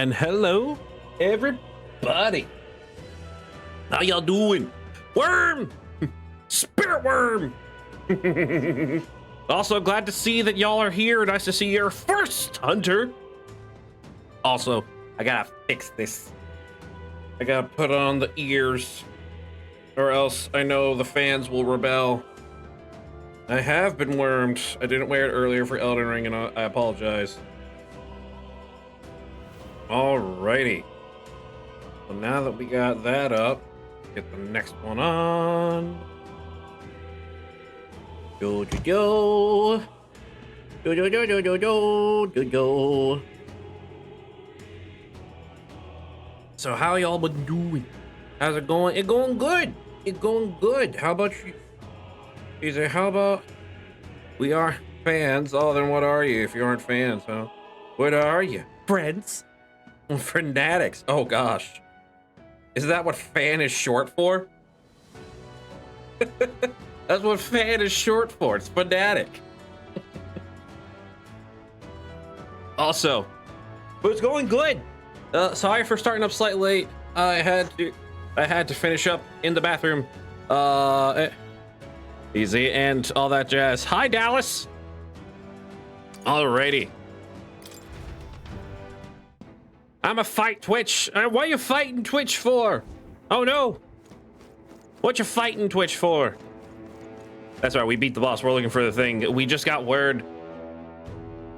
And hello, everybody. How y'all doing? Worm! Spirit worm! Also, glad to see that y'all are here. Nice to see your first hunter. Also, I gotta fix this. I gotta put on the ears, or else I know the fans will rebel. I have been wormed. I didn't wear it earlier for Elden Ring, and I apologize. Alrighty. So now that we got that up, get the next one on. Go, go, go. Go, go, go, go, go, go, go, go. So how y'all been doing? How's it going? It going good. It going good. How about you? He said, how about we are fans? Oh, then what are you if you aren't fans, huh? What are you? Friends. Fanatics. Oh gosh. Is that what fan is short for? That's what fan is short for. It's fanatic. Also, but it's going good. Sorry for starting up slightly late. I had to finish up in the bathroom. Easy and all that jazz. Hi, Dallas. Alrighty. I'm a fight Twitch. What are you fighting Twitch for? Oh no. What you fighting Twitch for? That's right, we beat the boss. We're looking for the thing. We just got word.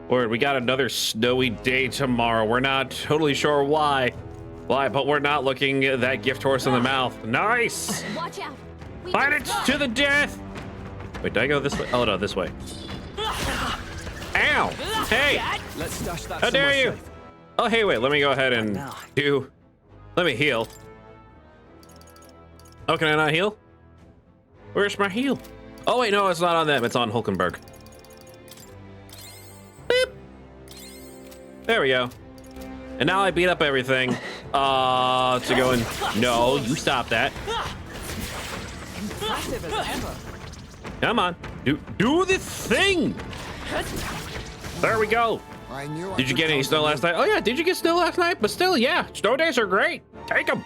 We got another snowy day tomorrow. We're not totally sure why, but we're not looking at that gift horse in the mouth. Nice. Watch out. Fight it to the death. Wait, did I go this way? Oh no, this way. Ow. Hey. Let's stash that. How dare you? Oh, hey, wait, let me go ahead and let me heal. Oh, can I not heal? Where's my heal? Oh, wait, no, it's not on them. It's on Hulkenberg. Beep. There we go. And now I beat up everything. To go and... No, you stop that. Impressive as ever. Come on. Do the thing. There we go. Did you get any snow last night? Oh yeah, did you get snow last night? But still, yeah, snow days are great. Take them.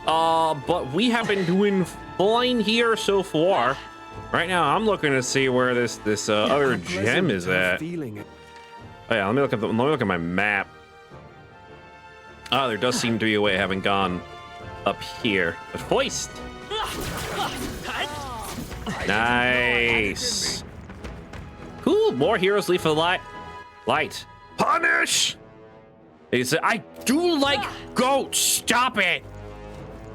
But we have been doing fine here so far. Right now, I'm looking to see where this other gem is at. Oh yeah, let me look at my map. Oh, there does seem to be a way I haven't gone up here. But foist. Nice. Cool. More heroes leave for the light. Punish! He said, I do like goats. Stop it.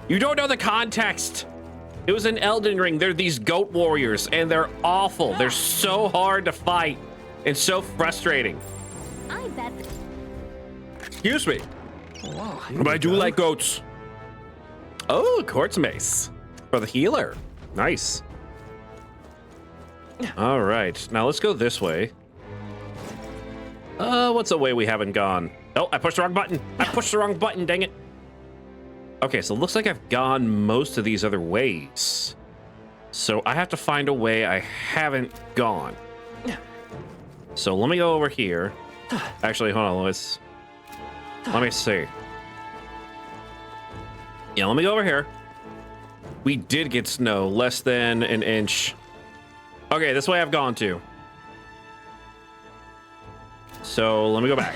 You don't know the context. It was in Elden Ring. They're these goat warriors, and they're awful. They're so hard to fight and so frustrating. I bet. Excuse me. Wow, But I do like goats. Oh, quartz mace for the healer. Nice. All right, now let's go this way. What's a way we haven't gone? Oh, I pushed the wrong button. I pushed the wrong button, dang it. Okay, so it looks like I've gone most of these other ways. So I have to find a way I haven't gone. So let me go over here. Actually, hold on, let me see. Yeah, let me go over here. We did get snow, less than an inch. Okay, this way I've gone to. So let me go back.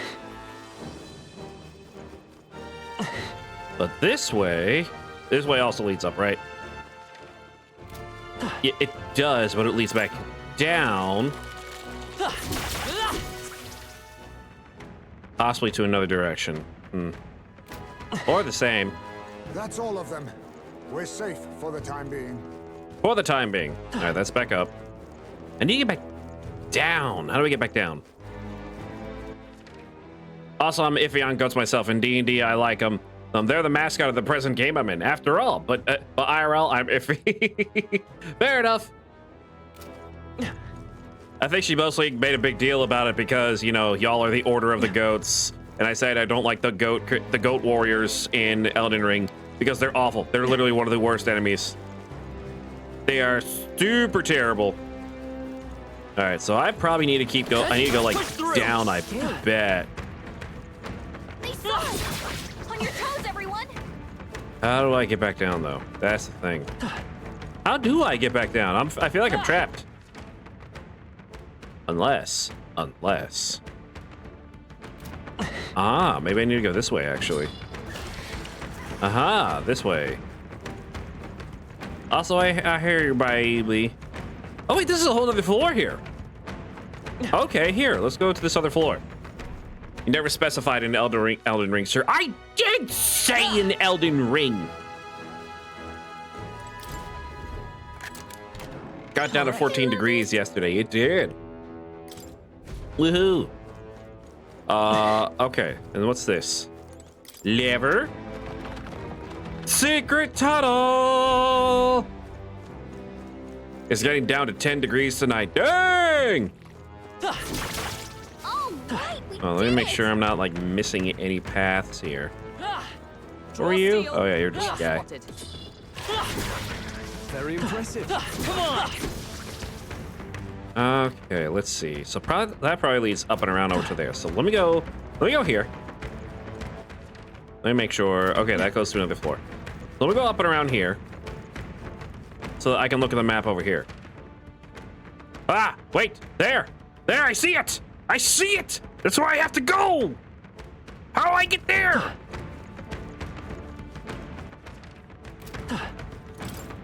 But this way also leads up, right? Yeah, it does, but it leads back down. Possibly to another direction. Or the same. That's all of them. We're safe for the time being. For the time being. All right, that's back up. I need to get back down. How do we get back down? Also, I'm iffy on goats myself. In D&D, I like them. They're the mascot of the present game I'm in, after all. But IRL, I'm iffy. Fair enough. I think she mostly made a big deal about it because, you know, y'all are the Order of the Goats. And I said I don't like the goat warriors in Elden Ring because they're awful. They're literally one of the worst enemies. They are super terrible. All right, so I probably need to keep going. I need to go like down, I bet. They saw it. How do I get back down, though? That's the thing. How do I get back down? I feel like I'm trapped. Unless. Ah, maybe I need to go this way, actually. Aha, this way. Also, I hear you, baby. Oh, wait, this is a whole other floor here. Okay, here, let's go to this other floor. You never specified an Elden Ring, sir. I did say an Elden Ring. Got down to 14 degrees yesterday. It did. Woohoo. Okay. And what's this? Lever. Secret tunnel. It's getting down to 10 degrees tonight. Dang. Oh, let me make sure I'm not like missing any paths here. Who are you? Oh yeah, you're just a guy. Very impressive. Come on. Okay, let's see. So that probably leads up and around over to there. So let me go here. Let me make sure. Okay, that goes to another floor. Let me go up and around here so that I can look at the map over here. Ah, wait, there, I see it. I see it. That's where I have to go. How do I get there?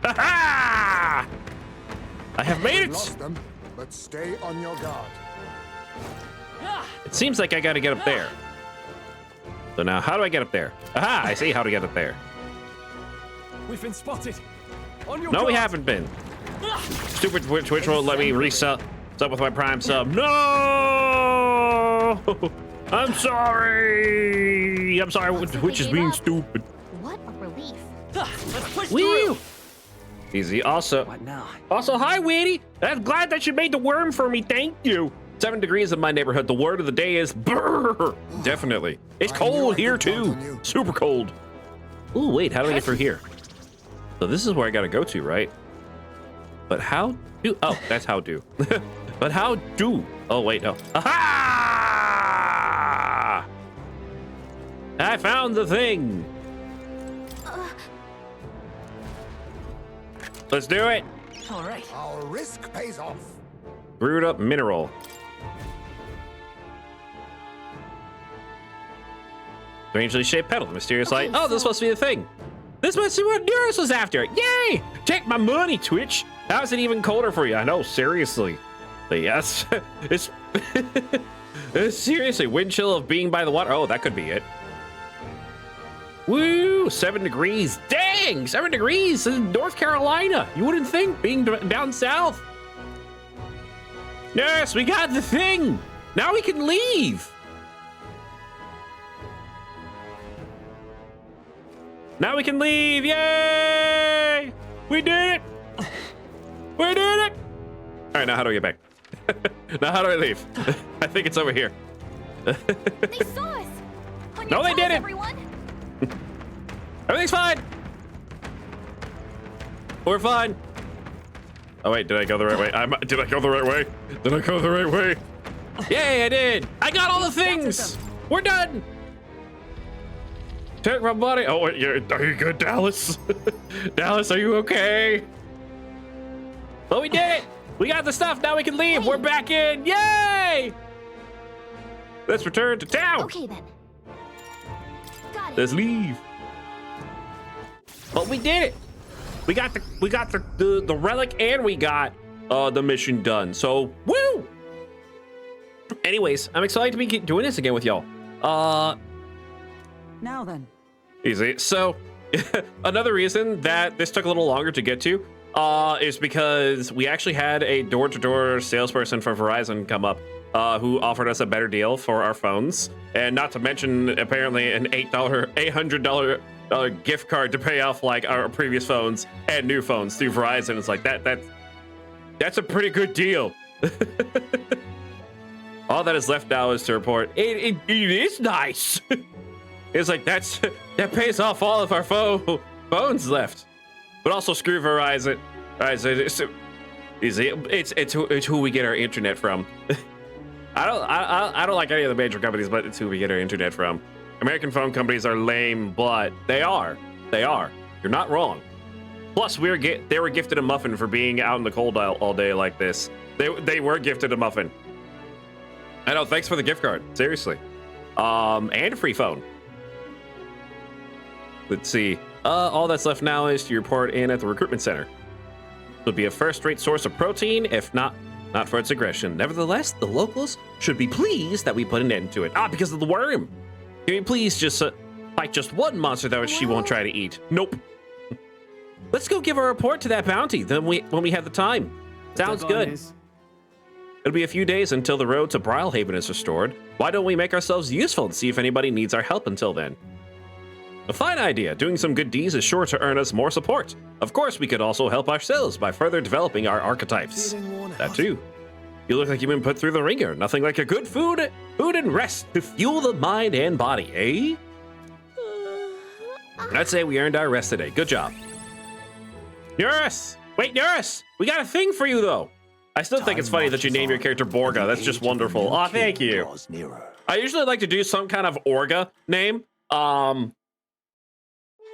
Ha! I have made it. Lost them, but stay on your guard. It seems like I got to get up there. So now, how do I get up there? Aha! I see how to get up there. We've been spotted. On your No, we guard. haven't been. Stupid Twitch won't let me resub. What's up with my Prime sub? No! I'm sorry. I'm sorry. Twitch is being stupid. What a relief. Let's push Woo! through. Easy. Also, What now? hi, Weedy. I'm glad that you made the worm for me. Thank you. 7 degrees in my neighborhood. The word of the day is brr. Definitely. It's cold here too. Super cold. Ooh, wait. How do I get through here? So this is where I gotta go to, right? But how do? Oh, that's how do. But how do? Oh wait, no. Aha! I found the thing. Let's do it. All right. Our risk pays off. Brewed up mineral. Strangely shaped petal. Mysterious light. Oh, this is supposed to be the thing. This must be what Neuros was after. Yay! Take my money, Twitch. How's it even colder for you? I know, seriously. But yes, it's seriously wind chill of being by the water. Oh, that could be it. Woo! 7 degrees. Dang! 7 degrees in North Carolina. You wouldn't think, being down south. Yes, we got the thing. Now we can leave. Now we can leave. Yay! We did it. We did it. All right, now how do I get back? Now how do I leave? I think it's over here. They saw us. On No, your they toes, didn't. Everyone. Everything's fine. We're fine. Oh wait, did I go the right way? Did I go the right way? Did I go the right way? Yay, I did. I got all the things. We're done. Take my money. Oh, wait, are you good, Dallas? Dallas, are you okay? Well, we did it. We got the stuff. Now we can leave. We're back in. Yay! Let's return to town. Okay then. Got it. Let's leave. But we did it. We got the relic and we got the mission done. So woo! Anyways, I'm excited to be doing this again with y'all. Now then. Easy. So another reason that this took a little longer to get to is because we actually had a door-to-door salesperson from Verizon come up who offered us a better deal for our phones, and not to mention apparently an $800 gift card to pay off like our previous phones and new phones through Verizon. It's like that's a pretty good deal. All that is left now is to report it is nice. It's like that pays off all of our phones left, but also screw Verizon. It's who we get our internet from. I don't like any of the major companies, but it's who we get our internet from. American phone companies are lame, but they are. They are. You're not wrong. Plus, they were gifted a muffin for being out in the cold all day like this. They were gifted a muffin. I know. Thanks for the gift card. Seriously. And a free phone. Let's see. All that's left now is to report in at the recruitment center. It'll be a first-rate source of protein, if not for its aggression. Nevertheless, the locals should be pleased that we put an end to it. Because of the worm. Can we please just fight just one monster that she won't try to eat? Nope. Let's go give a report to that bounty when we have the time. Sounds good. It'll be a few days until the road to Brilhaven is restored. Why don't we make ourselves useful and see if anybody needs our help until then? A fine idea. Doing some good deeds is sure to earn us more support. Of course, we could also help ourselves by further developing our archetypes. That too. You look like you've been put through the ringer. Nothing like a good food and rest to fuel the mind and body, eh? I'd say we earned our rest today. Good job. Eurus! Wait, Eurus! We got a thing for you, though. I still think it's funny that you name your character Borga. That's just wonderful. Aw, thank you. I usually like to do some kind of Orga name,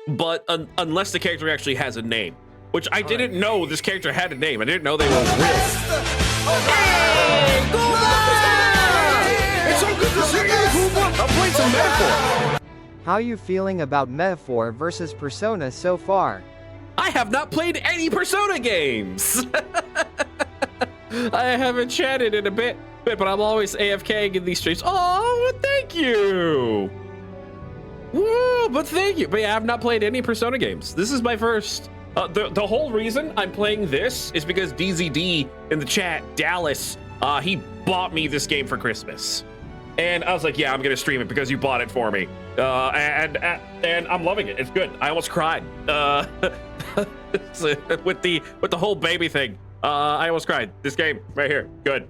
but unless the character actually has a name, which I didn't know this character had a name. I didn't know they were real. Hey, Gooba! It's so good to see you, Gooba! I'll play some Metaphor. How you feeling about Metaphor versus Persona so far? I have not played any Persona games. I haven't chatted in a bit, but I'm always AFKing in these streams. Oh, thank you. Whoa, but thank you. But yeah, I've not played any Persona games. This is my first. The whole reason I'm playing this is because DZD in the chat, Dallas, he bought me this game for Christmas. And I was like, yeah, I'm gonna stream it because you bought it for me. And I'm loving it. It's good. I almost cried. With the whole baby thing. I almost cried. This game right here. Good.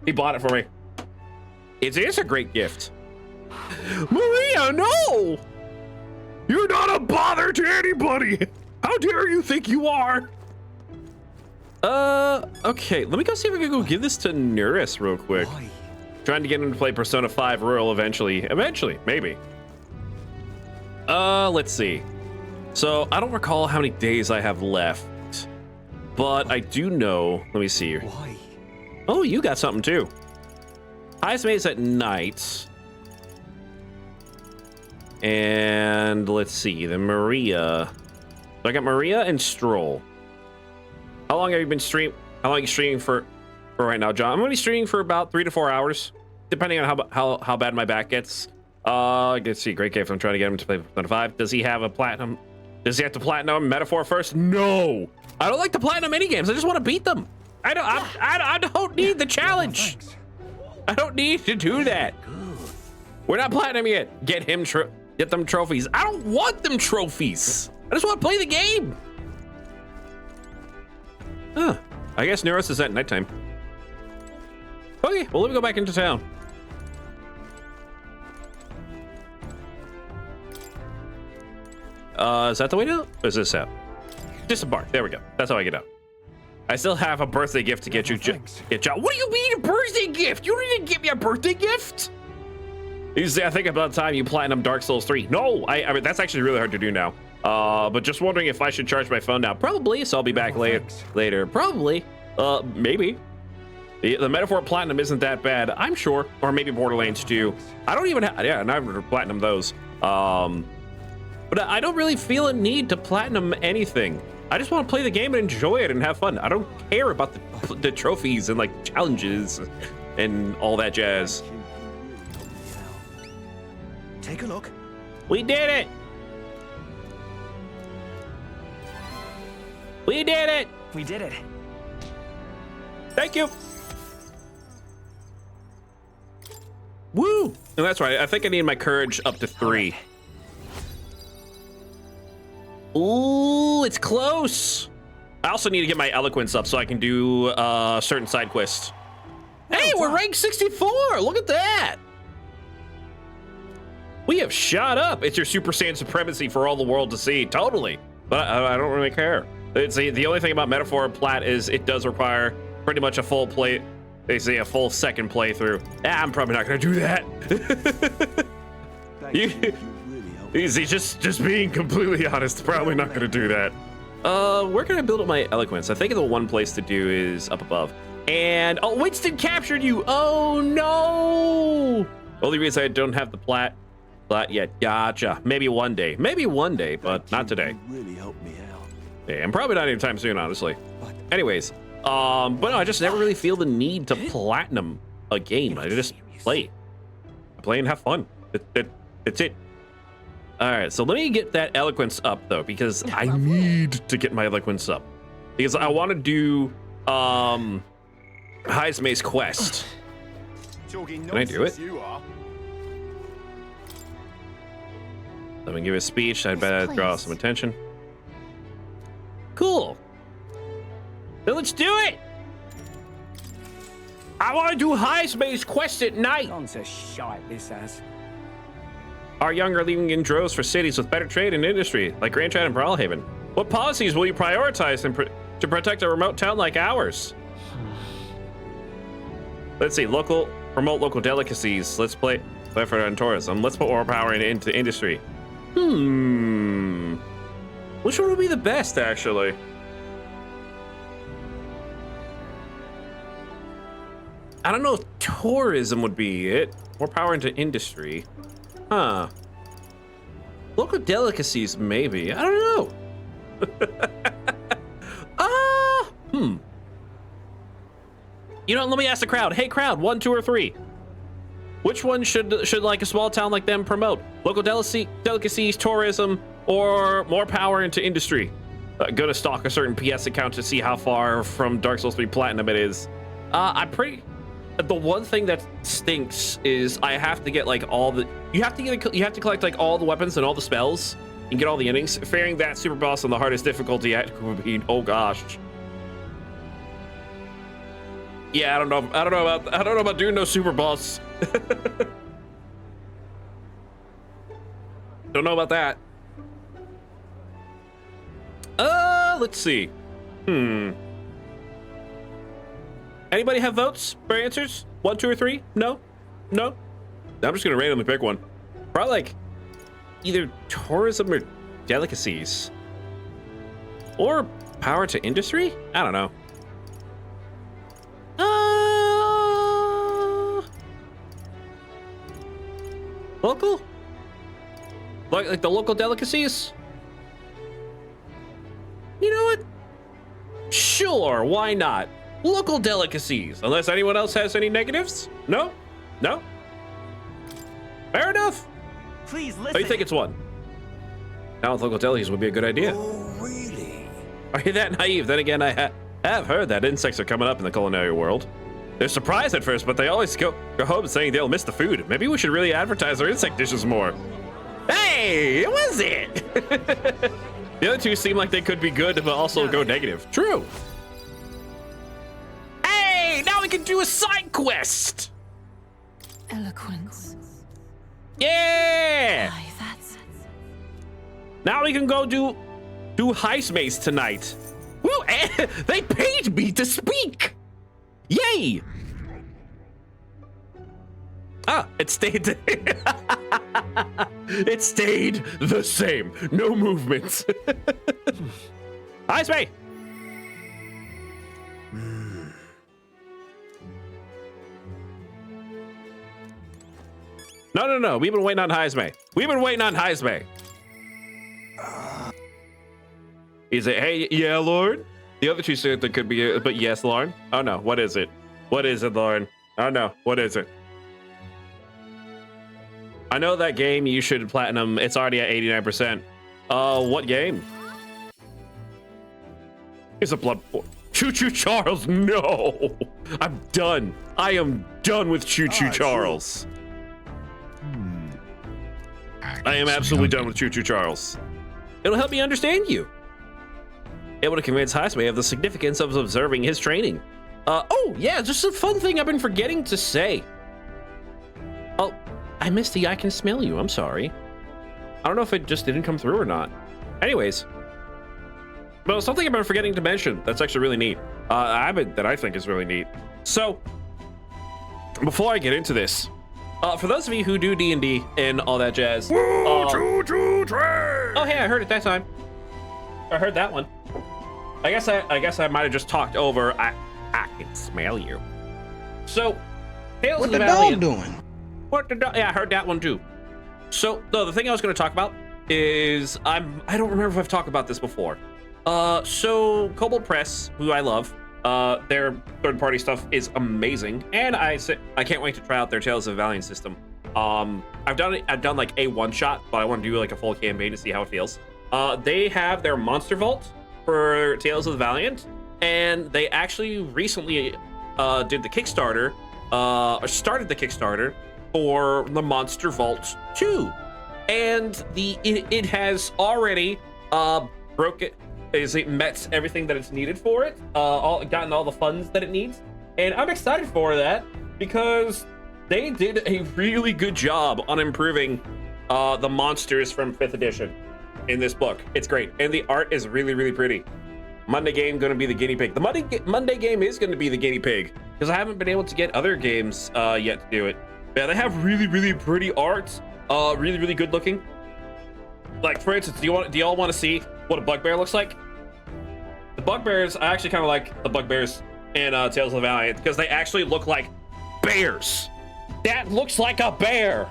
He bought it for me. It is a great gift. Maria, no! You're not a bother to anybody. How dare you think you are? Okay. Let me go see if I can go give this to Nuris real quick. Why? Trying to get him to play Persona 5 Royal eventually. Eventually, maybe. Let's see. So I don't recall how many days I have left, but I do know. Let me see here. Why? Oh, you got something too. Highest maze at night. And let's see, the Maria. So I got Maria and Stroll. How long have you been streaming? How long are you streaming for right now, John? I'm gonna be streaming for about 3 to 4 hours, depending on how bad my back gets. Let's see, great gift. I'm trying to get him to play Persona 5. Does he have a platinum? Does he have to platinum Metaphor first? No, I don't like the platinum mini games. I just want to beat them. I don't need the challenge. I don't need to do that. We're not platinum yet. Get them trophies. I don't want them trophies. I just want to play the game. Huh. I guess Neuros is at nighttime. Okay, well, let me go back into town. Is that the way to? Or is this out? Disembark. There we go. That's how I get out. I still have a birthday gift to get you. Get John. What do you mean a birthday gift? You didn't give me a birthday gift. You see, I think about the time you platinum Dark Souls 3. No, I mean that's actually really hard to do now. But just wondering if I should charge my phone now. Probably. So I'll be back later. Probably. Maybe. The Metaphor Platinum isn't that bad, I'm sure. Or maybe Borderlands 2. I don't even have. Yeah, never platinum those. But I don't really feel a need to platinum anything. I just want to play the game and enjoy it and have fun. I don't care about the trophies and like challenges and all that jazz. Take a look. We did it. We did it. We did it. Thank you. Woo. And that's right. I think I need my courage up to 3. Ooh, it's close. I also need to get my eloquence up so I can do certain side quests. Hey, we're ranked 64. Look at that. We have shot up. It's your Super Saiyan supremacy for all the world to see. Totally. But I don't really care. It's the only thing about Metaphor Plat is it does require pretty much a full play. They say a full second playthrough. I'm probably not going to do that. Easy, just being completely honest. Probably not gonna do that. Where can I build up my eloquence? I think the one place to do is up above. And oh, Winston captured you. Oh no! Only reason I don't have the plat yet. Gotcha. Maybe one day, but not today. Really helped me out. Yeah, and probably not anytime soon, honestly. Anyways, but no, I just never really feel the need to platinum a game. I just play. I play and have fun. That's it. All right, so let me get that eloquence up though, because I need to get my eloquence up because I want to do Heismay's quest. Can I do it? Let me give a speech. I'd better draw some attention. Cool. Then let's do it. I want to do Heismay's quest at night. Gone to shite, this has. Our young are leaving in droves for cities with better trade and industry, like Grand Chat and Brawlhaven. What policies will you prioritize to protect a remote town like ours? Let's see, promote local delicacies. Let's play effort on tourism. Let's put more power into industry. Which one would be the best, actually? I don't know if tourism would be it. More power into industry. Huh. Local delicacies, maybe. I don't know. You know, let me ask the crowd. Hey, crowd, 1, 2, or 3. Which one should like a small town like them promote? Local delicacies, tourism, or more power into industry? Go to stalk a certain PS account to see how far from Dark Souls 3 Platinum it is. The one thing that stinks is I have to get like all the you have to collect like all the weapons and all the spells and get all the endings. Fearing that super boss on the hardest difficulty would be, oh gosh. Yeah, I don't know about doing no super boss. Don't know about that. Let's see. Anybody have votes for answers? 1, 2, or 3? No? I'm just gonna randomly pick one. Probably like either tourism or delicacies. Or power to industry? I don't know. Local? Like the local delicacies? You know what? Sure, why not? Local delicacies, unless anyone else has any negatives? No? Fair enough. Please listen. Oh, you think it's 1? Now with local delicacies would be a good idea. Oh, really? Are you that naive? Then again, I have heard that insects are coming up in the culinary world. They're surprised at first, but they always go home saying they'll miss the food. Maybe we should really advertise our insect dishes more. Hey, it was it. The other two seem like they could be good, but also go negative. True. Hey, now we can do a side quest. Eloquence. Yeah. Aye, that's... Now we can go do Heismay's tonight. Woo! They paid me to speak. Yay! Ah, it stayed. It stayed the same. No movement. Heismay. No. We've been waiting on Heismay. He said, hey, yeah, Lord. The other two said there could be, but yes, Lauren. Oh no, what is it? What is it, Lauren? Oh no, what is it? I know that game you should platinum. It's already at 89%. What game? It's a blood. Choo Choo Charles. No, I'm done. I am done with Choo Choo Charles. I am absolutely done with Choo Choo Charles. It'll help me understand you. Able to convince Heismay of the significance of observing his training. Oh yeah, just a fun thing I've been forgetting to say. Oh, I missed the I can smell you. I'm sorry. I don't know if it just didn't come through or not. Anyways, well, something I've been forgetting to mention that's actually really neat. That I think is really neat. So, before I get into this, For those of you who do D&D and all that jazz. Choo-choo train! Oh, hey, I heard it that time. I heard that one. I guess I might have just talked over. I can smell you. So, Tales of the Valiant. What the dog doing? What the dog? Yeah, I heard that one too. So, the thing I was going to talk about is I don't remember if I've talked about this before. So Kobold Press, who I love, their third-party stuff is amazing, and I can't wait to try out their Tales of the Valiant system. I've done like a one-shot, but I want to do like a full campaign to see how it feels. They have their Monster Vault for Tales of the Valiant, and they actually recently did the Kickstarter, or started the Kickstarter for the Monster Vault 2, and it has already it met everything that it's needed for it, gotten all the funds that it needs, and I'm excited for that because they did a really good job on improving the monsters from 5th edition in this book. It's great, and the art is really, really pretty. Monday game going to be the guinea pig. The Monday game is going to be the guinea pig because I haven't been able to get other games yet to do it. Yeah, they have really, really pretty art, really, really good looking. Like, for instance, do y'all want to see what a bugbear looks like? The bugbears, I actually kind of like the bugbears in Tales of the Valiant because they actually look like bears. That looks like a bear.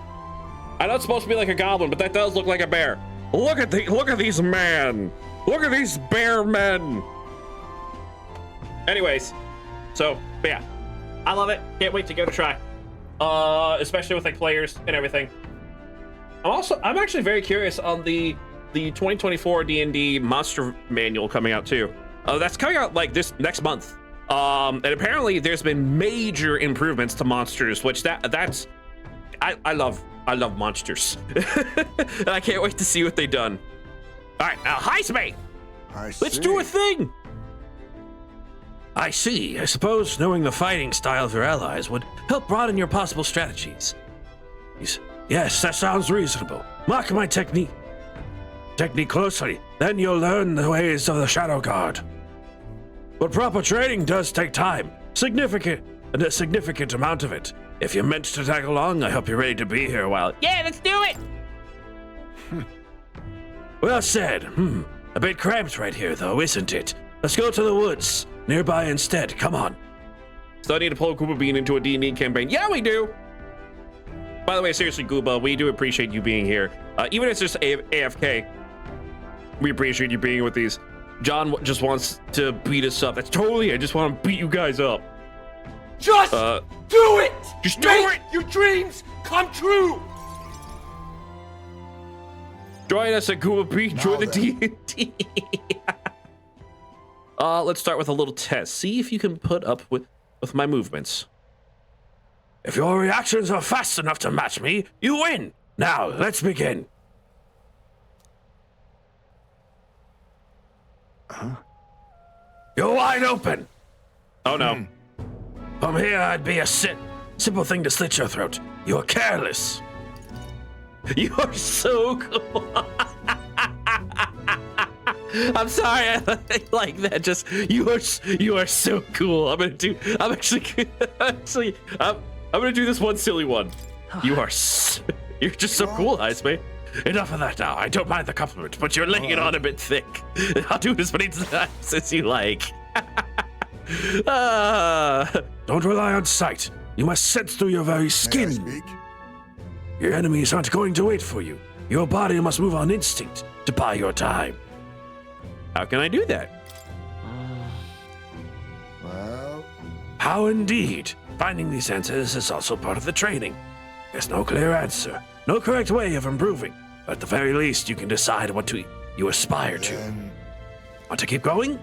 I know it's supposed to be like a goblin, but that does look like a bear. Look at these men. Look at these bear men. Anyways, so but yeah, I love it. Can't wait to give it a try. Especially with like players and everything. I'm actually very curious on the 2024 D&D monster manual coming out too. That's coming out like this next month. And apparently there's been major improvements to monsters, which I love monsters. And I can't wait to see what they've done. All right, now heist me. Let's do a thing. I see. I suppose knowing the fighting style of your allies would help broaden your possible strategies. Yes, that sounds reasonable. Mark my technique closely, then you'll learn the ways of the Shadow Guard. But proper training does take time, a significant amount of it. If you're meant to tag along, I hope you're ready to be here a while. Yeah, let's do it! Well said. A bit cramped right here, though, isn't it? Let's go to the woods, nearby instead. Come on. Still need to pull Gooba Bean into a D&D campaign. Yeah, we do! By the way, seriously, Gooba, we do appreciate you being here. Even if it's just AFK, we appreciate you being with these. John just wants to beat us up. That's totally, I just want to beat you guys up. Just do it! Just do Make it! your dreams come true! Join us at Gooba Bean. Join the D&D. Let's start with a little test. See if you can put up with my movements. If your reactions are fast enough to match me, you win. Now, let's begin. You're wide open. Oh, no. From here, I'd be a simple thing to slit your throat. You're careless. You're so cool. I'm sorry, I like that. Just you are so cool. I'm gonna do this one silly one. You're just so cool, Iceman. Enough of that now. I don't mind the compliment, but you're laying it on a bit thick. I'll do it as many times as you like. Don't rely on sight. You must sense through your very skin. Your enemies aren't going to wait for you. Your body must move on instinct to buy your time. How can I do that? Well, How indeed? Finding these answers is also part of the training. There's no clear answer, no correct way of improving. But at the very least, you can decide what you aspire to. then Want to keep going?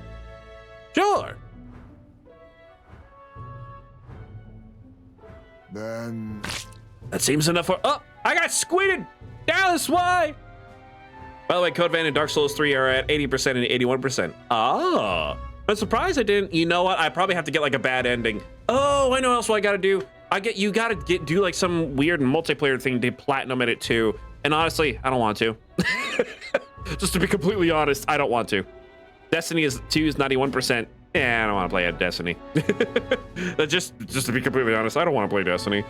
Sure. That seems enough for. Oh, I got squidded. Dallas, why? By the way, Code Vein and Dark Souls 3 are at 80% and 81%. Ah, I'm surprised I didn't. You know what? I probably have to get like a bad ending. Oh, I know what else I gotta do. You gotta do like some weird multiplayer thing to platinum in it too. And honestly, I don't want to. Just to be completely honest, I don't want to. Destiny 2 is 91%. Yeah, I don't want to play at Destiny. just to be completely honest, I don't want to play Destiny.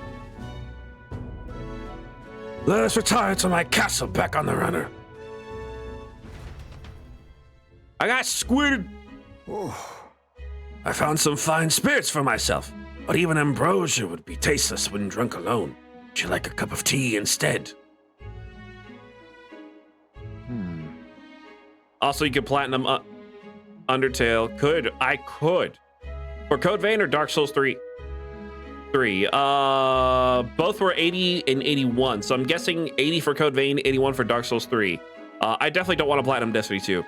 Let us retire to my castle back on the runner. I got squid. I found some fine spirits for myself, but even ambrosia would be tasteless when drunk alone. Would you like a cup of tea instead? Also, you could platinum Undertale. I could. For Code Vein or Dark Souls 3? Both were 80 and 81, so I'm guessing 80 for Code Vein, 81 for Dark Souls 3. I definitely don't want to platinum Destiny 2.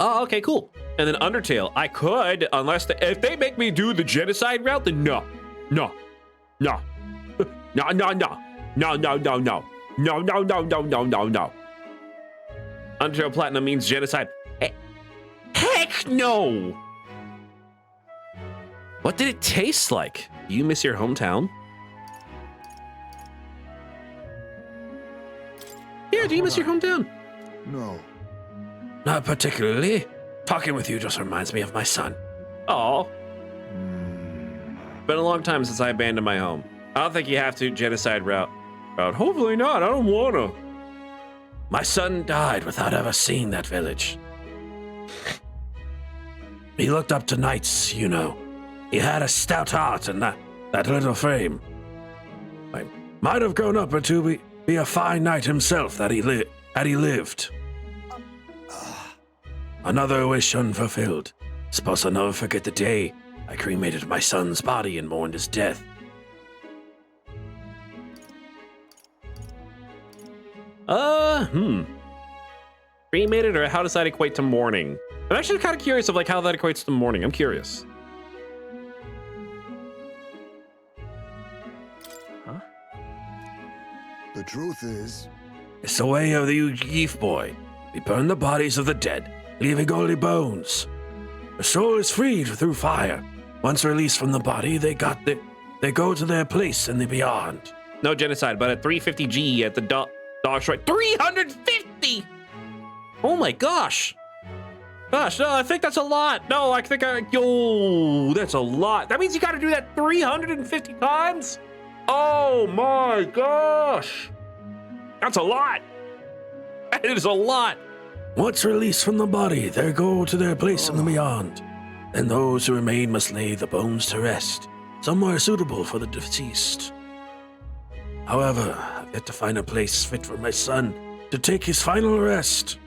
Oh, okay, cool. And then Undertale, I could, unless if they make me do the genocide route, then no. No. No. No, no, no. No, no, no, no. No, no, no, no, no, no, no. Undertale Platinum means genocide. Heck no! What did it taste like? Do you miss your hometown? Yeah, do you miss your hometown? No. Not particularly. Talking with you just reminds me of my son. Oh. Been a long time since I abandoned my home. I don't think you have to genocide route. Hopefully not, I don't wanna. My son died without ever seeing that village. He looked up to knights, you know. He had a stout heart and that little frame. I might have grown up to be a fine knight himself had he lived. Another wish unfulfilled. Suppose I'll never forget the day I cremated my son's body and mourned his death. Cremated, or how does that equate to mourning? I'm actually kind of curious of like how that equates to mourning. I'm curious. Huh? The truth is, it's the way of the Ujif boy. We burn the bodies of the dead, leaving only bones. The soul is freed through fire. Once released from the body, they go to their place in the beyond. No genocide, but at 350 G at the dog strike. 350! Oh my gosh. Gosh, no, I think that's a lot. No, I think that's a lot. That means you gotta do that 350 times? Oh my gosh. That's a lot. That is a lot. Once released from the body, they go to their place in the beyond. And those who remain must lay the bones to rest, somewhere suitable for the deceased. However, I've yet to find a place fit for my son to take his final rest.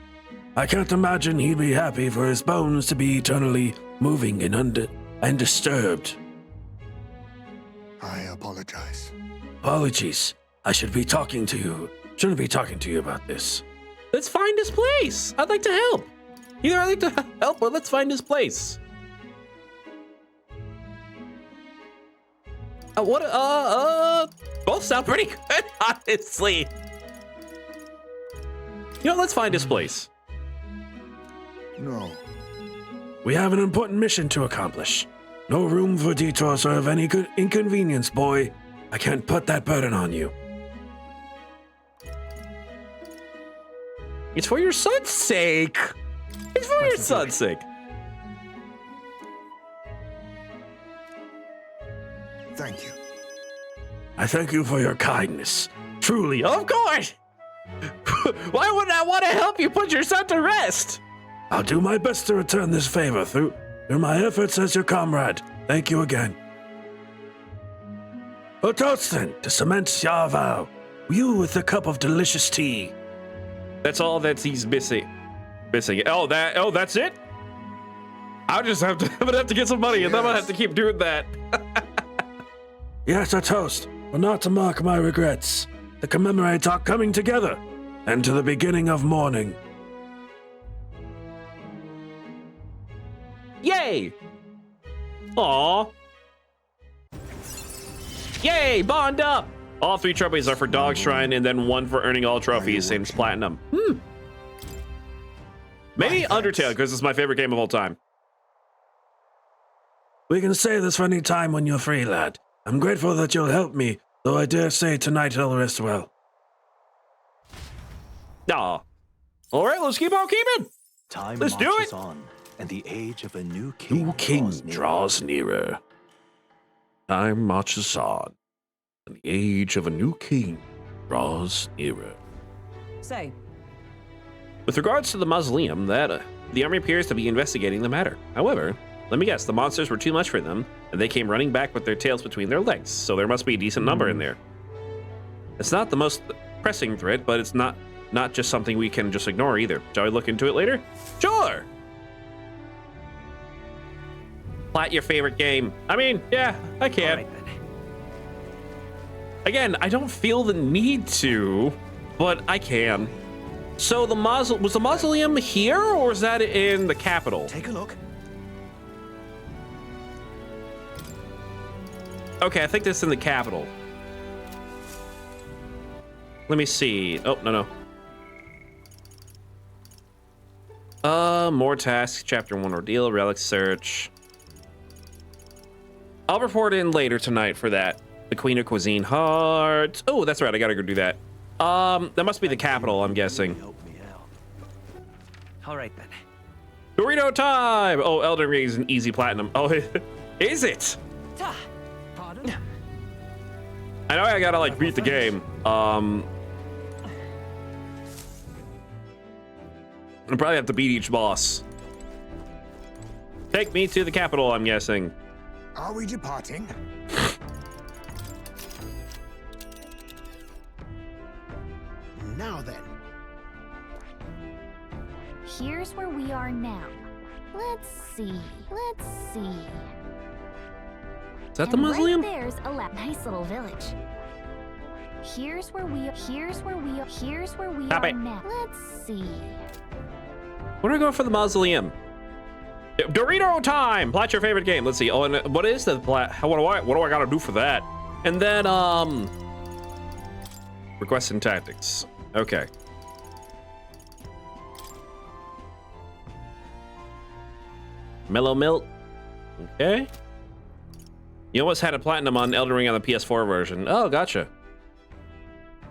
I can't imagine he'd be happy for his bones to be eternally moving and undisturbed. I apologize. Apologies. I shouldn't be talking to you about this. Let's find his place. I'd like to help. Either I'd like to help or let's find his place. Both sound pretty good, honestly. You know, let's find his place. No. We have an important mission to accomplish. No room for detours or of any good inconvenience, boy. I can't put that burden on you. It's for your son's sake. It's for your son's sake. Thank you. I thank you for your kindness. Truly, of course. Why wouldn't I want to help you put your son to rest? I'll do my best to return this favor through my efforts as your comrade. Thank you again. A toast then to cement your vow. You with a cup of delicious tea. That's all that he's missing. Oh, that's it? I'm gonna have to get some money, and then I'm gonna have to keep doing that. Yes, a toast, but not to mark my regrets. To commemorate our coming together, and to the beginning of mourning. Yay! Aww. Yay, bond up! All 3 trophies are for Dog Shrine, and then 1 for earning all trophies, same as Platinum. Maybe Undertale, because it's my favorite game of all time. We can say this for any time when you're free, lad. I'm grateful that you'll help me, though I dare say tonight it'll rest well. Aw. All right, let's keep on keeping. Let's do it. On, and the age of a new king draws nearer. Time marches on, and the age of a new king draws nearer. Say, With regards to the mausoleum, the army appears to be investigating the matter. However, let me guess, the monsters were too much for them, and they came running back with their tails between their legs, so there must be a decent number in there. It's not the most pressing threat, but it's not just something we can just ignore either. Shall we look into it later? Sure! Plat your favorite game. I mean, yeah, I can. All right, then. Again, I don't feel the need to, but I can. So was the mausoleum here, or is that in the capital? Take a look. Okay, I think that's in the capital. Let me see. Oh, no. More tasks, chapter 1 ordeal, relic search. I'll report in later tonight for that. The Queen of Cuisine Heart. Oh, that's right, I gotta go do that. That must be the capital, I'm guessing. Help me out. All right, then. Dorito time! Oh, Elden Ring is an easy platinum. Oh, is it? Pardon? I know I gotta like beat the game. I probably have to beat each boss. Take me to the capital, I'm guessing. Are we departing? Now then. Here's where we are now. Let's see. Is that the And mausoleum? Right there's a nice little village. Here's where we Stop are it. now. Let's see. Where do I go for the mausoleum? Dorito time! Plat your favorite game. Let's see. Oh, and what is the plat? What do I gotta do for that? And then requests and tactics. Okay. Mellow Milk. Okay. You almost had a platinum on Elden Ring on the PS4 version. Oh, gotcha.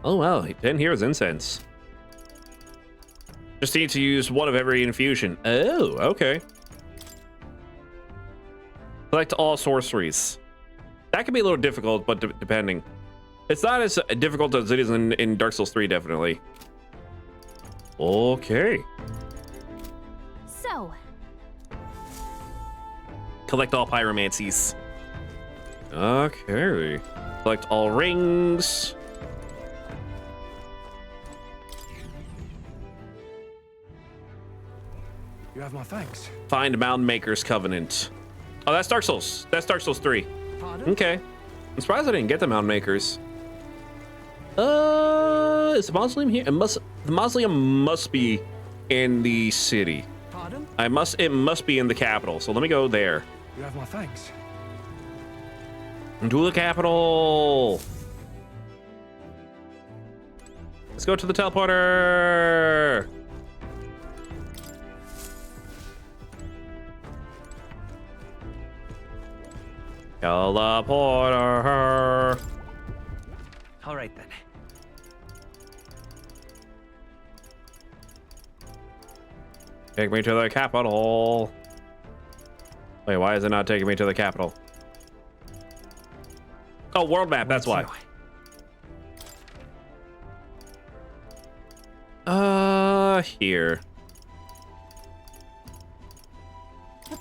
Oh wow, 10 Heroes Incense. Just need to use one of every infusion. Oh, okay. Select all sorceries. That can be a little difficult, but depending. It's not as difficult as it is in Dark Souls 3, definitely. Okay. So, Collect all pyromancies. Okay. Collect all rings. You have my thanks. Find Mound Maker's Covenant. Oh, that's Dark Souls. That's Dark Souls 3. Pardon? Okay. I'm surprised I didn't get the Mound Makers. Is the mausoleum here? The mausoleum must be in the city. Pardon? It must be in the capital. So let me go there. You have my thanks. To the capital. Let's go to the teleporter. Teleporter. All right, then. Take me to the capital. Wait, why is it not taking me to the capital? Oh, world map, that's why. Here.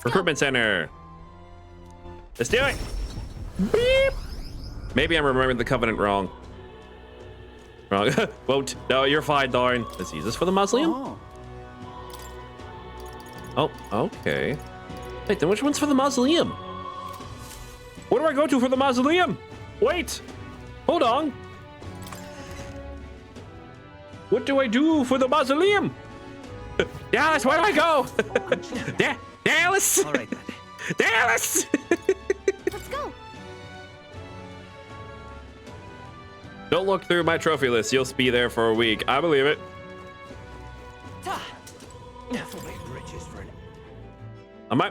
Recruitment center. Let's do it. Beep. Maybe I'm remembering the covenant wrong. Won't. No, you're fine, darn. Let's use this for the mausoleum. Oh, okay. Wait, then which one's for the mausoleum? Where do I go to for the mausoleum? Wait, hold on. What do I do for the mausoleum? Dallas, where do I go? Dallas! All right, then. Dallas! let's go. Don't look through my trophy list. You'll be there for a week. I believe it.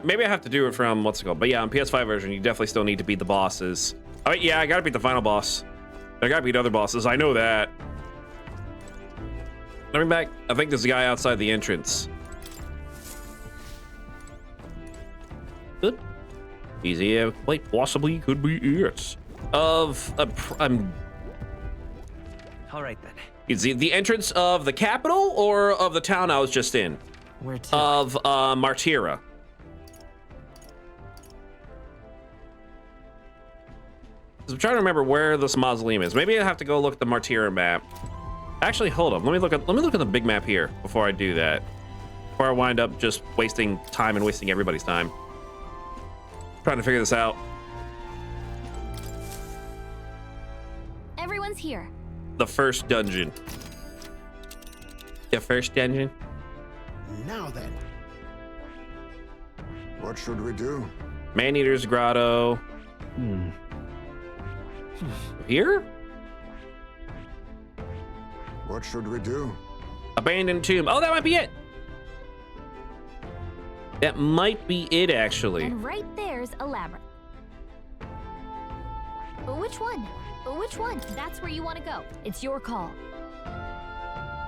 Maybe I have to do it from what's it called? But yeah, on PS5 version, you definitely still need to beat the bosses. Oh yeah, I gotta beat the final boss. I gotta beat other bosses. I know that. Coming back, I think there's a guy outside the entrance. Good. Easy. Wait, possibly could be it. All All right then. Is it the entrance of the capital or of the town I was just in? Where to? Of Martira. I'm trying to remember where this mausoleum is. Maybe I have to go look at the Martira map. Actually, hold up. Let me look at the big map here before I do that. Before I wind up just wasting time and wasting everybody's time. Trying to figure this out. Everyone's here. The first dungeon. The first dungeon. Now then. What should we do? Man-Eater's Grotto. Here? What should we do? Abandoned tomb. Oh, that might be it. That might be it, actually. And right there's a labyrinth. But which one? But which one? That's where you want to go. It's your call.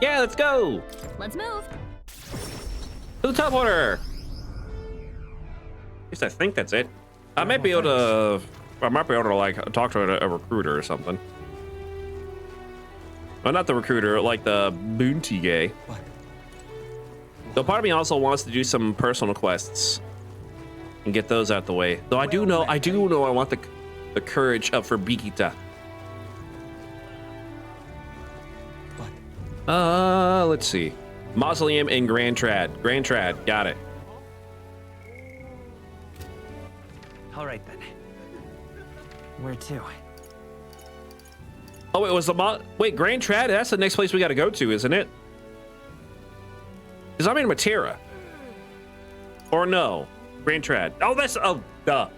Yeah, let's go. Let's move. To the teleporter. At least I think that's it. I might be able to like talk to a recruiter or something. Well, not the recruiter, like the bounty guy. So part of me also wants to do some personal quests and get those out the way. Though I do know I want the courage up for Bikita. Let's see. Mausoleum in Grand Trad. Grand Trad, got it. All right then. Where to? Oh, it was the wait, Grand Trad? That's the next place we got to go to, isn't it? Because I'm in Matera. Or no, Grand Trad. Oh, that's duh.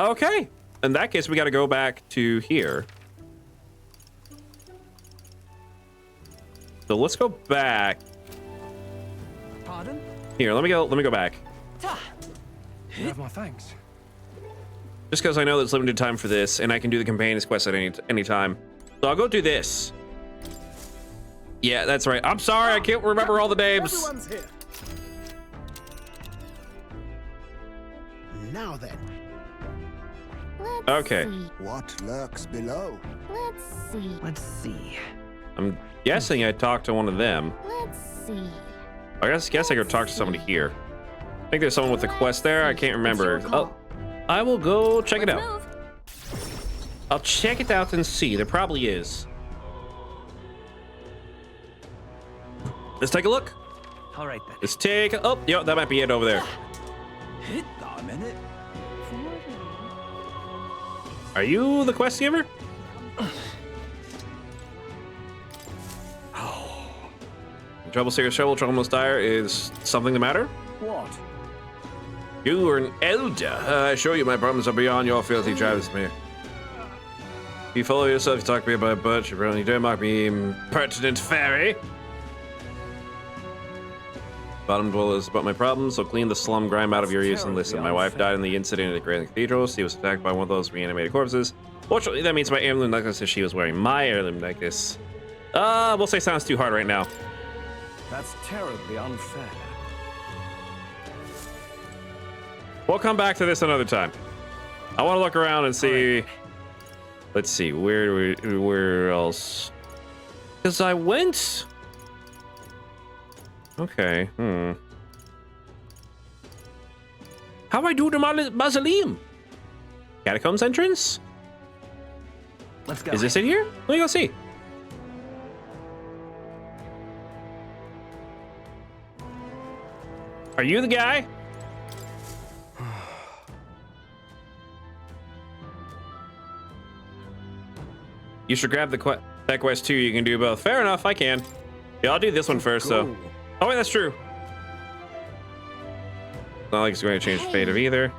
Okay, in that case, we got to go back to here. So let's go back. Pardon? Here, let me go back. You have my thanks. Just because I know there's limited time for this, and I can do the companions quest at any time. So I'll go do this. Yeah, that's right. I'm sorry, I can't remember all the names. Everyone's here. Now then. Let's Okay. see. What lurks below? Let's see. Let's see. I'm guessing I talked to one of them. Let's see. I guess I could talk to somebody here. I think there's someone with a quest there. I can't remember. It's your call. Oh, I will go check it Let's out. move. I'll check it out and see. There probably is. Let's take a look. All right then. Let's take a... Oh, yeah, that might be it over there. Hit a minute. Are you the quest giver? Trouble serious trouble, trouble most dire. Is something the matter? What? You are an elder. I assure you my problems are beyond your filthy travesty. You follow yourself, you talk to me about Butch, you don't mock me impertinent fairy. Bottom dwellers about my problems, so clean the slum grime out of your ears and listen. My wife died in the incident at the Grand Cathedral. She was attacked by one of those reanimated corpses. Fortunately, that means my heirloom necklace she was wearing. My heirloom necklace. We'll say sounds too hard right now. That's terribly unfair. We'll come back to this another time. I want to look around and see. Let's see, where else? Because I went. Okay. How do I do the mausoleum? Catacombs entrance? Let's go. Is this in here? Let me go see. Are you the guy? You should grab that quest too. You can do both. Fair enough, I can. Yeah, I'll do this one first, though. Oh, wait, that's true. Not like it's going to change the fate of either.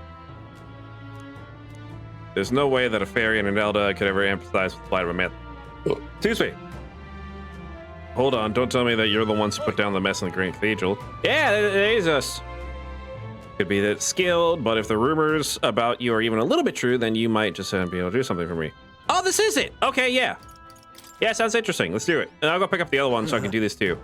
There's no way that a fairy and an Elda could ever empathize with the plight of a man. Excuse me. Hold on, don't tell me that you're the ones who put down the mess in the Grand Cathedral. Yeah, it is us. Could be that skilled, but if the rumors about you are even a little bit true, then you might just be able to do something for me. Oh, this is it. Okay, yeah. Yeah, sounds interesting. Let's do it. And I'll go pick up the other one so I can do this too.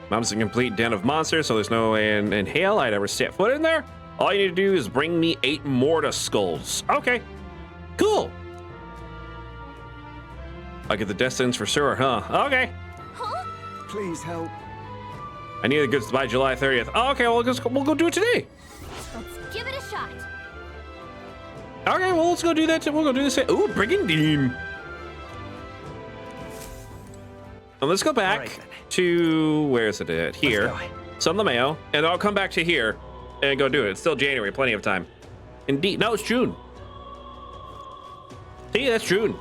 Mom's a complete den of monsters, so there's no way in hell I'd ever set foot in there. All you need to do is bring me 8 mortar skulls. Okay, cool. I'll get the distance for sure, huh? Okay. Huh? Please help. I need the goods by July 30th. Oh, okay, well, we'll go do it today. Let's give it a shot. Okay, well, let's go do that. We'll go do this. Ooh, brigandine. And let's go back All right, then. to, where is it at? Here. Let's go. Some of the mail, and I'll come back to here and go do it. It's still January, plenty of time. Indeed. No, it's June. See, that's June.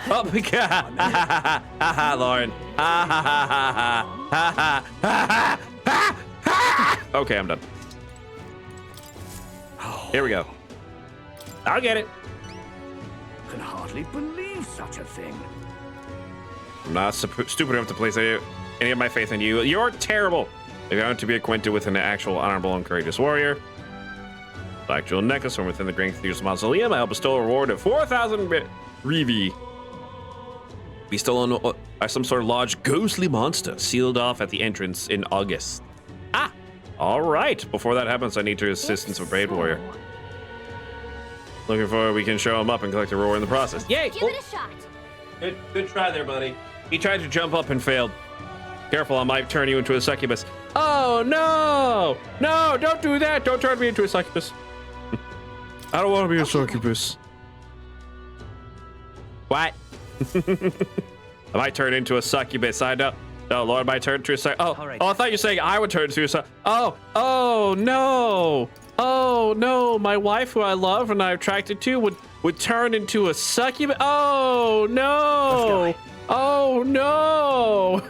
Oh my god. Ha ha, Lauren. Ha ha ha ha ha ha ha ha. Okay, I'm done. Here we go. I'll get it. Can hardly believe such a thing. I'm not stupid enough to place any of my faith in you. You're terrible. If you want to be acquainted with an actual honorable and courageous warrior, black jewel necklace from within the Grand Cathedral's mausoleum, I'll bestow a reward of 4,000 Revi. Be stolen by some sort of large ghostly monster sealed off at the entrance in August. Ah, all right. Before that happens, I need your assistance of Brave Warrior. Looking forward, we can show him up and collect a reward in the process. Yay! Give it a shot. Good try there, buddy. He tried to jump up and failed. Careful, I might turn you into a succubus. Oh, no! No, don't do that. Don't turn me into a succubus. I don't want to be a succubus. What? I might turn into a succubus. I know. No, Lord, might turn into a succubus. Oh, All right. I thought you were saying I would turn into a succubus. Oh, no. Oh, no. My wife, who I love and I'm attracted to, would turn into a succubus. Oh, no. Oh, no.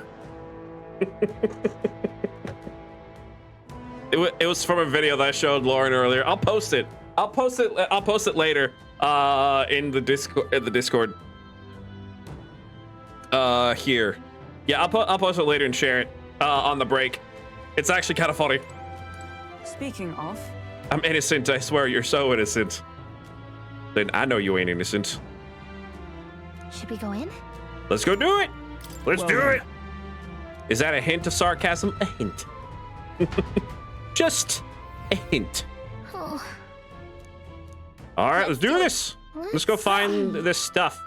It was from a video that I showed Lauren earlier. I'll post it. I'll post it later in the Discord. Here. Yeah, I'll post it later and share it on the break. It's actually kind of funny. Speaking of, I'm innocent, I swear. You're so innocent. Then I know you ain't innocent. Should we go in? Let's go do it. Let's Well do then. it. Is that a hint of sarcasm? A hint. Just a hint. Oh, All right, let's do this. Let's go find this stuff.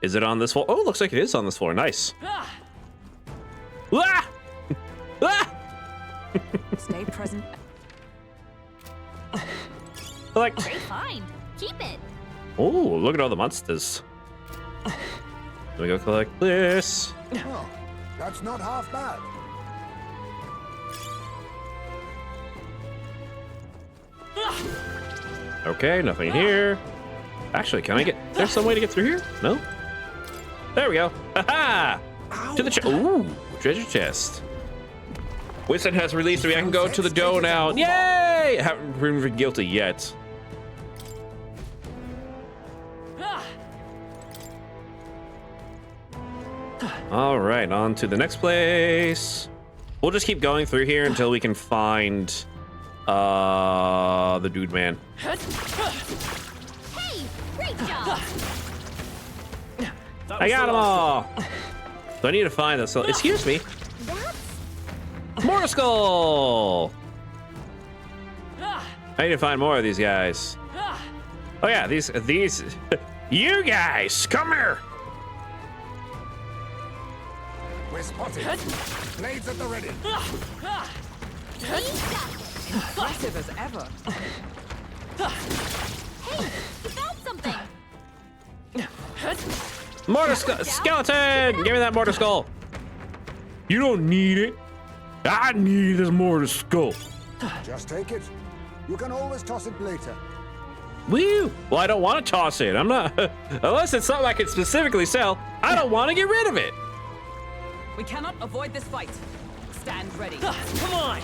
Is it on this floor? Oh, it looks like it is on this floor. Nice. Ah! Ah! stay present. Like, great find. Keep it. oh, look at all the monsters. Let me go collect this. Oh, that's not half bad. Okay, nothing here. Actually, can I get? There's some way to get through here? No. There we go. Ha To the ooh, treasure chest. Winston has released me. I can go to the dough now. Yay! I haven't proven guilty yet. All right, on to the next place. We'll just keep going through here until we can find the dude man. Hey, great job. I got them all. So I need to find this. Excuse me. That's Mortar Skull. I need to find more of these guys. Oh yeah, these. You guys, come here. We're spotted. Blades at the ready. Impressive as ever. Hey, you found something. Mortar Skull. Skeleton. Give me that Mortar Skull. You don't need it. I need this Mortar Skull. Just take it. You can always toss it later. Woo. Well, I don't want to toss it. I'm not. Unless it's something I can specifically sell. I don't want to get rid of it. We cannot avoid this fight. Stand ready. Come on!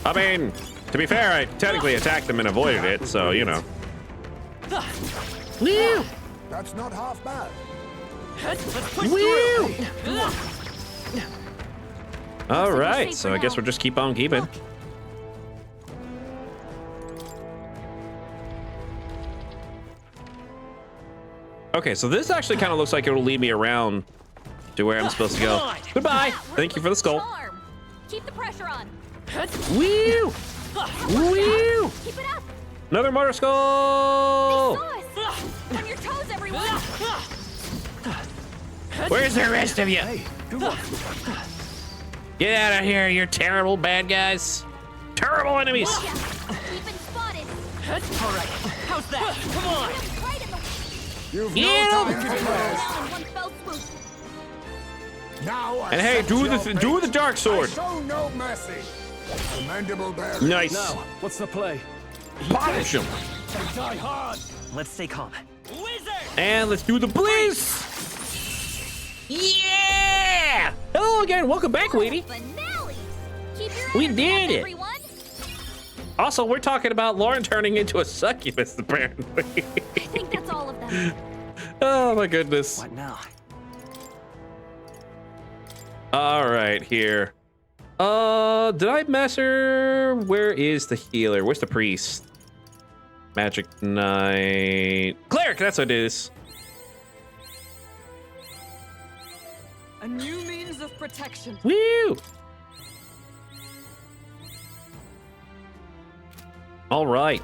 I mean, to be fair, I technically attacked them and avoided it, so you know. Woo! That's not half bad. Let's push Woo! through! All we're right, safe so for I guess now. we'll just keep on keeping. Okay, so this actually kind of looks like it'll lead me around to where I'm supposed to go. Come on. Goodbye. Yeah, we're Thank you for the with skull. charm. Keep the pressure on. Woo! Woo! Keep it up. Another Mortar They Skull. saw us. On your toes, everyone. Where's the rest of you? Hey, good one. Get out of here, you terrible bad guys. Terrible enemies. We've been spotted. All right. How's that? Come on. Right in the You've Get no over time to down waste. in one fell swoop. Now I And hey, set do your the fate. dark sword. I show no mercy. Commendable bear. Nice. Now, what's the play? Punish him. They die hard. Let's stay calm. And let's do the blizz. Yeah! Hello again. Welcome back, Weedy. Finale. Keep your We energy did up, it. everyone. Also, we're talking about Lauren turning into a succubus, apparently. I think that's all of them. Oh my goodness. What now? All right, here. Did I mess her? Where is the healer? Where's the priest? Magic Knight. Cleric, that's what it is. A new means of protection. Woo! All right.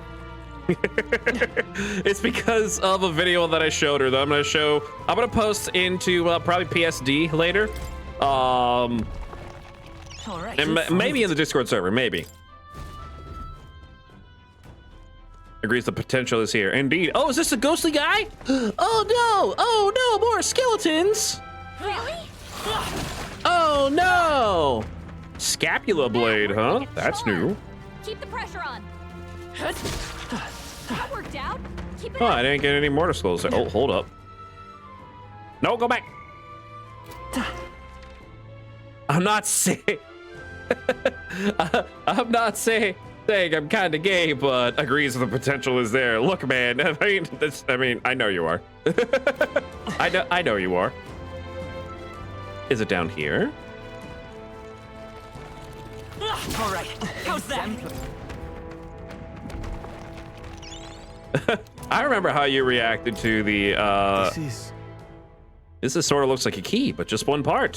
It's because of a video that I showed her that I'm gonna post into probably PSD later. All right. And maybe in the Discord server, maybe. Agrees the potential is here. Indeed. Oh, is this a ghostly guy? Oh no! Oh no! More skeletons! Really? Oh no! Scapula blade, huh? That's new. Keep the pressure on. That worked out. Keep it Oh, up. I didn't get any mortar skulls. Oh, hold up. No, go back. I'm not saying. I'm not saying I'm kind of gay, but agrees the potential is there. Look, man. I mean, I know you are. I know you are. Is it down here? All right. How's that? I remember how you reacted to the. This sort of looks like a key, but just one part.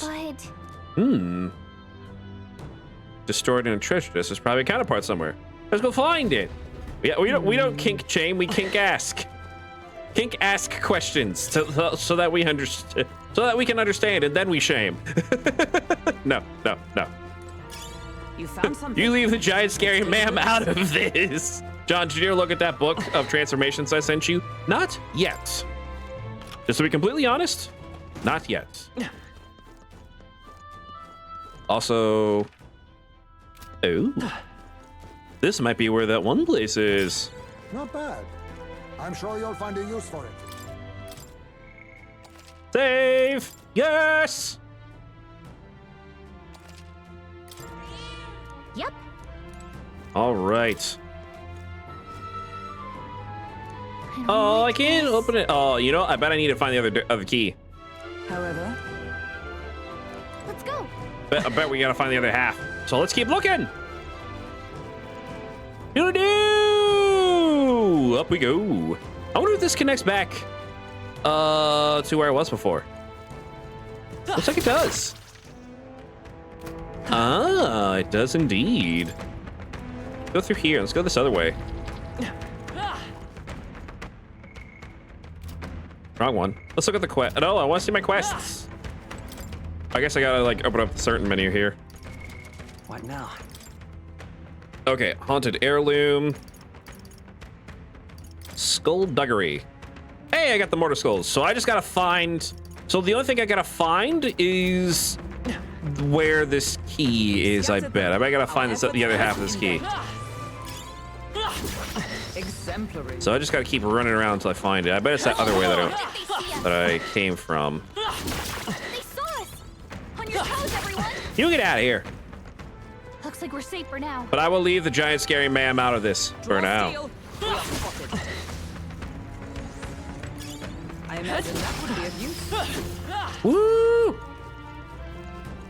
But Destroyed in a treasure chest. There's probably a counterpart somewhere. Let's go find it. Yeah, we don't kink shame. We kink ask. Kink ask questions so that we understand, so that we can understand, and then we shame. No. You found something. You leave the giant scary ma'am out of this. John, did you ever look at that book of transformations I sent you? Not yet. Just to be completely honest, not yet. Also, oh, this might be where that one place is. Not bad. I'm sure you'll find a use for it. Save! Yes! yep. All right. Oh, I can't open it. Oh, you know, I bet I need to find the other key. However, Let's go. I bet we gotta find the other half. So let's keep looking. Doo-doo! Up we go. I wonder if this connects back to where I was before. Looks like it does. Ah, it does indeed. Go through here. Let's go this other way. Wrong one. Let's look at the quest. No, I want to see my quests. I guess I gotta like open up a certain menu here. What now? Okay, haunted heirloom. Skullduggery. Hey, I got the mortar skulls. So I just gotta find. So the only thing I gotta find is where this key is. I bet. I gotta find this, the other half of this key. exemplary. So I just gotta keep running around until I find it. I bet it's that other way that I came from. They saw us. On your toes, everyone. You get out of here. Looks like we're safe for now. But I will leave the giant scary ma'am out of this for now. Steel. We are spotted. I imagine that would be of use. Woo!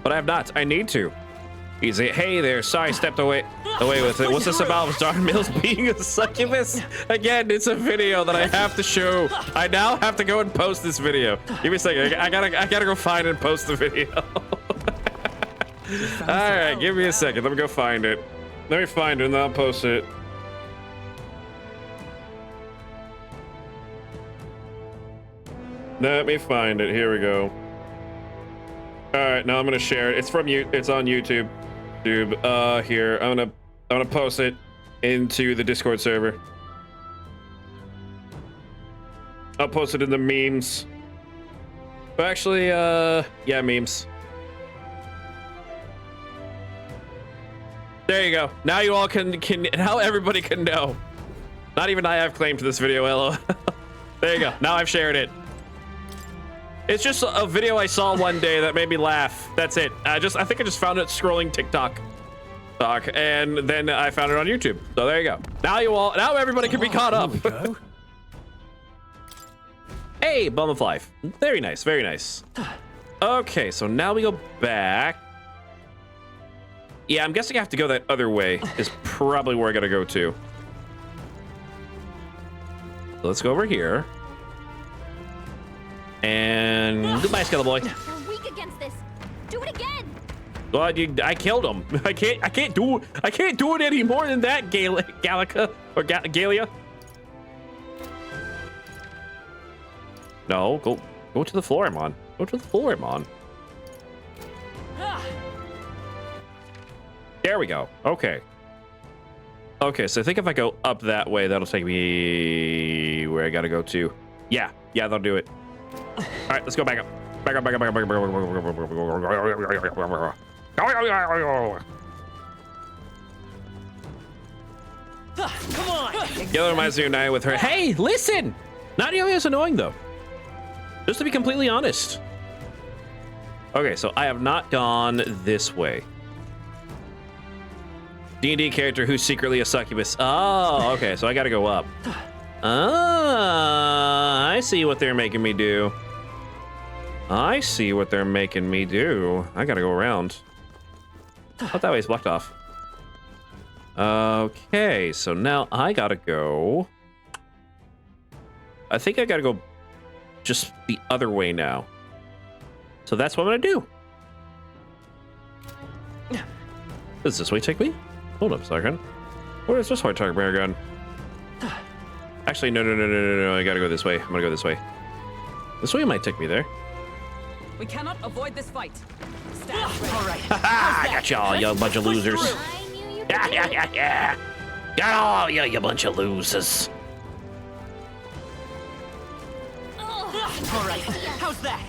But I have not. I need to. He's like, hey there, sorry, stepped away with it. What's this about Darn Mills being a succubus? Again, it's a video that I have to show. I now have to go and post this video. Give me a second. I gotta go find and post the video. All right, give me a second. Let me go find it. Let me find it and then I'll post it. Let me find it. Here we go. All right, now I'm gonna share it. It's from you. It's on YouTube. Here I'm gonna post it into the Discord server. I'll post it in the memes. But actually, yeah, memes. There you go. Now you all can now everybody can know. Not even I have claim to this video, LOL. There you go. Now I've shared it. It's just a video I saw one day that made me laugh. That's it. I think I just found it scrolling TikTok. And then I found it on YouTube. So there you go. Now everybody can be caught up. Hey, Bum of Life. Very nice, very nice. Okay, so now we go back. Yeah, I'm guessing I have to go that other way is probably where I gotta go to. So let's go over here. And goodbye, Skeleton Boy. You're weak against this. Do it again. Well, I killed him. I can't do it any more than that, Gallica or Galia. No, go to the floor I'm on. Go to the floor I'm on. There we go. Okay. Okay, so I think if I go up that way, that'll take me where I gotta go to. Yeah, that'll do it. All right, let's go back up. Back up. Come on! The other reminds me of Naya with her. Hey, listen! Not nearly as annoying, though. Just to be completely honest. Okay, so I have not gone this way. D&D character who's secretly a succubus. Oh, okay, so I gotta go up. Ah, I see what they're making me do. I see what they're making me do. I gotta go around. Oh, that way's blocked off. Okay, so now I gotta go. I think I gotta go just the other way now. So that's what I'm gonna do. Does this way take me? Hold up a second. Where is this way take me again? Actually, no. I gotta go this way. I'm gonna go this way. This way might take me there. We cannot avoid this fight. Stand ready. All right. I got y'all, you bunch of losers. I knew you could do it. Yeah. Got all you bunch of losers. All right. How's that?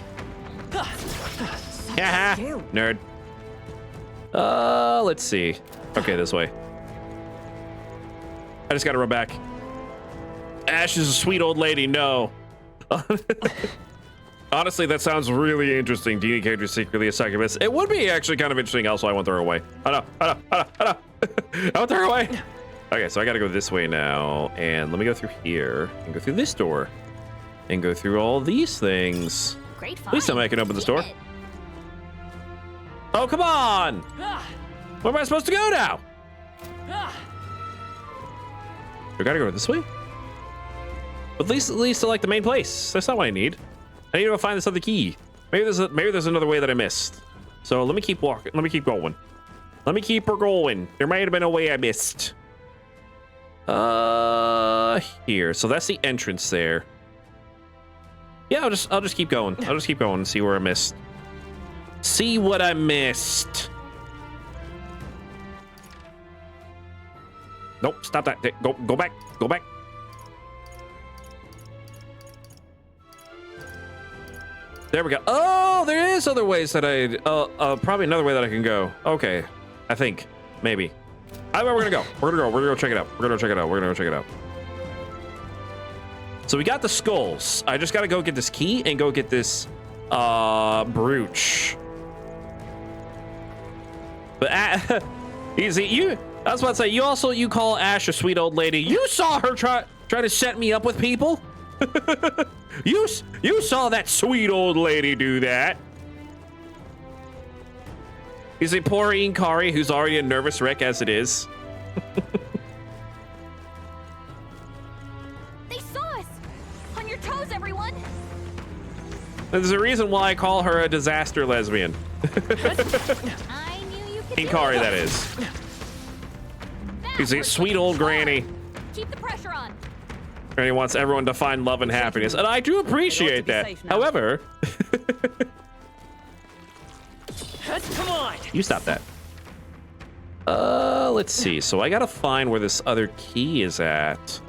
Yeah, nerd. Let's see. Okay, this way. I just gotta run back. Ash is a sweet old lady. No. Honestly, that sounds really interesting. D&D character secretly a succubus. It would be actually kind of interesting. Also, I won't throw her away. I know. I won't throw her away. Okay, so I gotta go this way now. And let me go through here and go through this door and go through all these things. Great At least somebody can open this door. Oh, come on! Where am I supposed to go now? I gotta go this way? But at least to like the main place. That's not what I need. I need to go find this other key. Maybe there's another way that I missed. So let me keep walking. Let me keep going. Let me keep her going. There might have been a way I missed. Here. So that's the entrance there. Yeah, I'll just keep going. I'll just keep going and see where I missed. See what I missed. Nope, stop that. Go back. Go back. There we go. Oh, there is other ways that probably another way that I can go. Okay, I think maybe. I know where we're gonna go. We're gonna go check it out. We're gonna go check it out. So we got the skulls. I just gotta go get this key and go get this brooch. But easy, you. I was about to say, you call Ash a sweet old lady. You saw her try to set me up with people. You saw that sweet old lady do that. You see, poor Inkari, who's already a nervous wreck as it is. They saw us. On your toes, everyone. There's a reason why I call her a disaster lesbian. I knew you could Inkari, do it. that is. That You see, was sweet looking old sharp. granny. Keep the pressure on. Granny wants everyone to find love and happiness, and I do appreciate be that. safe now. However, Come on. You stop that. Let's see. So I gotta find where this other key is at.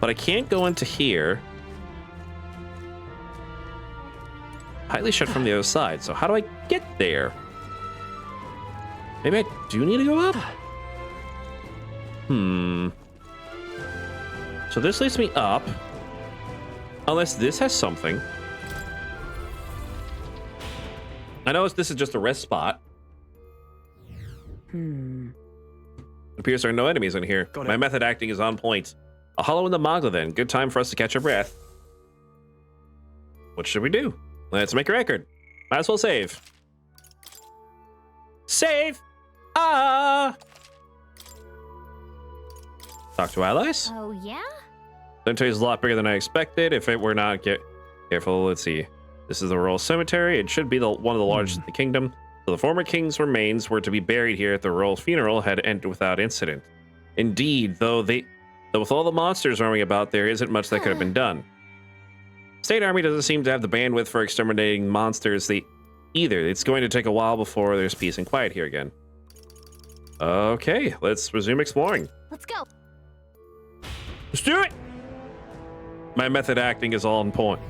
But I can't go into here. Highly shut from the other side. So how do I get there? Maybe I do need to go up? So this leads me up. Unless this has something. I know this is just a rest spot. It appears there are no enemies in here. My method acting is on point. A hollow in the Magla then. Good time for us to catch our breath. What should we do? Let's make a record. Might as well save. Save! Ah! Talk to allies? Oh, yeah? Cemetery is a lot bigger than I expected. If it were not careful, let's see. This is the royal cemetery. It should be one of the largest in the kingdom. So the former king's remains were to be buried here at the royal funeral had ended without incident. Indeed, though with all the monsters roaming about, there isn't much that could have been done. State army doesn't seem to have the bandwidth for exterminating monsters either. It's going to take a while before there's peace and quiet here again. Okay, let's resume exploring. Let's go. Let's do it! My method acting is on point.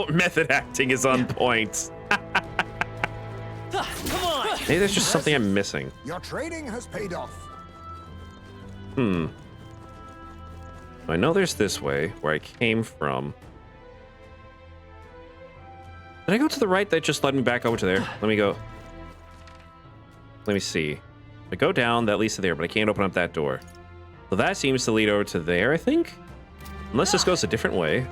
Method acting is on point. Come on. Maybe there's just something I'm missing. Your training has paid off. I know there's this way, where I came from. Did I go to the right? That just led me back over to there. Let me go. Let me see. I go down, that leads to there, but I can't open up that door. So that seems to lead over to there, I think? Unless this goes a different way.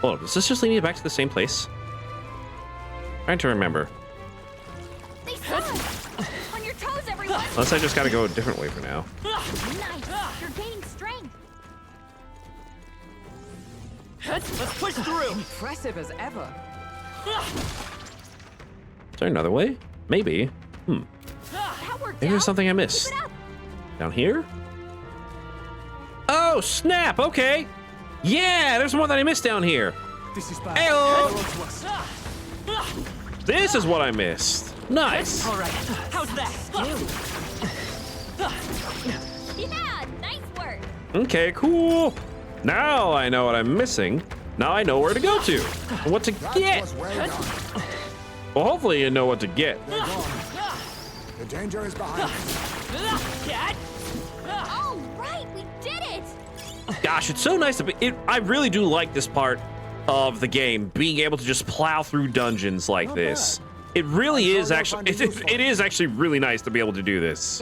Hold on, does this just lead me back to the same place? Trying to remember. They saw us! On your toes, everyone! Unless I just gotta go a different way for now. Nice! You're gaining strength! Let's push through. Impressive as ever. Is there another way? Maybe. That worked Maybe there's out. something I missed. Keep it up. Down here? Oh, snap! Okay. Yeah, there's more that I missed down here. This is bad. Ayo! They're onto us. This is what I missed. Nice. All right. How's that? Yeah, nice work! Okay, cool. Now I know what I'm missing. Now I know where to go to. And what to That get. was well done. Well, hopefully you know what to get. They're gone. The danger is behind us. Dad? All right, we did it! Gosh, it's so nice to be. I really do like this part of the game, being able to just plow through dungeons like Not this. bad. It really I'm is sure you'll actually. find it useful. It is actually really nice to be able to do this.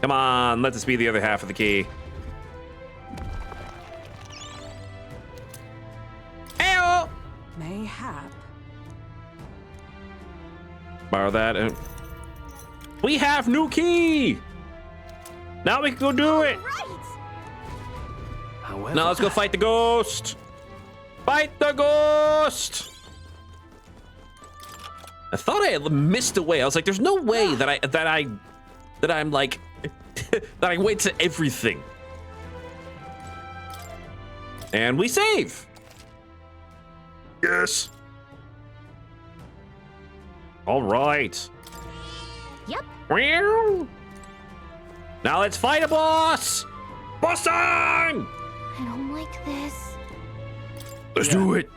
Come on, let this be the other half of the key. Ayo! Mayhap. Borrow that. We have new key. Now we can go do it. Right! However, Now let's go fight the ghost. Fight the ghost. I thought I had missed a way. I was like, "There's no way that I'm like that I went to everything." And we save. Yes. All right. Yep. Meow. Now let's fight a boss. Boss time. I don't like this. Let's do it.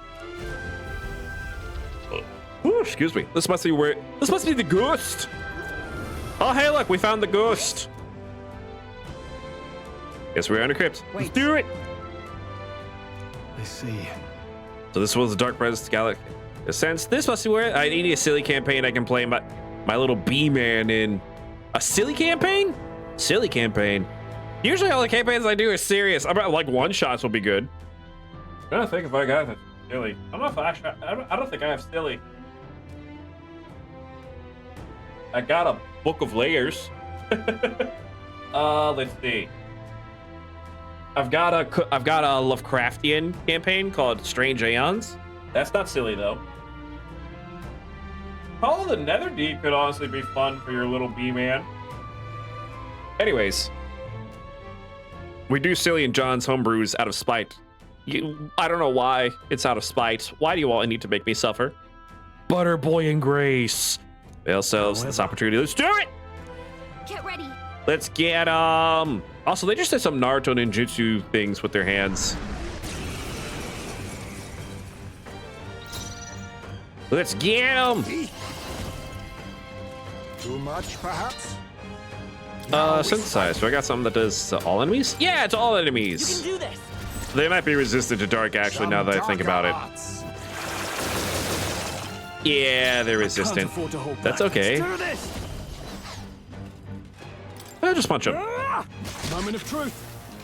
Ooh, excuse me. This must be the ghost. Oh, hey, look, we found the ghost. Guess we're under crypt. Let's Wait. do it. I see. So this was the Dark Presence Galaxy. Since this must be where I need a silly campaign I can play my little B-man in. A silly campaign? Silly campaign. Usually all the campaigns I do are serious. I bet like one shots will be good. I'm trying to think if I got it. Silly. I don't think I have silly. I got a book of layers. Let's see. I've got a Lovecraftian campaign called Strange Aeons. That's not silly though. Call of the Netherdeep could honestly be fun for your little B-man. Anyways, we do silly and John's homebrews out of spite. I don't know why it's out of spite. Why do you all need to make me suffer? Butter Boy and Grace. Fail sells this opportunity. Let's do it. Get ready. Let's get Also, they just did some Naruto ninjutsu things with their hands. Let's get them. Too much, perhaps? Synthesize. So I got something that does all enemies? Yeah, it's all You enemies. can do this. They might be resistant to dark, actually, now that I think about it. Yeah, they're resistant. That's okay. Do this. I'll just punch them. Moment of truth.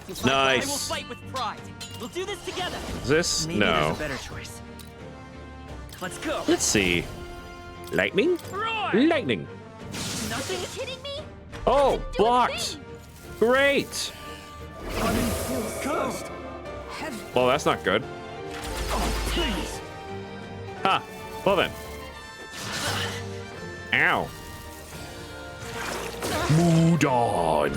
I will Nice. fight with pride. We'll do this together. Is this? Maybe No. there's a better choice. Let's go. Let's see. Lightning? Roar! Lightning. Nothing. Are you kidding me? Oh, Do a blocked. thing. Great. Cursed. Well, that's not good. Please. Huh. Well then. Ow. Mudon.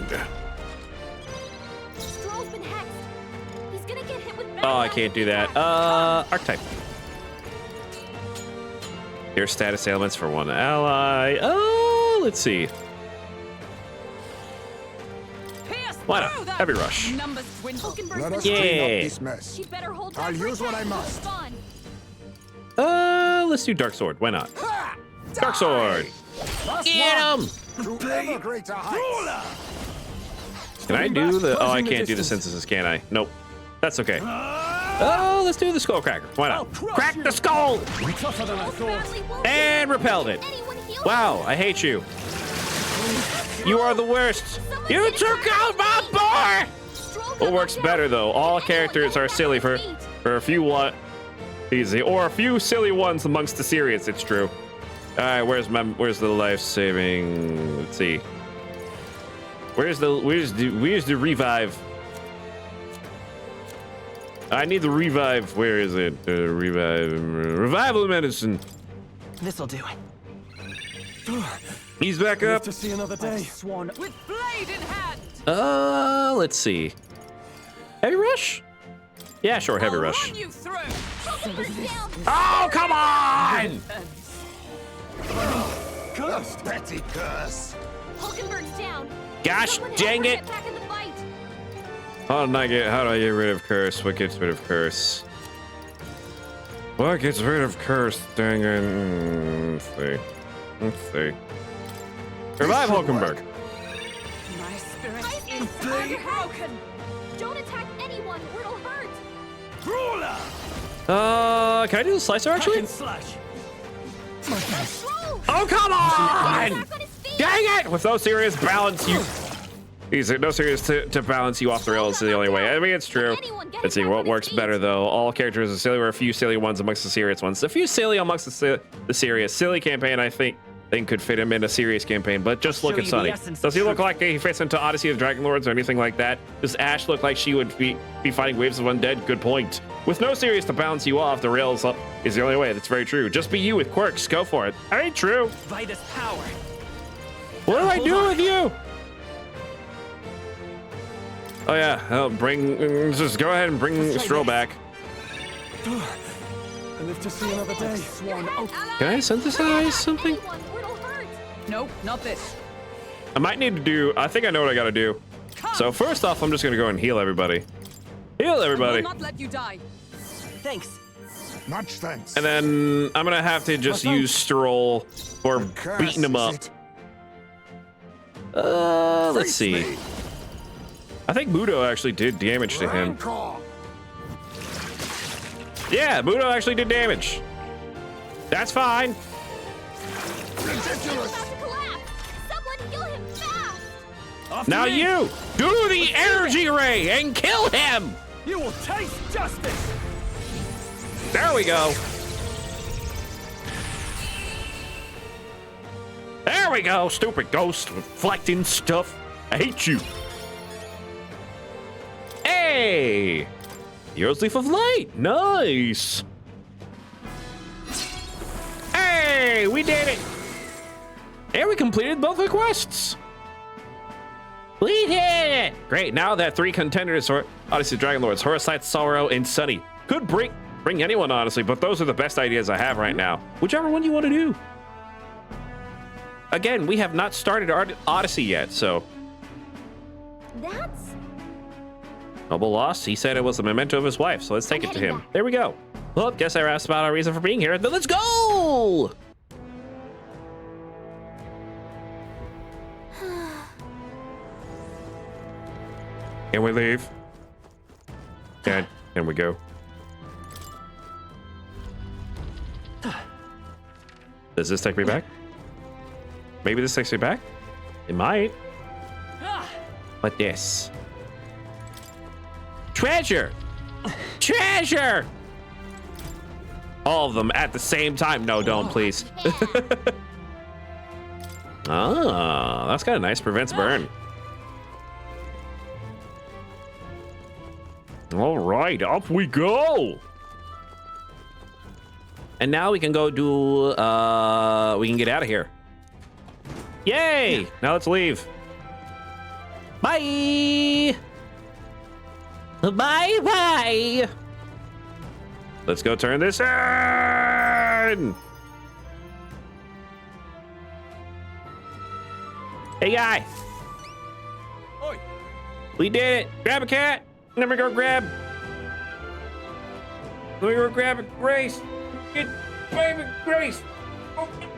Stroll's been hexed. He's gonna get hit with Oh, I can't do that. Archetype. Your status ailments for one ally. Oh, let's see. Pierce Why not? through them. Heavy rush. Numbers dwindle. Hulkenberg's Let us been clean Yeah. up this mess. She better hold I'll back her use what I attack must. for fun. Let's do Dark Sword. Why not? Dark Sword. Get him! To ever greater heights. Can I do the? Oh, I can't do the synthesis, can I? Nope. That's okay. Oh, let's do the skull cracker. Why not? Crack the skull Tougher than I Stroll's thought. badly wounded. and repelled it. Anyone heal Wow, I hate you. You are the worst. You took out my boy. Stroll What got works knocked better out. though? All Can anyone characters get him are back silly on for his feet? a few easy or a few silly ones amongst the serious. It's true. All right, where's the life saving? Let's see. Where's the revive? I need the revive. Where is it? Revival medicine. This'll do. He's back Live up. to see another day. Swan. With blade in hand. Let's see. Heavy rush? Yeah, sure, heavy I'll rush. run you through. Hulkenberg's down. Oh, come on! Cursed. Petty curse. Hulkenberg's down. Gosh Someone help dang her it! get back in the fight. How do I get rid of curse? What gets rid of curse? What gets rid of curse? Dang it. Let's see. Let's see. Revive Hulkenberg. My spirit My is fists are broken. Don't attack anyone or it'll hurt. Ruler. Can I do the slicer Hack actually? and slash. Stroll. Oh, come on! Back on his feet. Dang it! With no serious balance, you. No serious to balance you off the rails is the only way. I mean, it's true. Let's see what works better though. All characters are silly, or a few silly ones amongst the serious ones. A few silly amongst the serious. Silly campaign, I think could fit him in a serious campaign, but just look show at you the Sunny. essence Does of he look truth. like he fits into Odyssey of the Dragon Lords or anything like that? Does Ash look like she would be fighting waves of undead? Good point. With no serious to balance you off, the rails up is the only way. That's very true. Just be you with quirks. Go for it. I ain't true. By this power. What do I Hold do on. with you? Oh yeah, just go ahead and bring Stroll back. I live to see another day. Your head, ally. Can I synthesize something? Anyone or it'll hurt. Nope, not this. I might need to do, I think I know what I gotta do. So first off, I'm just gonna go and heal everybody. Heal I everybody. will not let you die. Thanks. Much thanks. And then I'm gonna have to just use Stroll for Curse, beating him is up. it? Let's Face see. me. I think Mudo actually did damage to him. Rancor. Yeah, Mudo actually did damage. That's fine. He's Ridiculous. about to collapse. Someone heal him fast. After Now me. you do the energy ray and kill him. You will taste justice. There we go. There we go, stupid ghost reflecting stuff. I hate you. Hey! Hero's Leaf of Light. Nice. Hey, we did it. And we completed both the quests. We did it. Great, now that 3 contenders for Odyssey of Dragon Lords, Horus Light, Sorrow, and Sunny could Bring anyone, honestly, but those are the best ideas I have right now. Whichever one you want to do. Again, we have not started Odyssey yet, so. That's... Noble lost. He said it was a memento of his wife, so let's take it to him. back. There we go. Well, guess I asked about our reason for being here. Then let's go! Can we leave? Can we go? Does this take me back? Maybe this takes me back? It might. What this? Treasure! Treasure! All of them at the same time. No, don't, please. Ah, that's kind of nice. Prevents burn. All right, up we go. And now we can go do, we can get out of here. Yay! Now let's leave. Bye! Bye-bye! Let's go turn this in! Hey, guy! Oi! We did it! Grab a cat! Let me go grab... Let me go grab a Grace! Get baby Grace! Oh, Grace.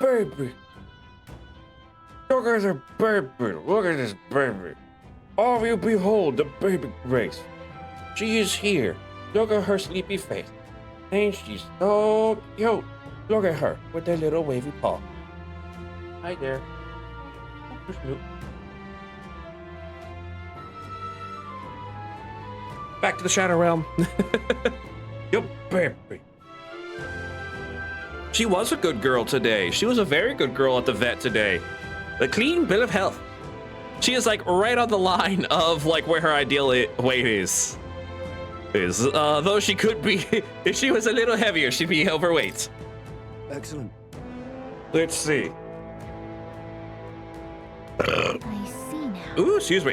Baby. Look at the baby. Look at this baby. All of you behold the baby Grace. She is here. Look at her sleepy face. Ain't she so cute? Look at her with that little wavy paw. Hi there. Oh, Snoop. Back to the Shadow Realm. Yo, baby. She was a good girl today. She was a very good girl at the vet today. The clean bill of health. She is like right on the line of like where her ideal weight is. Though she could be, if she was a little heavier, she'd be overweight. Excellent. Let's see. I see now. Ooh, excuse me.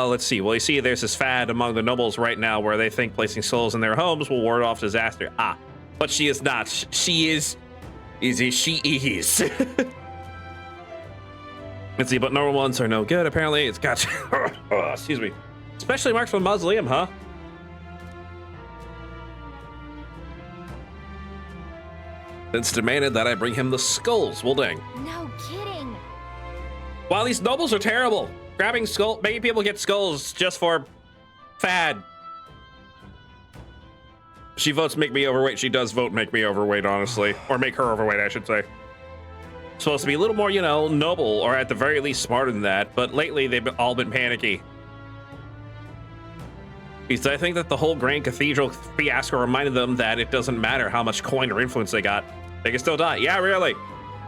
Let's see. Well, you see, there's this fad among the nobles right now where they think placing souls in their homes will ward off disaster. Ah, but she is not. She is. She is. Let's see, but normal ones are no good. Apparently, it's got. Excuse me. Especially marks from the mausoleum, huh? It's demanded that I bring him the skulls. Well, dang. No kidding. Wow, these nobles are terrible. Grabbing skull, making people get skulls just for fad. She votes make me overweight. She does vote make me overweight, honestly. Or make her overweight, I should say. Supposed to be a little more, you know, noble, or at the very least smarter than that. But lately, they've all been panicky. Because I think that the whole Grand Cathedral fiasco reminded them that it doesn't matter how much coin or influence they got. They can still die. Yeah, really.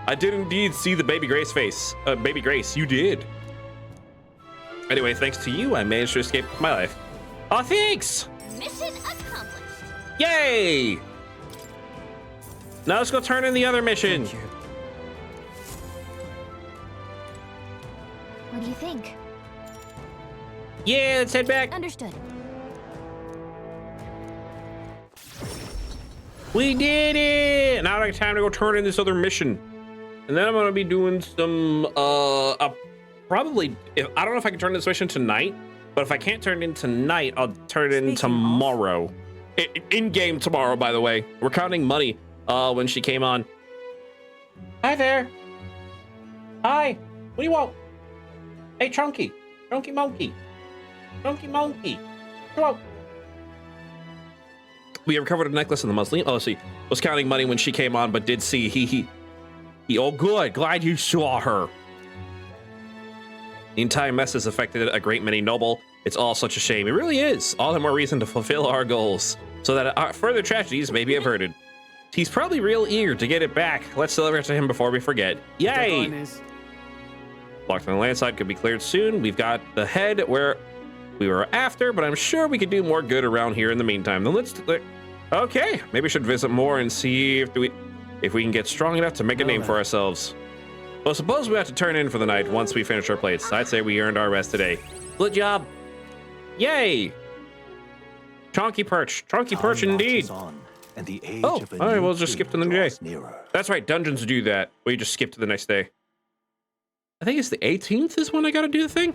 I did indeed see the baby Grace face. Baby Grace, you did. Anyway, thanks to you, I managed to escape my life. Oh, thanks! Mission accomplished. Yay! Now let's go turn in the other mission. Thank you. What do you think? Yeah, let's head back. Understood. We did it! Now I have time to go turn in this other mission. And then I'm gonna be doing some, probably, I don't know if I can turn this mission tonight, but if I can't turn it in tonight, I'll turn it in tomorrow. In-game tomorrow, by the way. We're counting money when she came on. Hi there. Hi. What do you want? Hey, Chunky. Chunky Monkey. Chunky Monkey. Come on. We recovered a necklace in the mausoleum. Oh, see. Was counting money when she came on, but did see he. Oh, good. Glad you saw her. The entire mess has affected a great many noble. It's all such a shame. It really is. All the more reason to fulfill our goals, so that our further tragedies may be averted. He's probably real eager to get it back. Let's deliver it to him before we forget. Yay! Blocked on the land side could be cleared soon. We've got the head where we were after, but I'm sure we could do more good around here in the meantime. Then okay, maybe we should visit more and see if we can get strong enough to make a name for ourselves. Well, suppose we have to turn in for the night once we finish our plates. I'd say we earned our rest today. Good job. Yay! Chonky perch. Chonky perch indeed. And the age Oh, of a all right, new we'll just skip to the king day. draws nearer. That's right, dungeons do that. We just skip to the next day. I think it's the 18th is when I gotta do the thing.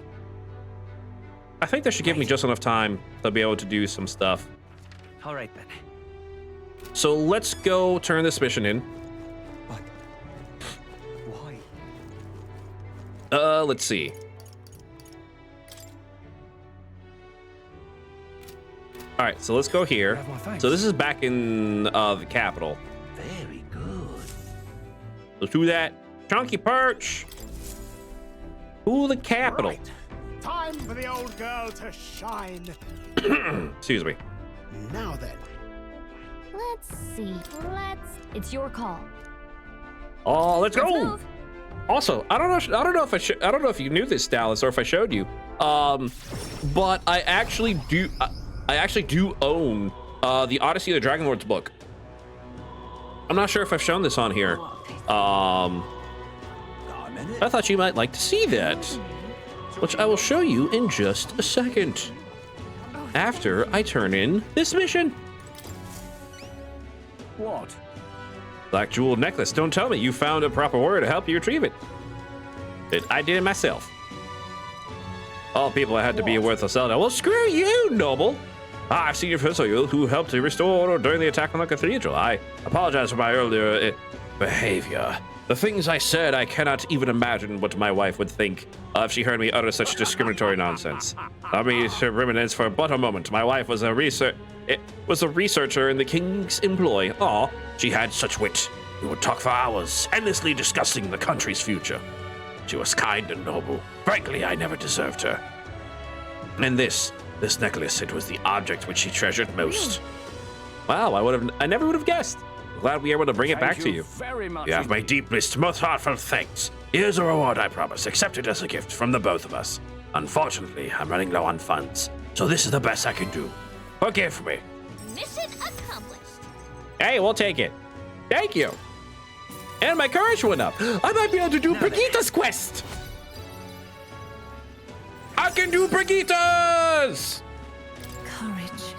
I think that should give me just enough time to be able to do some stuff. All right then. So let's go turn this mission in. But why? Let's see. All right, so let's go here. Have my thanks. So this is back in the capital. Very good. Let's do that. Chunky perch. To the capital. Right. Time for the old girl to shine. Excuse me. Now then. Let's see. It's your call. Oh, let's Let's go. move. Also, I don't know if you knew this, Dallas, or if I showed you. But I actually do own the Odyssey of the Dragon Lords book. I'm not sure if I've shown this on here. I thought you might like to see that, which I will show you in just a second. After I turn in this mission. What? Black jeweled necklace. Don't tell me you found a proper word to help you retrieve it. I did it myself. All people I had to be a worthless Zelda. Well, screw you, noble. I've seen your official who helped to restore order during the attack on the cathedral. I apologize for my earlier behavior. The things I said, I cannot even imagine what my wife would think if she heard me utter such discriminatory nonsense. Let me reminisce for but a moment. My wife was a researcher in the king's employ. Aw, she had such wit. We would talk for hours, endlessly discussing the country's future. She was kind and noble. Frankly, I never deserved her. And this necklace, it was the object which she treasured most. Wow, I never would have guessed. I'm glad we were able to bring it back to you. Very much. You have my deepest, most heartfelt thanks. Here's a reward, I promise. Accept it as a gift from the both of us. Unfortunately, I'm running low on funds, so this is the best I can do. Forgive me. Mission accomplished. Hey, we'll take it. Thank you. And my courage went up. I might be able to do Brigitta's quest. I can do Brigitta's! Courage.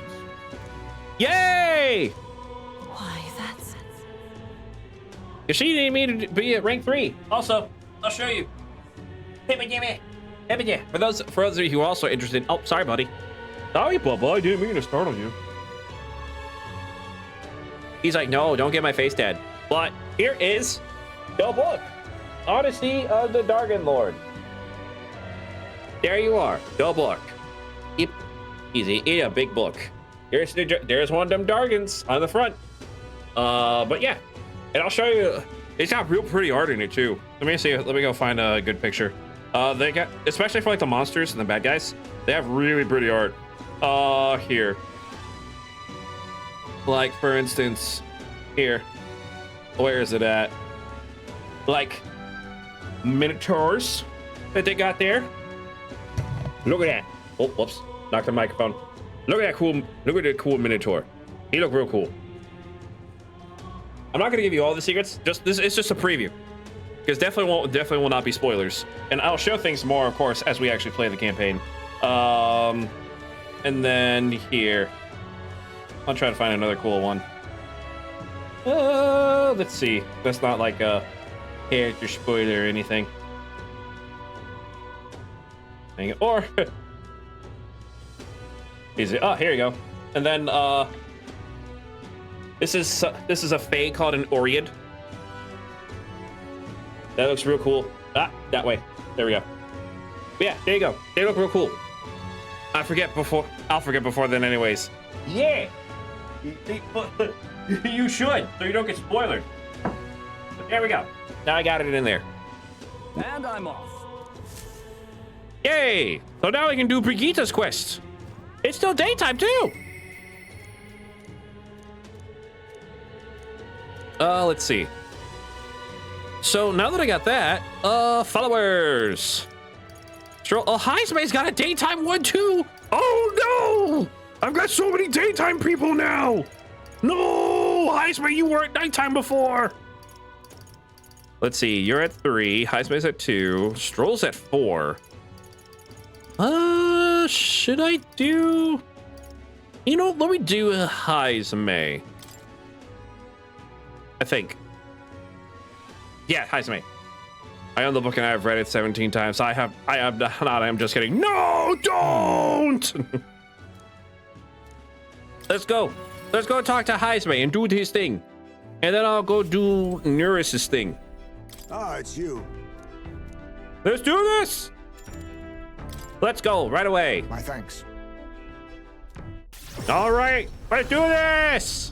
Yay! Why, that's... She needed me to be at rank 3. Also, I'll show you. For those of you who are also interested. Oh, sorry, buddy. Sorry, Bubba. I didn't mean to startle you. He's like, no, don't get my face dead. But here is the book. Odyssey of the Dragon Lord. There you are. The book. Yep. Easy. Yeah, big book. There's one of them Dargans on the front. But yeah. And I'll show you. It's got real pretty art in it too. Let me see. Let me go find a good picture. They got, especially for like the monsters and the bad guys, they have really pretty art. Here. Like for instance, here. Where is it at? Like minotaurs that they got there. Look at that. Oh, whoops. Knocked the microphone. Look at that cool. Look at the cool minotaur. He look real cool. I'm not gonna give you all the secrets. It's just a preview, because definitely will not be spoilers. And I'll show things more, of course, as we actually play the campaign. And then here, I'll try to find another cool one. Let's see. That's not like a character spoiler or anything. Dang it. Or is it? Oh, here you go. And then this is a fae called an Oread. That looks real cool. Ah, That way. There we go. Yeah, there you go. They look real cool. I'll forget before then anyways. Yeah! You should, so you don't get spoiled. But there we go. Now I got it in there. And I'm off. Yay! So now we can do Brigitta's quest. It's still daytime too. Let's see. So now that I got that, followers. Oh, Heismay's got a daytime one too. Oh no! I've got so many daytime people now. No, Heismay, you were at nighttime before. Let's see. You're at 3. Heismay's at 2. Stroll's at 4. Should I do? You know, let me do a Heismay. I think. Yeah, Heismay. I own the book and I've read it 17 times. I have not. I'm just kidding. No, don't. Let's go. Let's go talk to Heismay and do his thing, and then I'll go do Neuris's thing. Ah, it's you. Let's do this. Let's go right away. My thanks. All right, let's do this.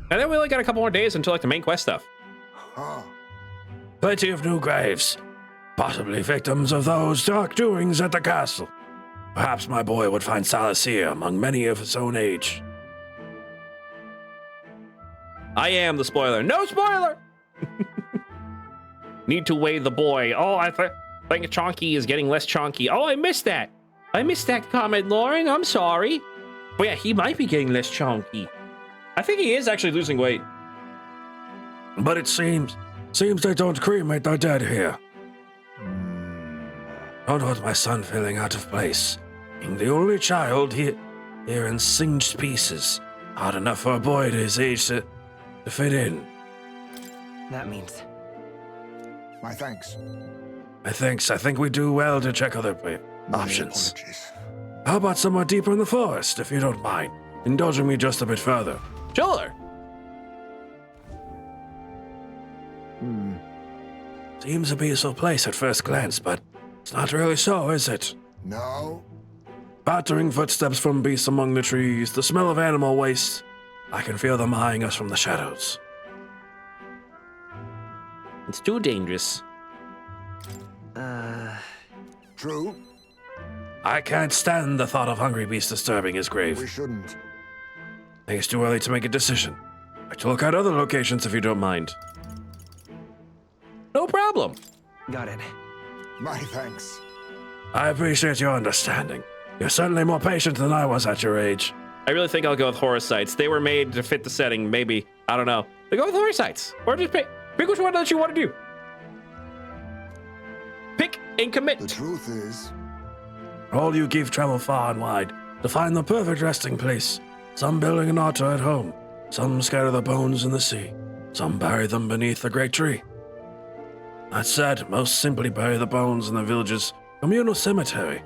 And then we only got a couple more days until like the main quest stuff. Huh. Plenty of new graves, possibly victims of those dark doings at the castle. Perhaps my boy would find solace here among many of his own age. I am the spoiler. No spoiler. Need to weigh the boy. Oh, I think Chonky is getting less chonky. Oh, I missed that. I missed that comment, Lauren. I'm sorry. But yeah, he might be getting less chonky. I think he is actually losing weight. But it seems they don't cremate their dead here. Don't want my son feeling out of place. Being the only child here in singed pieces. Hard enough for a boy at his age to fit in. That means My thanks. I think we do well to check other options. Apologies. How about somewhere deeper in the forest, if you don't mind, indulging me just a bit further? Sure. Seems a peaceful place at first glance, but it's not really so, is it? No. Pattering footsteps from beasts among the trees, the smell of animal waste. I can feel them eyeing us from the shadows. It's too dangerous. True. I can't stand the thought of hungry beasts disturbing his grave. We shouldn't. I think it's too early to make a decision. I'd like to look at other locations if you don't mind. No problem. got it. My thanks. I appreciate your understanding. You're certainly more patient than I was at your age. I really think I'll go with horror sites. They were made to fit the setting, maybe. I don't know. They go with horror sites. Or just pick which one that you want to do. Pick and commit. The truth is, All you give travel far and wide to find the perfect resting place. Some building an altar at home. Some scatter the bones in the sea. Some bury them beneath the great tree. That said, most simply bury the bones in the village's communal cemetery.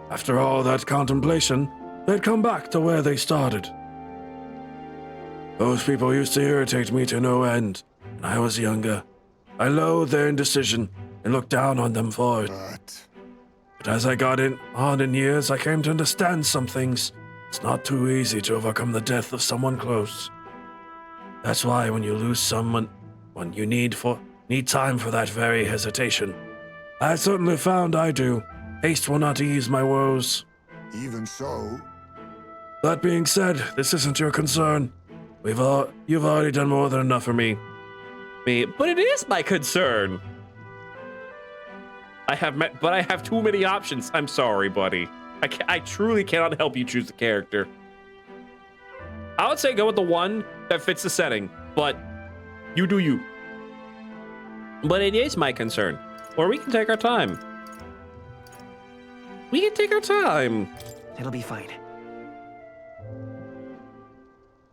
After all that contemplation, they'd come back to where they started. Those people used to irritate me to no end when I was younger. I loathed their indecision and looked down on them for it. But as I got on in years, I came to understand some things. It's not too easy to overcome the death of someone close. That's why when you lose someone, when you need time for that very hesitation, I certainly found I do. Haste will not ease my woes. even so, That being said, this isn't your concern. You've already done more than enough for me. But it is my concern. I have too many options. I'm sorry, buddy. I truly cannot help you choose the character. I would say go with the one that fits the setting, but you do you. But it is my concern. Or we can take our time. We can take our time. It'll be fine.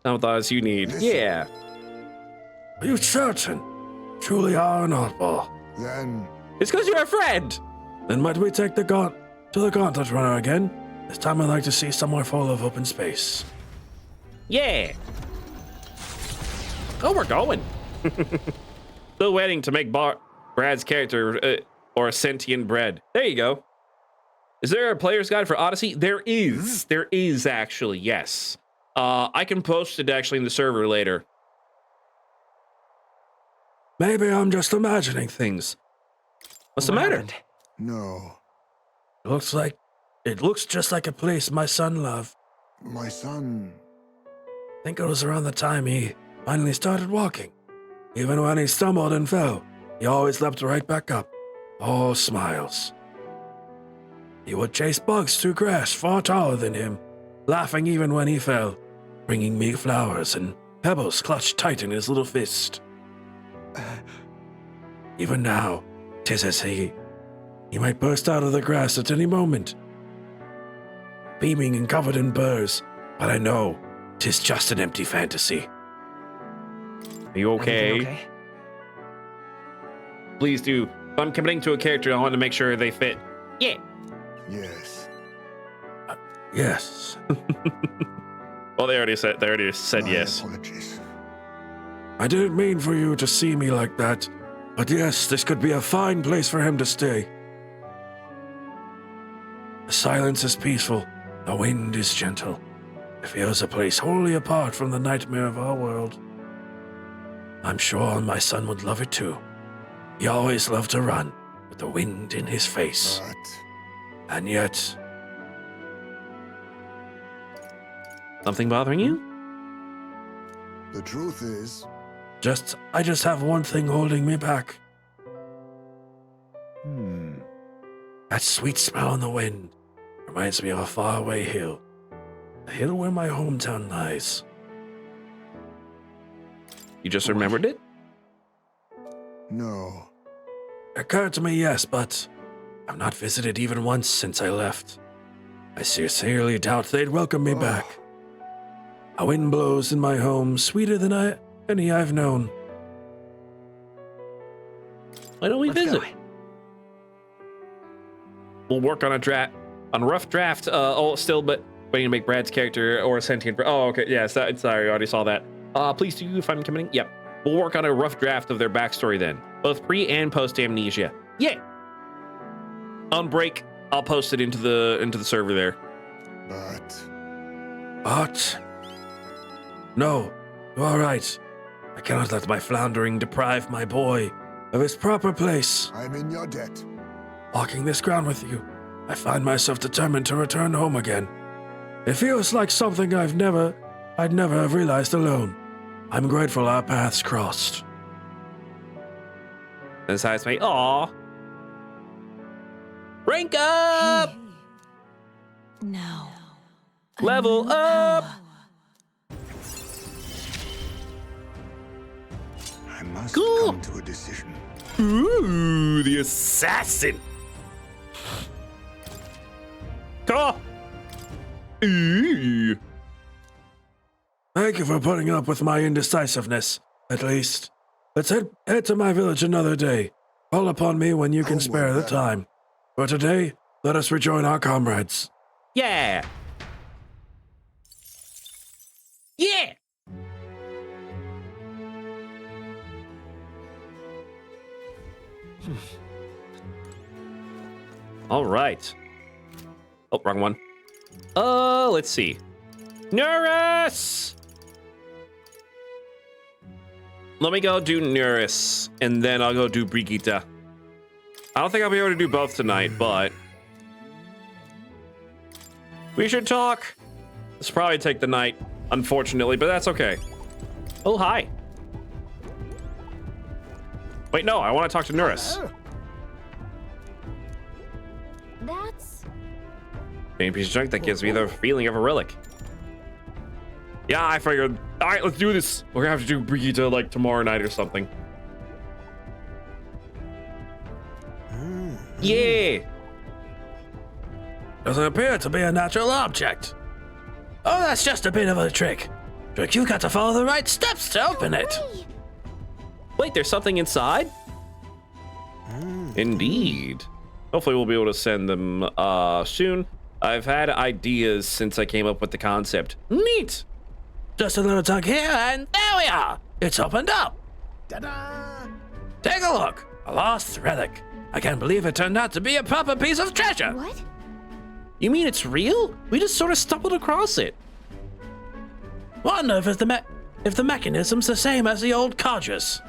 Some thoughts you need. Listen. Yeah. Are you certain? Truly are an oddball. then It's because you're a friend. Then might we take the gauntlet runner again? This time I'd like to see somewhere full of open space. Yeah. Oh, we're going. Still waiting to make Brad's character. or a sentient bread. There you go. Is there a player's guide for Odyssey? There is. There is actually, yes. I can post it actually in the server later. Maybe I'm just imagining things. What's the matter? happened? No. It looks just like a place my son loved. My son. I think it was around the time he finally started walking. Even when he stumbled and fell, he always leapt right back up. All smiles. He would chase bugs through grass far taller than him, laughing even when he fell, bringing me flowers and pebbles clutched tight in his little fist. Even now, 'tis as he might burst out of the grass at any moment, beaming and covered in burrs, but I know 'tis just an empty fantasy. Are you okay? Everything okay? Please do. If I'm committing to a character, I want to make sure they fit. Yeah. Yes. Yes. Well, they already said My yes. apologies. I didn't mean for you to see me like that, but yes, this could be a fine place for him to stay. The silence is peaceful, the wind is gentle. It feels a place wholly apart from the nightmare of our world. I'm sure my son would love it too. He always loved to run, with the wind in his face. But And yet, Something bothering you? the truth is, I just have one thing holding me back. That sweet smell in the wind reminds me of a faraway hill. The hill where my hometown lies. You just remembered it? no. It occurred to me, yes, but I've not visited even once since I left. I sincerely doubt they'd welcome me back. A wind blows in my home sweeter than any I've known. Why don't we Let's visit? go. We'll work on a rough draft. Still, but waiting to make Brad's character or a sentient. Oh, okay. Yeah, sorry, I already saw that. Please do if I'm committing. Yep. We'll work on a rough draft of their backstory then, both pre and post amnesia. Yeah. On break, I'll post it into the server there. But No, you are right. I cannot let my floundering deprive my boy of his proper place. I'm in your debt. Walking this ground with you, I find myself determined to return home again. It feels like something I'd never have realized alone. I'm grateful our paths crossed. Besides me, aw. Rank up! No. Level up! I must Cool. come to a decision. Ooh, the assassin. Cool. Ooh. Thank you for putting up with my indecisiveness, at least. Let's head to my village another day. Call upon me when you can spare the time. For today, let us rejoin our comrades. Yeah. Yeah. All right. Oh, wrong one. Let's see. Nuris! Let me go do Nuris, and then I'll go do Brigitte. I don't think I'll be able to do both tonight, but we should talk. This will probably take the night, unfortunately, but that's okay. Oh, hi. Wait, no, I want to talk to Nuris. That's Any piece of junk that gives me the feeling of a relic. Yeah, I figured. All right, let's do this. We're gonna have to do Brigitte like tomorrow night or something. Yeah. Doesn't appear to be a natural object. Oh, that's just a bit of a trick. You got to follow the right steps to open it. Wait, there's something inside? Indeed. Hopefully we'll be able to send them soon. I've had ideas since I came up with the concept. Neat. Just a little tug here, and there we are. It's opened up. Ta-da! Take a look. A lost relic. I can't believe it turned out to be a proper piece of treasure. What? You mean it's real? We just sort of stumbled across it. Wonder if the mechanism's the same as the old codgers.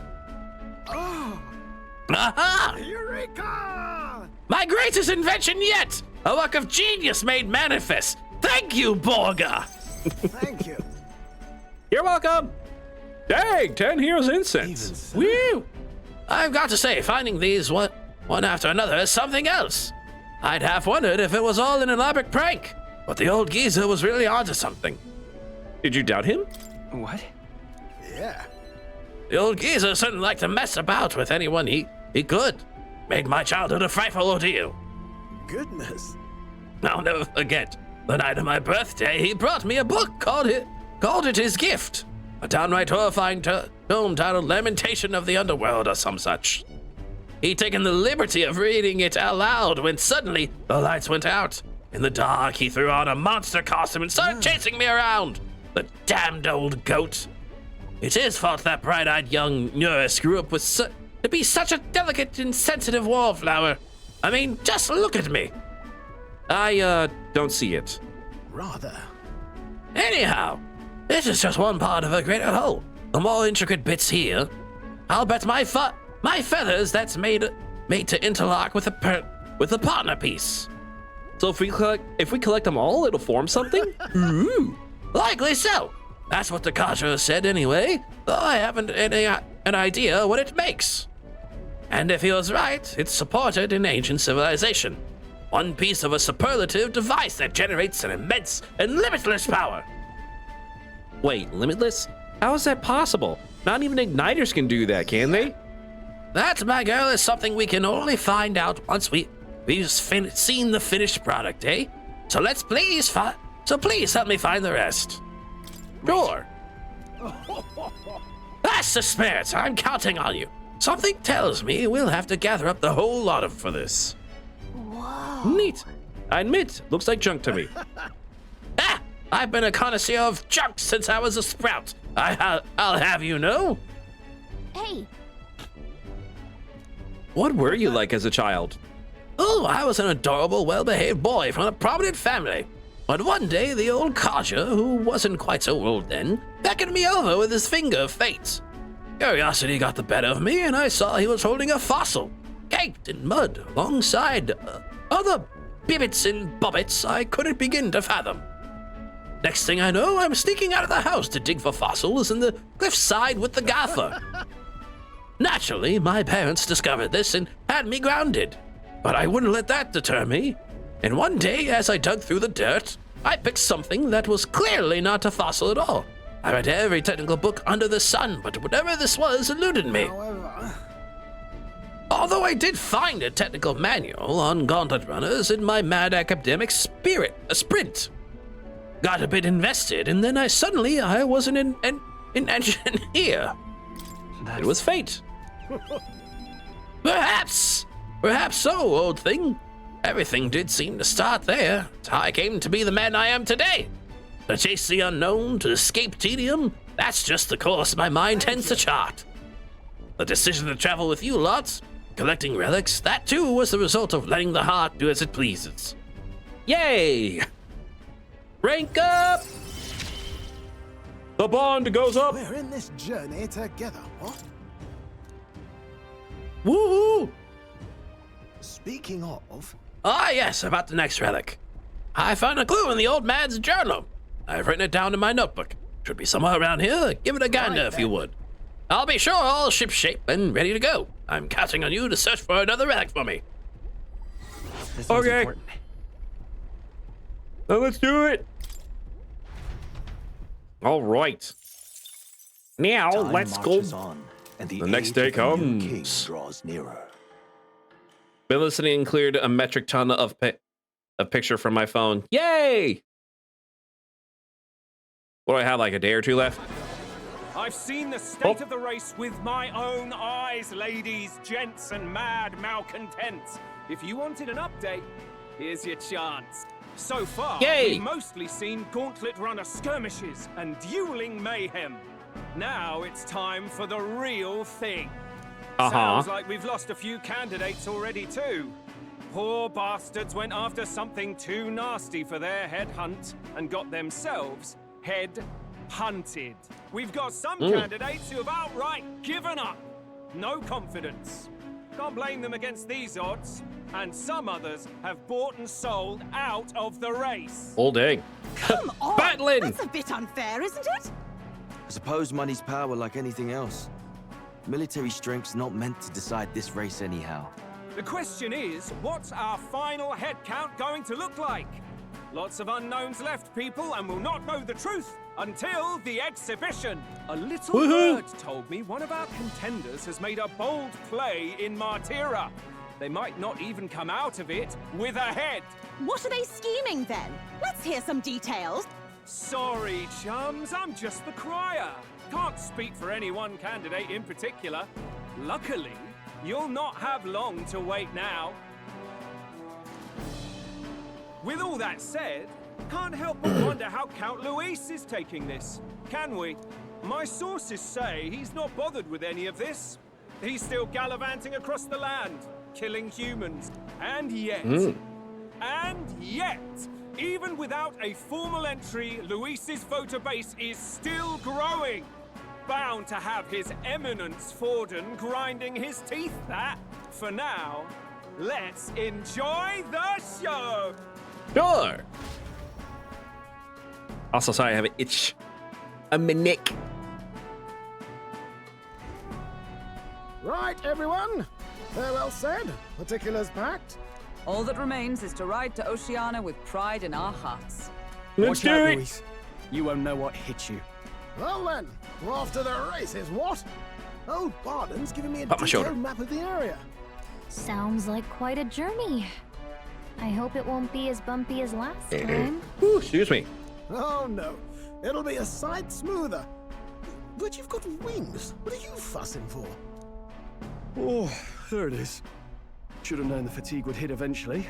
Oh, Aha! Eureka! My greatest invention yet! A work of genius made manifest! Thank you, Borga! Thank you. You're welcome. Dang, 10 heroes incense. Woo! I've got to say, finding these one after another is something else. I'd half wondered if it was all an elaborate prank, but the old geezer was really onto something. Did you doubt him? What? Yeah. The old geezer certainly liked to mess about with anyone he could. Made my childhood a frightful ordeal. Goodness. I'll never forget, the night of my birthday, he brought me a book called it his gift. A downright horrifying tome titled Lamentation of the Underworld or some such. He'd taken the liberty of reading it out loud when suddenly the lights went out. In the dark, he threw on a monster costume and started chasing me around. The damned old goat. It's his fault that bright-eyed young nurse grew up to be such a delicate and sensitive wallflower. I mean, just look at me. I, don't see it. Rather. Anyhow, this is just one part of a greater whole. The more intricate bits here, I'll bet my feathers that's made to interlock with a partner piece. So if we collect them all, it'll form something? Ooh. Likely so. That's what the Kasha said anyway, though I haven't an idea what it makes. And if he was right, it's supported in ancient civilization. One piece of a superlative device that generates an immense and limitless power. Wait, limitless? How is that possible? Not even igniters can do that, can they? That, my girl, is something we can only find out once we've seen the finished product, eh? So please help me find the rest. Sure. That's the spirit. I'm counting on you. Something tells me we'll have to gather up the whole lot of for this. Whoa. Neat. I admit, looks like junk to me. I've been a connoisseur of junk since I was a sprout. I'll have you know. Hey, What were you like as a child? Oh, I was an adorable, well-behaved boy from a prominent family. But one day, the old codger, who wasn't quite so old then, beckoned me over with his finger of fate. Curiosity got the better of me, and I saw he was holding a fossil, caked in mud, alongside other bibbits and bobbits I couldn't begin to fathom. Next thing I know, I'm sneaking out of the house to dig for fossils in the cliffside with the gaffer. Naturally, my parents discovered this and had me grounded, but I wouldn't let that deter me. And one day, as I dug through the dirt, I picked something that was clearly not a fossil at all. I read every technical book under the sun, but whatever this was eluded me. However, Although I did find a technical manual on gauntlet runners in my mad academic sprint. Got a bit invested, and then I was an engineer. It was fate. Perhaps so, old thing. Everything did seem to start there. It's how I came to be the man I am today. To chase the unknown, to escape tedium, that's just the course my mind tends to chart. The decision to travel with you lots, collecting relics, that too was the result of letting the heart do as it pleases. Yay! Rank up! The bond goes up! we're in this journey together, what? Woohoo! Speaking of, Ah, yes, about the next relic. I found a clue in the old man's journal. I've written it down in my notebook. Should be somewhere around here. Give it a gander if you would. I'll be sure all shipshape and ready to go. I'm counting on you to search for another relic for me. This one's Okay. important. Now let's do it! All right. Now, Time let's go. marches on, and The next age day of the new king comes. draws nearer. Been listening and cleared a metric ton of a picture from my phone. Yay! What do I have, like a day or two left? I've seen the state of the race with my own eyes, ladies, gents, and mad malcontents. If you wanted an update, here's your chance. So far, Yay! we've mostly seen gauntlet runner skirmishes and dueling mayhem. Now it's time for the real thing. Sounds like we've lost a few candidates already too. Poor bastards went after something too nasty for their head hunt and got themselves head hunted. We've got some candidates who have outright given up. No confidence. Can't blame them against these odds. And some others have bought and sold out of the race. All day. Come on! Battling! That's a bit unfair, isn't it? I suppose money's power like anything else. Military strength's not meant to decide this race anyhow. The question is, what's our final head count going to look like? Lots of unknowns left, people, and we'll not know the truth until the exhibition. A little bird told me one of our contenders has made a bold play in Martira. They might not even come out of it with a head. What are they scheming then? Let's hear some details. Sorry, chums, I'm just the crier. Can't speak for any one candidate in particular. Luckily, you'll not have long to wait now. With all that said, can't help but wonder how Count Luis is taking this, can we? My sources say he's not bothered with any of this. He's still gallivanting across the land, killing humans. And yet, even without a formal entry, Luis's voter base is still growing. Bound to have his eminence Forden grinding his teeth that. For now, let's enjoy the show. Sure. Also, sorry, I have an itch. A minute. Right, everyone. Farewell said. Particulars packed. All that remains is to ride to Oceania with pride in our hearts. Let's do it. Luis. You won't know what hit you. Well then, we're off to the races, what? Old Barden's giving me a Pop my shoulder. detailed map of the area. Sounds like quite a journey. I hope it won't be as bumpy as last time. Ooh, excuse me. Oh no, it'll be a sight smoother. But you've got wings. What are you fussing for? Oh, there it is. Should have known the fatigue would hit eventually.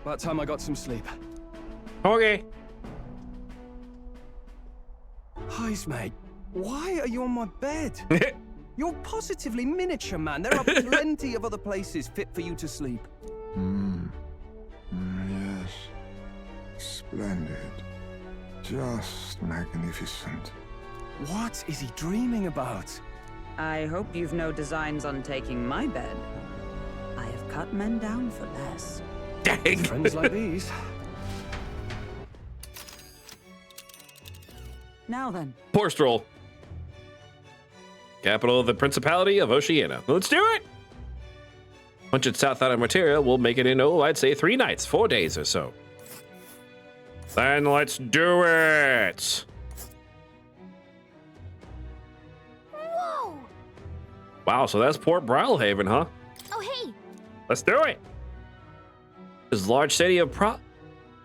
About time I got some sleep. Okay. Heis, mate. Why are you on my bed? You're positively miniature, man. There are plenty of other places fit for you to sleep. Yes. Splendid. Just magnificent. What is he dreaming about? I hope you've no designs on taking my bed. I have cut men down for less. Dang. Friends like these. Now then. Poor stroll. Capital of the Principality of Oceania. Let's do it. Once it's south out of Materia, we'll make it in, I'd say 3 nights, 4 days or so. Then let's do it. Whoa! Wow, so that's Port Brilhaven, huh? Oh, hey! Let's do it. Tis a large city of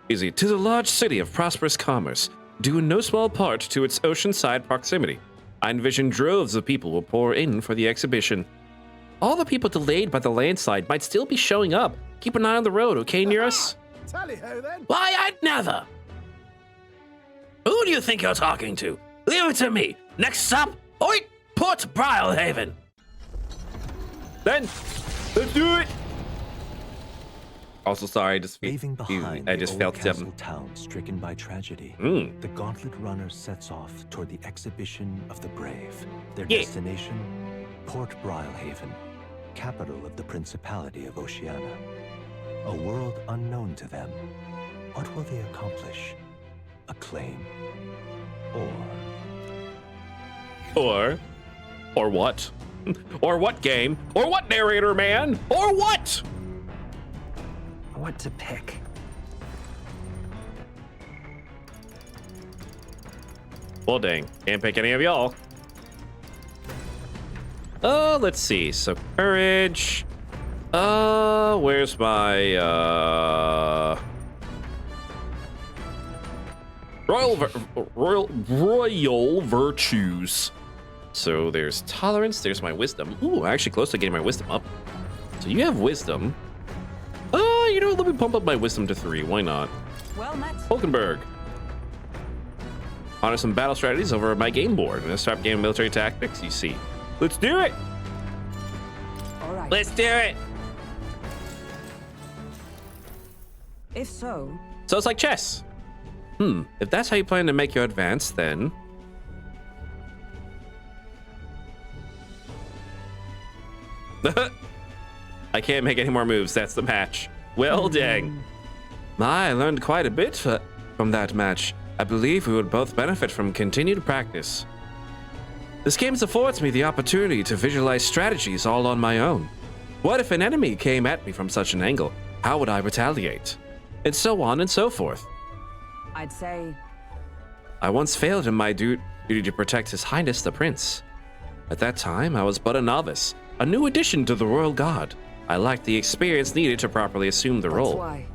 Tis a large city of prosperous commerce, due in no small part to its oceanside proximity. I envision droves of people will pour in for the exhibition. All the people delayed by the landslide might still be showing up. Keep an eye on the road, okay, near us? Tally-ho then. Why, I'd never. Who do you think you're talking to? Leave it to me. Next stop, Port Brilhaven. Then, let's do it. Also, sorry, Leaving behind I just the felt old castle town stricken by tragedy, the Gauntlet Runner sets off toward the exhibition of the brave. Their destination, Port Brilhaven, capital of the Principality of Oceania. A world unknown to them. What will they accomplish? Acclaim? Or what? Or what game? Or what narrator, man? Or what? What to pick? Well, dang. Can't pick any of y'all. Let's see. So, courage. Where's my, royal virtues. So there's tolerance, there's my wisdom. Ooh, actually close to getting my wisdom up. So you have wisdom. You know, let me bump up my wisdom to 3. Why not? Well met. Hulkenberg. Honor some battle strategies over my game board and a start game of military tactics, you see. Let's do it! right. Let's do it. If so... So it's like chess. If that's how you plan to make your advance, then... I can't make any more moves. That's the match. Well, dang. I learned quite a bit from that match. I believe we would both benefit from continued practice. This game affords me the opportunity to visualize strategies all on my own. What if an enemy came at me from such an angle? How would I retaliate? And so on and so forth. I'd say... I once failed in my duty to protect His Highness the Prince. At that time, I was but a novice, a new addition to the Royal Guard. I lacked the experience needed to properly assume the role. Why?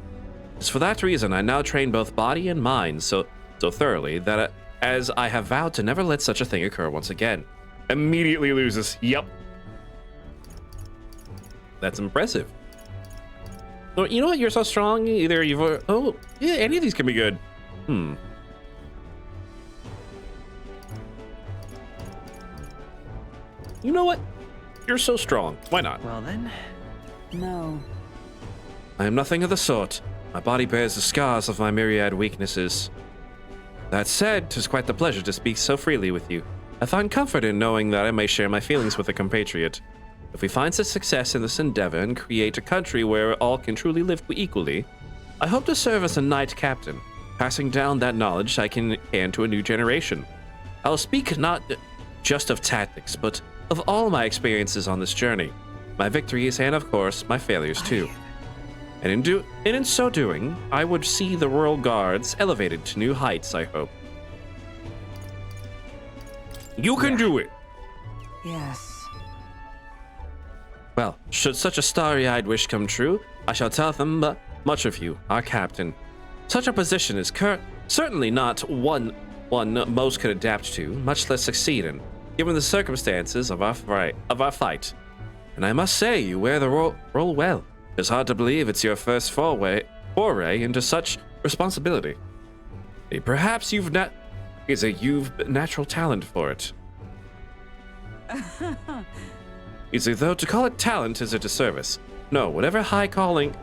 It's for that reason I now train both body and mind so thoroughly that as I have vowed to never let such a thing occur once again. Immediately loses. Yep. That's impressive. Well, you know what? You're so strong. Either you've... Oh, yeah, any of these can be good. You know what? You're so strong. Why not? Well then. No. I am nothing of the sort. My body bears the scars of my myriad weaknesses. That said, 'tis quite the pleasure to speak so freely with you. I find comfort in knowing that I may share my feelings with a compatriot. If we find such success in this endeavor and create a country where all can truly live equally, I hope to serve as a knight captain, passing down that knowledge I can to a new generation. I'll speak not just of tactics, but of all my experiences on this journey, my victories and, of course, my failures too. And in so doing, I would see the Royal Guards elevated to new heights, I hope. You can do it! Yes. Well, should such a starry-eyed wish come true, I shall tell them much of you, our captain. Such a position is certainly not one most could adapt to, much less succeed in, given the circumstances of our fight. And I must say, you wear the role well. It's hard to believe it's your first foray into such responsibility. Perhaps you've natural talent for it. You see, though, to call it talent is a disservice. No, whatever high calling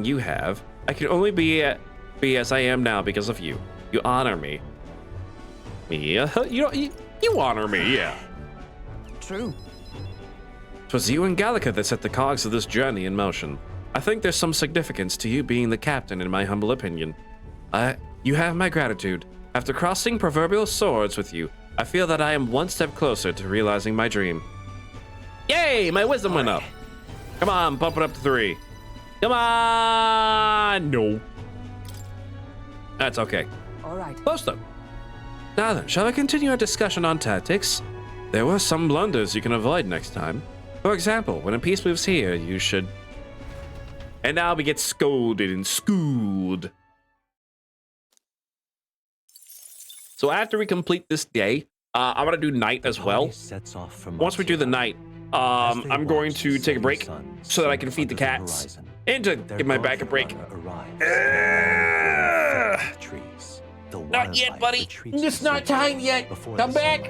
you have, I can only be as I am now because of you. You honor me. You honor me, yeah. True. 'Twas you and Gallica that set the cogs of this journey in motion. I think there's some significance to you being the captain, in my humble opinion. You have my gratitude. After crossing proverbial swords with you, I feel that I am one step closer to realizing my dream. Yay! My wisdom went up. Come on, bump it up to 3. Come on! No. That's okay. All right. Close though. Now then, shall we continue our discussion on tactics? There were some blunders you can avoid next time. For example, when a piece moves here, you should... And now we get scolded and schooled. So after we complete this day, I'm going to do night as well. Once we do the night, I'm going to take a break so that I can feed the cats and to give my back a break. Not yet, buddy. It's not time yet. Come back.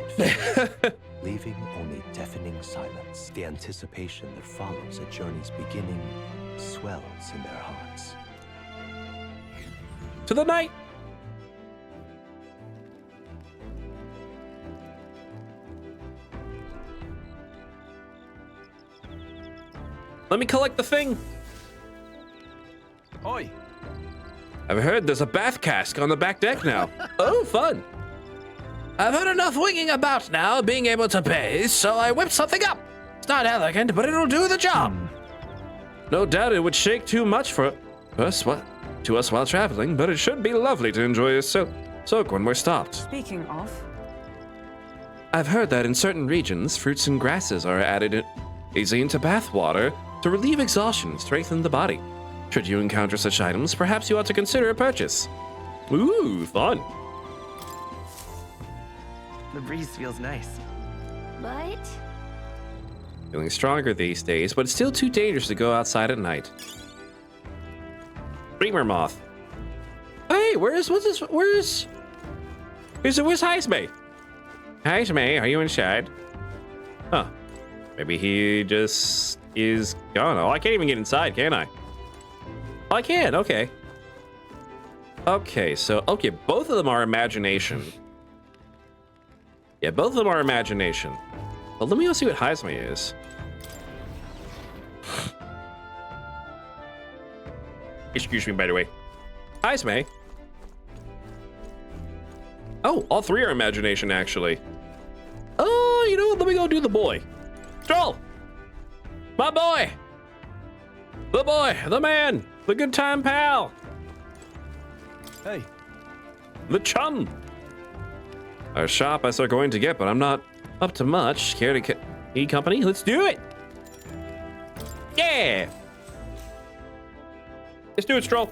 Leaving only deafening silence. The anticipation that follows a journey's beginning swells in their hearts. To the night. Let me collect the thing. Oi. I've heard there's a bath cask on the back deck now. Oh, fun. I've heard enough winging about now, being able to pay, so I whipped something up. It's not elegant, but it'll do the job. No doubt it would shake too much for us while traveling, but it should be lovely to enjoy a soak when we're stopped. Speaking of... I've heard that in certain regions, fruits and grasses are added easy into bath water to relieve exhaustion and strengthen the body. Should you encounter such items, perhaps you ought to consider a purchase. Ooh, fun. The breeze feels nice. But... Feeling stronger these days, but it's still too dangerous to go outside at night. Dreamer moth. Hey, where's Heisme? Heisme, are you inside? Huh. Maybe he just is gone. Oh, I can't even get inside, can I? Oh, I can. Okay. Okay, so, okay, both of them are imagination. Yeah, both of them are imagination. But let me go see what Heisme is. Excuse me, by the way. Heisme. Oh, all three are imagination, actually. Oh, you know what? Let me go do the boy. Stroll! My boy! The boy, the man, the good time pal. Hey. The chum. As sharp as they're going to get, but I'm not up to much. Care to eat company? Let's do it. Yeah. Let's do it, Stroll.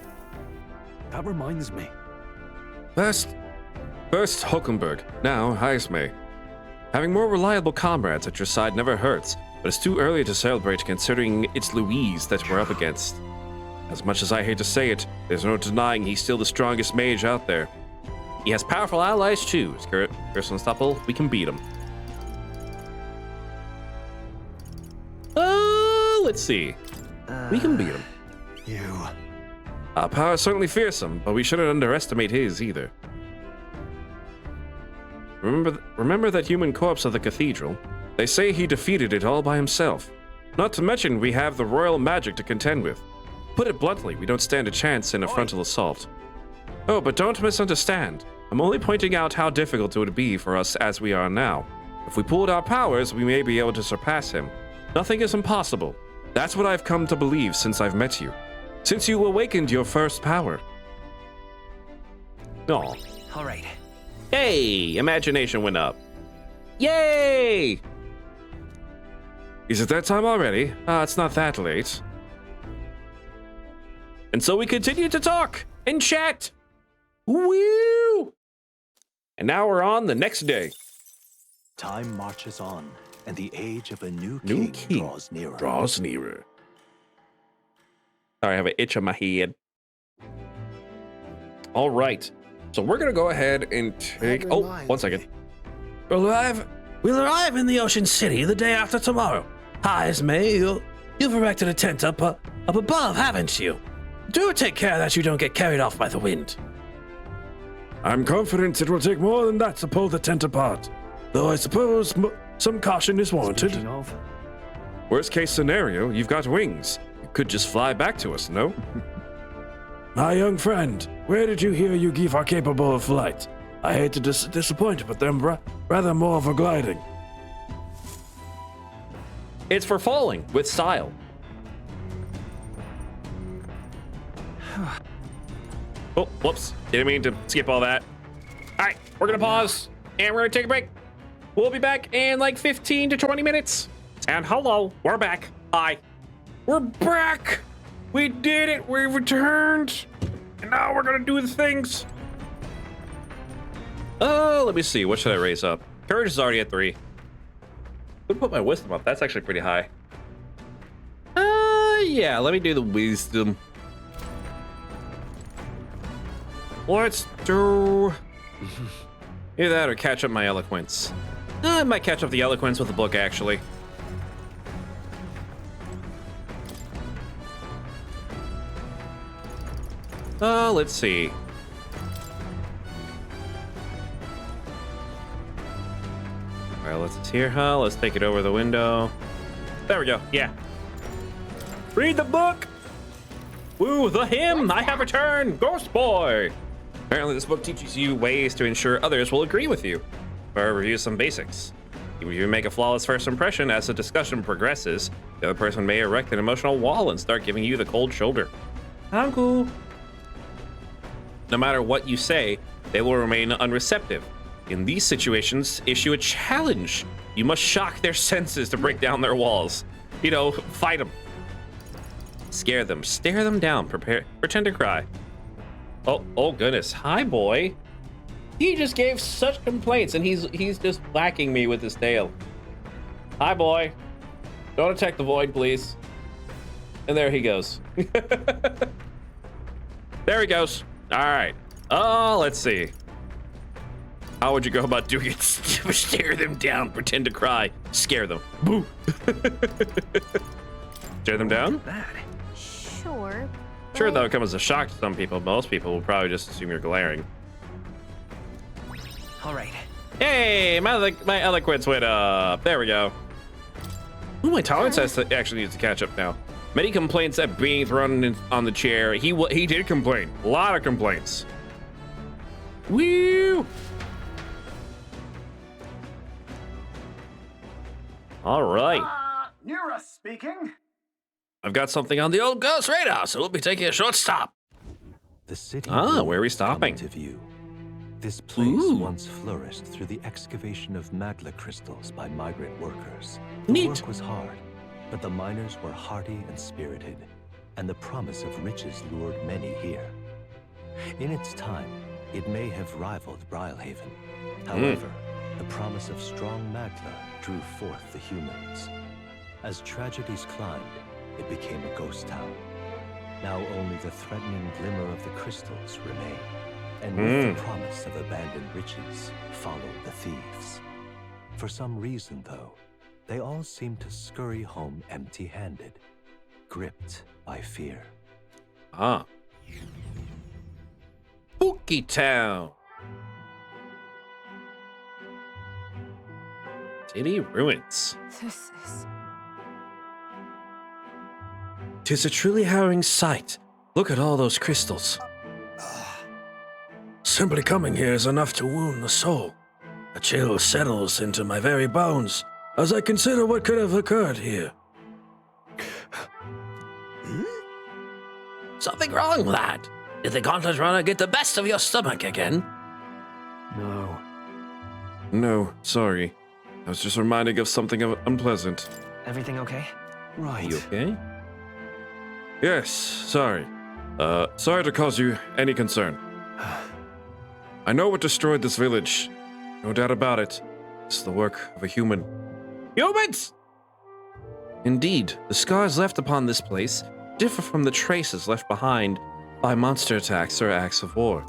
That reminds me. First Hulkenberg, now Heisme. Having more reliable comrades at your side never hurts, but it's too early to celebrate considering it's Louise that we're up against. As much as I hate to say it, there's no denying he's still the strongest mage out there. He has powerful allies too. Curse Unstoppable, we can beat him. Let's see. We can beat him. Our power is certainly fearsome, but we shouldn't underestimate his either. Remember that human corpse of the cathedral? They say he defeated it all by himself. Not to mention we have the royal magic to contend with. Put it bluntly, we don't stand a chance in a frontal assault. Oh, but don't misunderstand. I'm only pointing out how difficult it would be for us as we are now. If we pooled our powers, we may be able to surpass him. Nothing is impossible. That's what I've come to believe since I've met you. Since you awakened your first power. Aw. All right. Hey, imagination went up. Yay! Is it that time already? It's not that late. And so we continue to talk and chat. Woo! And now we're on the next day. Time marches on, and the age of a new king draws nearer. Sorry, I have an itch on my head. All right. So we're going to go ahead and take... Oh, 1 second. We'll arrive in the Ocean City the day after tomorrow. Heisme, you've erected a tent up above, haven't you? Do take care that you don't get carried off by the wind. I'm confident it will take more than that to pull the tent apart, though I suppose some caution is warranted. Worst case scenario, you've got wings. You could just fly back to us, no? My young friend, where did you hear you are capable of flight? I hate to disappoint, but they're rather more for gliding. It's for falling with style. Oh, whoops. Didn't mean to skip all that. All right, we're going to pause and we're going to take a break. We'll be back in like 15 to 20 minutes. And hello, we're back. Hi. We're back. We did it. We returned. And now we're going to do the things. Oh, let me see. What should I raise up? Courage is already at 3. I'm gonna put my wisdom up. That's actually pretty high. Yeah, let me do the wisdom. Let's do either that or catch up my eloquence. I might catch up the eloquence with the book, actually. Let's see. All right, let's here, huh? Let's take it over the window. There we go. Yeah. Read the book. Woo, the hymn. I have returned. Ghost boy. Apparently, this book teaches you ways to ensure others will agree with you. Or review some basics. Even if you make a flawless first impression, as the discussion progresses, the other person may erect an emotional wall and start giving you the cold shoulder. I'm cool. No matter what you say, they will remain unreceptive. In these situations, issue a challenge. You must shock their senses to break down their walls. You know, fight them. Scare them. Stare them down. Pretend to cry. Oh goodness. Hi, boy. He just gave such complaints, and he's just whacking me with his tail. Hi, boy. Don't attack the void, please. And there he goes. There he goes. All right. Let's see. How would you go about doing it? Stare them down, pretend to cry, scare them. Boo. Tear them down? Sure. Sure, that'll come as a shock to some people. Most people will probably just assume you're glaring. All right. Hey, my eloquence went up. There we go. Ooh, my tolerance actually needs to catch up now. Many complaints at being thrown on the chair. He did complain. A lot of complaints. Woo! All right. Nura speaking. I've got something on the old ghost radar, so we'll be taking a short stop. The city. Where are we stopping? To view. This place once flourished through the excavation of magla crystals by migrant workers. The work was hard, but the miners were hardy and spirited, and the promise of riches lured many here. In its time, it may have rivaled Brilhaven. However, the promise of strong magla drew forth the humans. As tragedies climbed, it became a ghost town. Now only the threatening glimmer of the crystals remain. And with the promise of abandoned riches followed the thieves. For some reason, though, they all seem to scurry home empty-handed, gripped by fear. Spooky Town. City ruins. This is... 'Tis a truly harrowing sight. Look at all those crystals. Simply coming here is enough to wound the soul. A chill settles into my very bones as I consider what could have occurred here. Something wrong, lad? Did the Gauntlet Runner get the best of your stomach again? No. No, sorry. I was just reminding of something unpleasant. Everything okay? Are you okay? Yes, sorry. Sorry to cause you any concern. I know what destroyed this village. No doubt about it. It's the work of a human. Humans! Indeed, the scars left upon this place differ from the traces left behind by monster attacks or acts of war.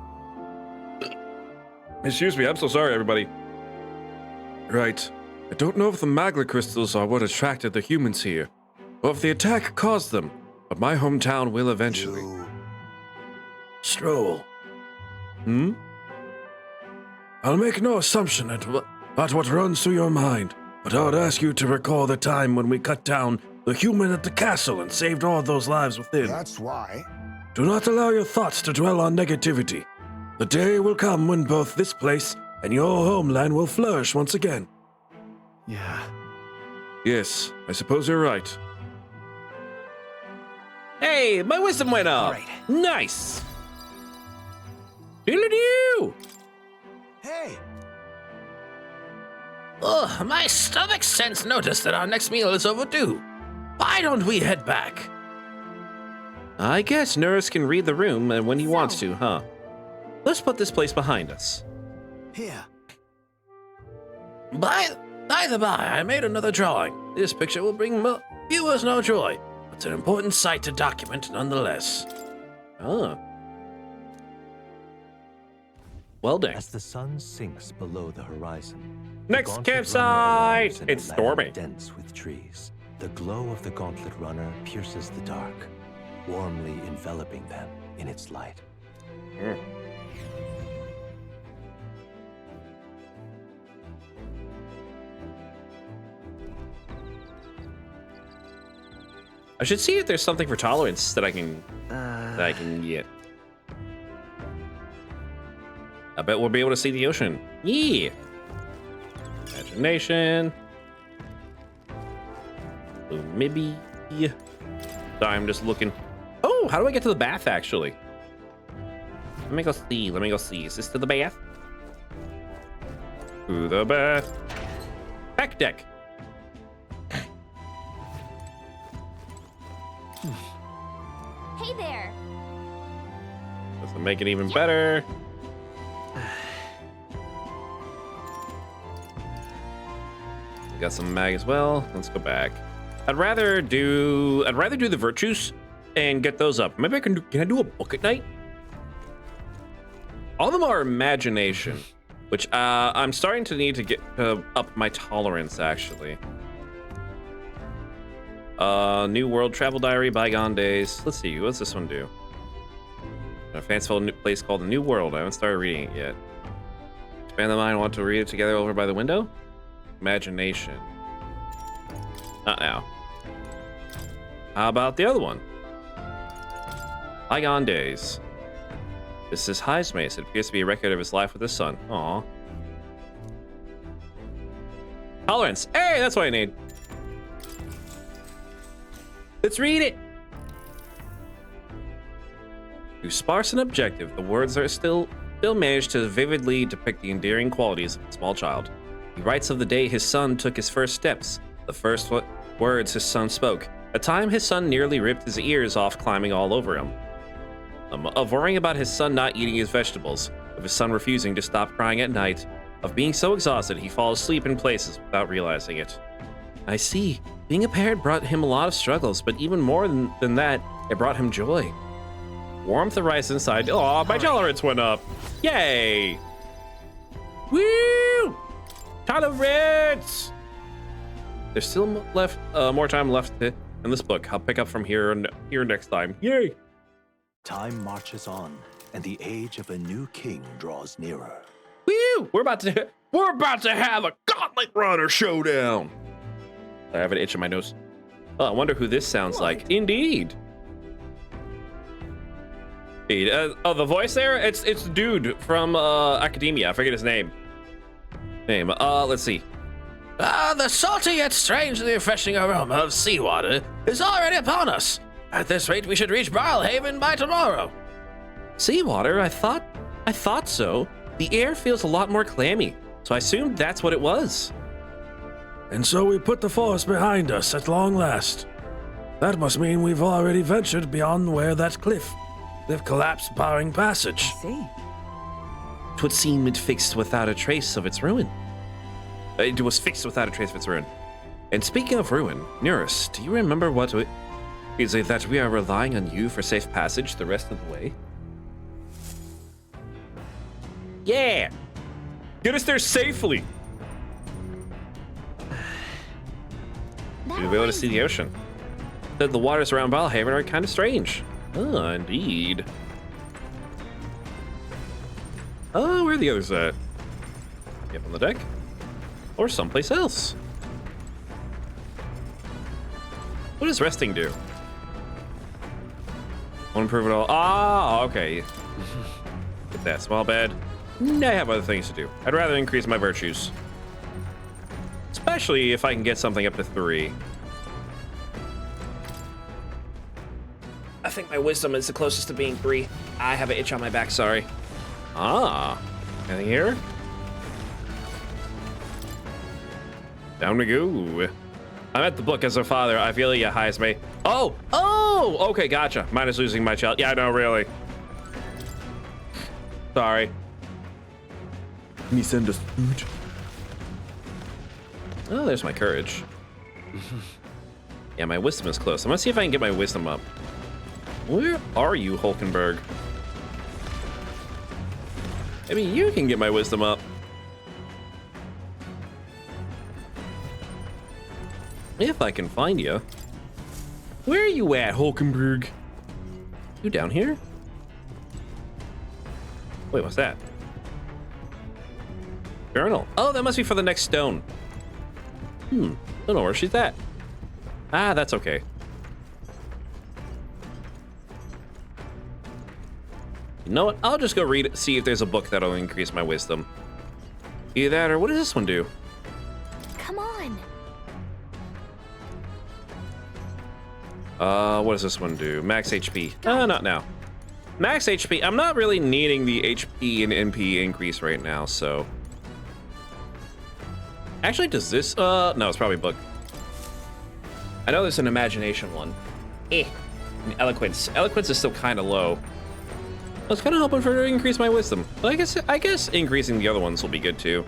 Excuse me, I'm so sorry, everybody. Right. I don't know if the magla crystals are what attracted the humans here, or if the attack caused them, but my hometown will eventually. Stroll. I'll make no assumption about what runs through your mind, but I would ask you to recall the time when we cut down the human at the castle and saved all those lives within. That's why. Do not allow your thoughts to dwell on negativity. The day will come when both this place and your homeland will flourish once again. Yeah. Yes, I suppose you're right. Hey, my wisdom went up. All right. Nice. Doodle-doo. Hey! Ugh, my stomach sense noticed that our next meal is overdue. Why don't we head back? I guess Nurse can read the room when he wants to, huh? Let's put this place behind us. Here. By the by, I made another drawing. This picture will bring viewers no joy. It's an important sight to document nonetheless. Well done. As the sun sinks below the horizon, Next the Gauntlet campsite! Runner arrives in a It's land stormy. dense with trees. The glow of the Gauntlet Runner pierces the dark, warmly enveloping them in its light. I should see if there's something for tolerance that I can get. I bet we'll be able to see the ocean. Yeah. Imagination. Maybe. Sorry, I'm just looking. Oh, how do I get to the bath actually? Let me go see. Is this to the bath? To the bath. Back deck. Hey there! Doesn't make it even better. Got some mag as well. Let's go back. I'd rather do the virtues and get those up. Maybe can I do a book at night? All of them are imagination, which I'm starting to need to get up my tolerance actually. New World Travel Diary, Bygone Days. Let's see, what's this one do? A fanciful new place called the New World. I haven't started reading it yet. Expand the mind, want to read it together over by the window? Imagination. Not now. How about the other one? Bygone Days. This is Heismace. It appears to be a record of his life with his son. Aww. Tolerance. Hey, that's what I need. Let's read it. Too sparse and objective, the words are still manage to vividly depict the endearing qualities of a small child. He writes of the day his son took his first steps, the first words his son spoke, a time his son nearly ripped his ears off climbing all over him. Of worrying about his son not eating his vegetables, of his son refusing to stop crying at night, of being so exhausted he falls asleep in places without realizing it. I see. Being a parent brought him a lot of struggles, but even more than that, it brought him joy. Warmth arises inside. Aw, my tolerance went up. Yay! Woo! Tolerance! There's still more time left in this book. I'll pick up from here next time. Yay! Time marches on, and the age of a new king draws nearer. Woo! We're about to have a Gauntlet Runner showdown. I have an itch in my nose. Oh, I wonder who this sounds like. Indeed. Oh, the voice there? It's the dude from Academia. I forget his name. Let's see. The salty yet strangely refreshing aroma of seawater is already upon us. At this rate, we should reach Brilhaven by tomorrow. Seawater? I thought so. The air feels a lot more clammy, so I assumed that's what it was. And so we put the forest behind us at long last. That must mean we've already ventured beyond where that cliff collapsed, barring passage. I see. It would seem it fixed without a trace of its ruin. It was fixed without a trace of its ruin. And speaking of ruin, Nearest, do you remember what is it that we are relying on you for safe passage the rest of the way? Yeah! Get us there safely! You'll be able to see the ocean. The waters around Brilhaven are kind of strange. Oh, indeed. Oh, where are the others at? Up on the deck? Or someplace else? What does resting do? Won't improve at all. Ah, okay. Get that small bed. I have other things to do. I'd rather increase my virtues. Especially if I can get something up to 3. I think my wisdom is the closest to being 3. I have an itch on my back, sorry. Ah, anything here? Down we go. I'm at the book as a father. I feel you, Heisme. Oh, okay, gotcha. Minus losing my child. Yeah, no, really. Sorry. Can you send us food? Oh, there's my courage. Yeah, my wisdom is close. I'm gonna see if I can get my wisdom up. Where are you, Hulkenberg? Maybe you can get my wisdom up. If I can find you. Where are you at, Hulkenberg? You down here? Wait, what's that? Journal. Oh, that must be for the next stone. Don't know where she's at. Ah, that's okay. You know what? I'll just go read it, see if there's a book that'll increase my wisdom. Either that, or what does this one do? Come on. What does this one do? Max HP. Not now. Max HP. I'm not really needing the HP and MP increase right now, so. Actually, does this? No, it's probably book. I know there's an imagination one. And eloquence. Eloquence is still kind of low. I was kind of hoping for it to increase my wisdom, but I guess increasing the other ones will be good too.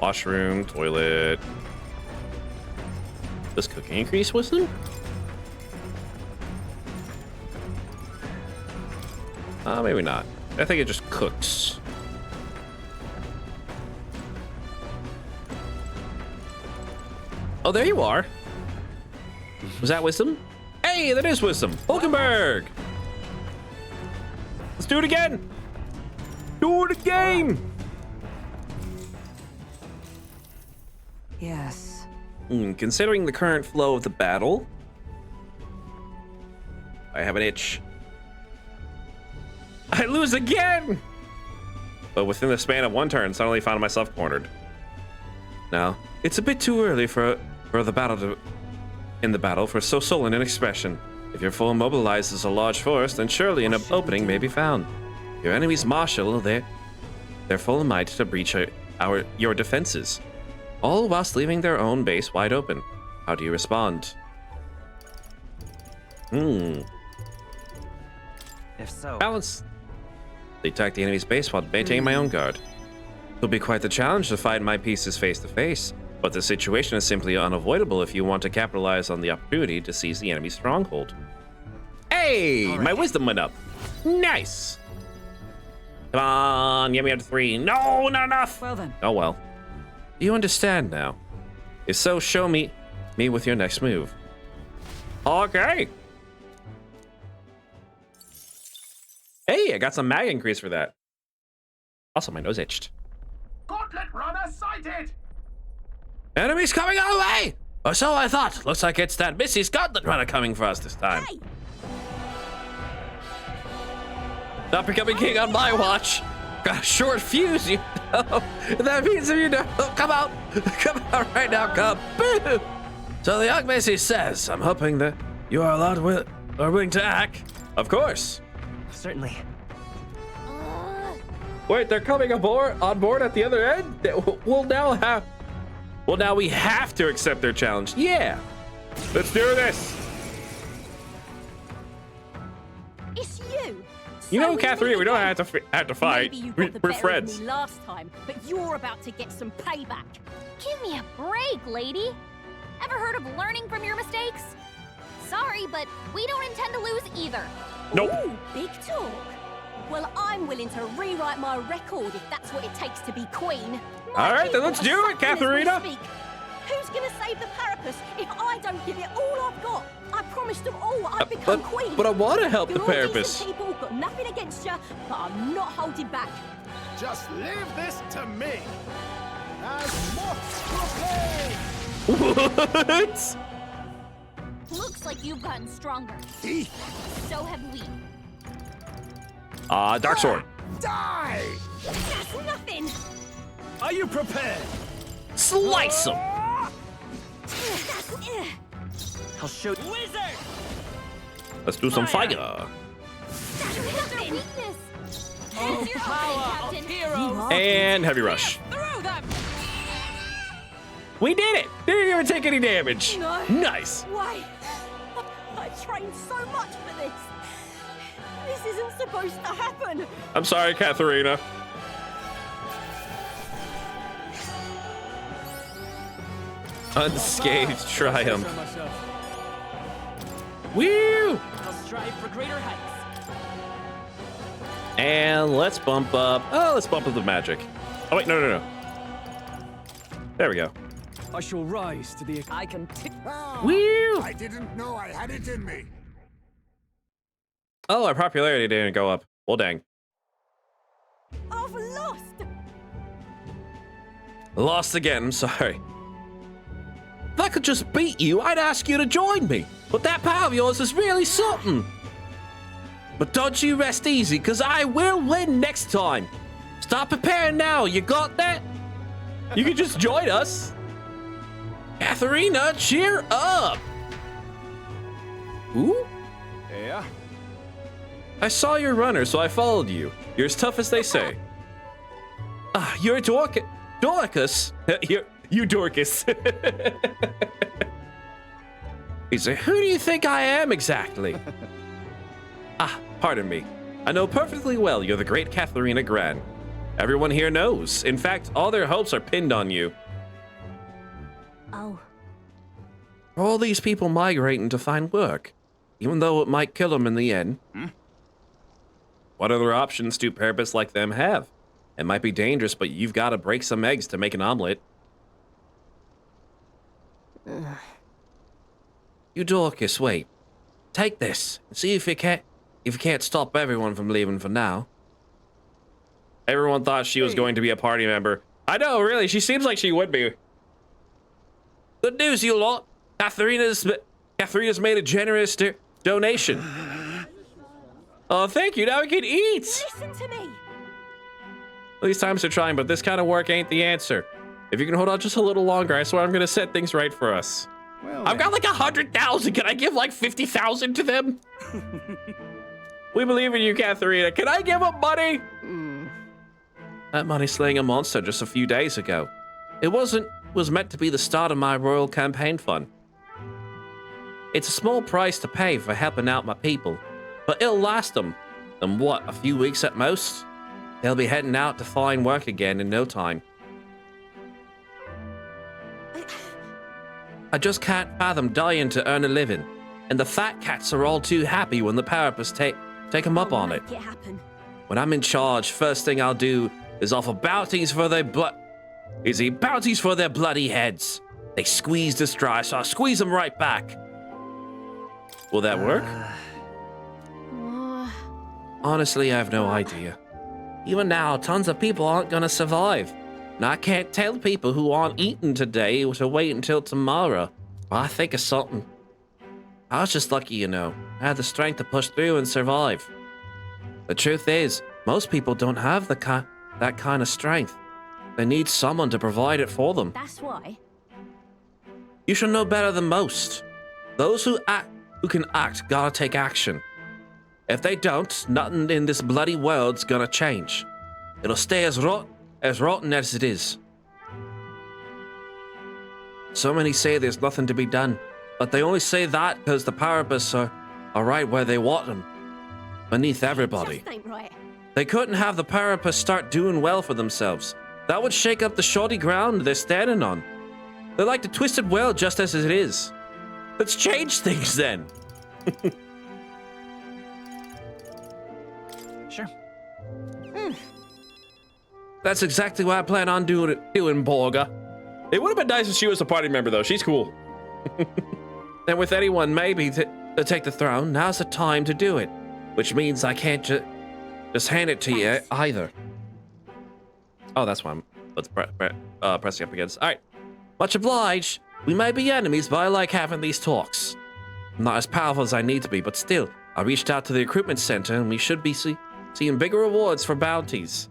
Washroom, toilet. Does cooking increase wisdom? Maybe not. I think it just cooks. Oh, there you are. Was that wisdom? Hey, that is wisdom. Hulkenberg. Let's do it again. Do it again. Yes. Considering the current flow of the battle, I have an itch. I lose again! But within the span of one turn, suddenly found myself cornered. Now, it's a bit too early for the battle for so sullen an expression. If your foe mobilizes a large force, then surely an opening may be found. Your enemies marshal their full might to breach your defenses, all whilst leaving their own base wide open. How do you respond? If so, Balance. Attack the enemy's base while maintaining my own guard. It'll be quite the challenge to fight my pieces face to face, but the situation is simply unavoidable if you want to capitalize on the opportunity to seize the enemy's stronghold. Hey, my wisdom went up. Nice. Come on, get me up to 3. No, not enough. Well then. Oh well. You understand now. If so, show me with your next move. Okay. Hey, I got some mag increase for that. Also, my nose itched. Gauntlet runner sighted! Enemies coming our way! Or so I thought. Looks like it's that Missy's Gauntlet runner coming for us this time. Hey! Not becoming king on my watch. Got a short fuse, you know. That means if you don't come out right now, come. Boo! So the young Missy says, I'm hoping that you are willing to act. Of course. certainly. Wait, they're coming on board at the other end? Well, now we have to accept their challenge. Yeah. Let's do this. It's you. You know, Catherine, we don't have to fight. Maybe you got the We're better friends. of me last time, but you're about to get some payback. Give me a break, lady. Ever heard of learning from your mistakes? Sorry, but we don't intend to lose either. Nope. Ooh, big talk. Well, I'm willing to rewrite my record if that's what it takes to be queen. All right, then let's do it, Katharina. Who's gonna save the Parapus if I don't give it all I've got? I promised them all I'd become queen. But I want to help the You're all Parapus. decent people, got nothing against you, but I'm not holding back. Just leave this to me. As What? Looks like you've gotten stronger. So have we. Dark Sword. Die! That's nothing. Are you prepared? Slice him. I'll show you. Wizard! Let's do some fire. That's their weakness. Oh, It's your power opening, of Captain. heroes. And heavy rush. Through them. We did it. Didn't even take any damage. No. Nice. Why? I trained so much for this. This isn't supposed to happen. I'm sorry, Katharina. Unscathed triumph. Woo! I'll strive for greater heights. And let's bump up. Oh, let's bump up the magic. Oh wait, no. There we go. I shall rise to the. I can. Woo! I didn't know I had it in me. Oh, our popularity didn't go up. Well, dang. I've lost. Lost again. I'm sorry. If I could just beat you, I'd ask you to join me. But that power of yours is really something. But don't you rest easy, because I will win next time. Start preparing now. You got that? You can just join us. Katharina, cheer up. Ooh? Yeah? I saw your runner, so I followed you. You're as tough as they say. You're Dorcas. You Dorcas. He said, who do you think I am exactly? Pardon me. I know perfectly well you're the great Katharina Gran. Everyone here knows. In fact, all their hopes are pinned on you. Oh. All these people migrating to find work, even though it might kill them in the end. What other options do Parapus like them have? It might be dangerous, but you've got to break some eggs to make an omelet. You Dorcas, wait. Take this and see if you can't stop everyone from leaving for now. Everyone thought she was going to be a party member. I know, really. She seems like she would be. Good news, you lot. Katharina's made a generous donation. Oh, thank you. Now we can eat. Listen to me. These times are trying, but this kind of work ain't the answer. If you can hold on just a little longer, I swear I'm gonna set things right for us. Well, I've got like 100,000. Can I give like 50,000 to them? We believe in you, Katharina. Can I give them money? That money slaying a monster just a few days ago. It was meant to be the start of my royal campaign fund. It's a small price to pay for helping out my people, but it'll last them, what, a few weeks at most? They'll be heading out to find work again in no time. I just can't fathom dying to earn a living, and the fat cats are all too happy when the Parapus take them up on it. When I'm in charge, first thing I'll do is offer bounties for their bounties for their bloody heads. They squeezed us dry, so I'll squeeze them right back. Will that work? Honestly, I have no idea. Even now, tons of people aren't gonna survive. And I can't tell people who aren't eating today to wait until tomorrow. Well, I think of something. I was just lucky, you know. I had the strength to push through and survive. The truth is, most people don't have that kind of strength. They need someone to provide it for them. That's why. You should know better than most. Those who can act gotta take action. If they don't, nothing in this bloody world's gonna change. It'll stay as rotten as it is. So many say there's nothing to be done, but they only say that because the Parapus are right where they want them, beneath everybody. Just ain't right. They couldn't have the Parapus start doing well for themselves. That would shake up the shoddy ground they're standing on. They're like the twisted world just as it is. Let's change things then. Sure. That's exactly what I plan on doing, Borga. It would have been nice if she was a party member, though. She's cool. And with anyone maybe to take the throne, now's the time to do it. Which means I can't just hand it to you either. Oh, that's why I'm pressing up against. All right. Much obliged. We may be enemies, but I like having these talks. I'm not as powerful as I need to be, but still, I reached out to the recruitment center, and we should be seeing bigger rewards for bounties.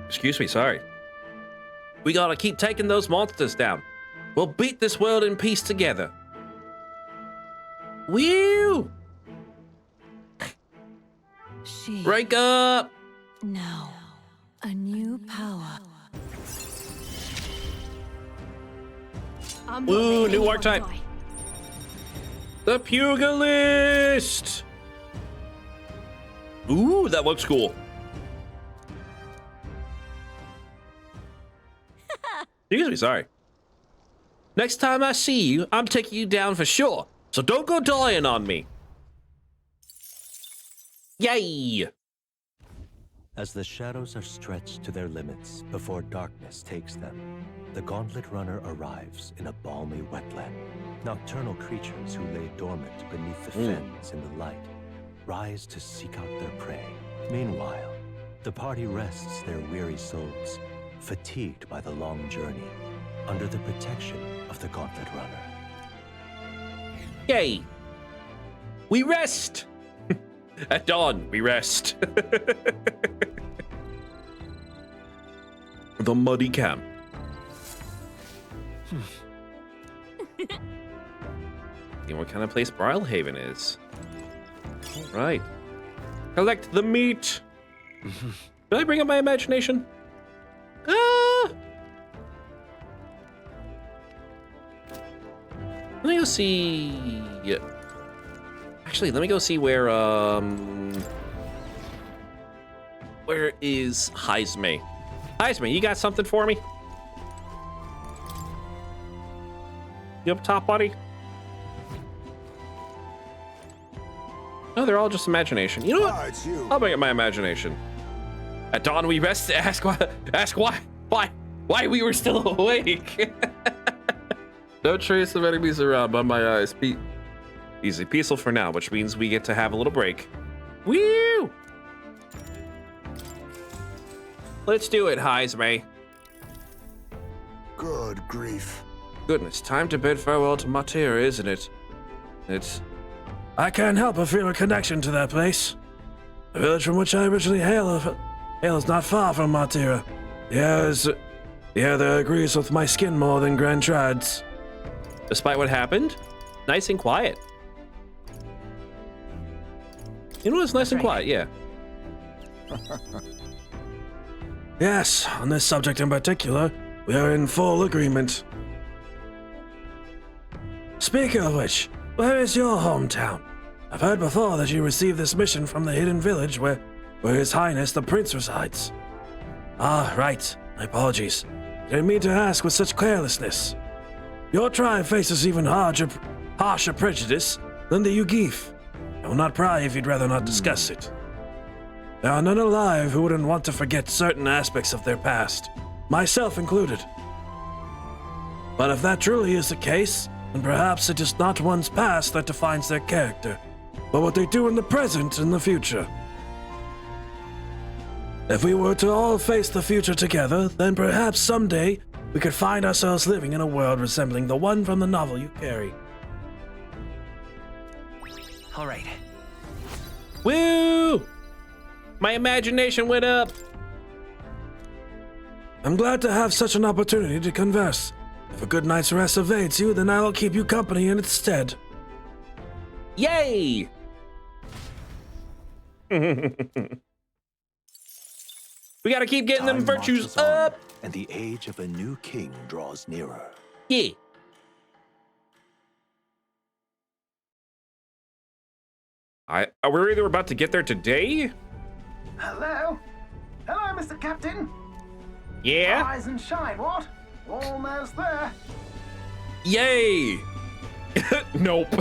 Excuse me, sorry. We gotta keep taking those monsters down. We'll beat this world in peace together. Woo! Break up! Now, a new power. Ooh, new archetype. The Pugilist! Ooh, that looks cool. Excuse me, sorry. Next time I see you, I'm taking you down for sure. So don't go dying on me. Yay! As the shadows are stretched to their limits before darkness takes them, the Gauntlet Runner arrives in a balmy wetland. Nocturnal creatures who lay dormant beneath the fens in the light rise to seek out their prey. Meanwhile, the party rests their weary souls, fatigued by the long journey, under the protection of the Gauntlet Runner. Yay! We rest! At dawn, we rest. The muddy camp. See what kind of place Brilhaven is. All right. Collect the meat. Did I bring up my imagination? Let me go see. Actually, let me go see where is Heisme? Heisme, you got something for me? You up top, buddy? No, they're all just imagination. You know what? I'll bring up my imagination. At dawn we rest. Ask why we were still awake. No trace of enemies around by my eyes. Easy. Peaceful for now, which means we get to have a little break. Woo! Let's do it, Heismay. Good grief. Goodness, time to bid farewell to Matira, isn't it? I can't help but feel a connection to that place. The village from which I originally hail is not far from Matira. The air there agrees with my skin more than Grand Trad's. Despite what happened, nice and quiet. You know what's nice and quiet, yeah. Yes, on this subject in particular, we are in full agreement. Speaking of which, where is your hometown? I've heard before that you received this mission from the hidden village where His Highness the Prince resides. Ah, right. My apologies. Didn't mean to ask with such carelessness. Your tribe faces even harsher prejudice than the Ugif. I will not pry if you'd rather not discuss it. There are none alive who wouldn't want to forget certain aspects of their past, myself included. But if that truly is the case, then perhaps it is not one's past that defines their character, but what they do in the present and the future. If we were to all face the future together, then perhaps someday we could find ourselves living in a world resembling the one from the novel you carry. All right. Woo! My imagination went up. I'm glad to have such an opportunity to converse. If a good night's rest evades you, then I will keep you company in its stead. Yay! We gotta keep getting them virtues up. And the age of a new king draws nearer. Yeah. We're either about to get there today. Hello? Hello, Mr. Captain. Yeah? Rise and shine, what? Almost there. Yay! Nope.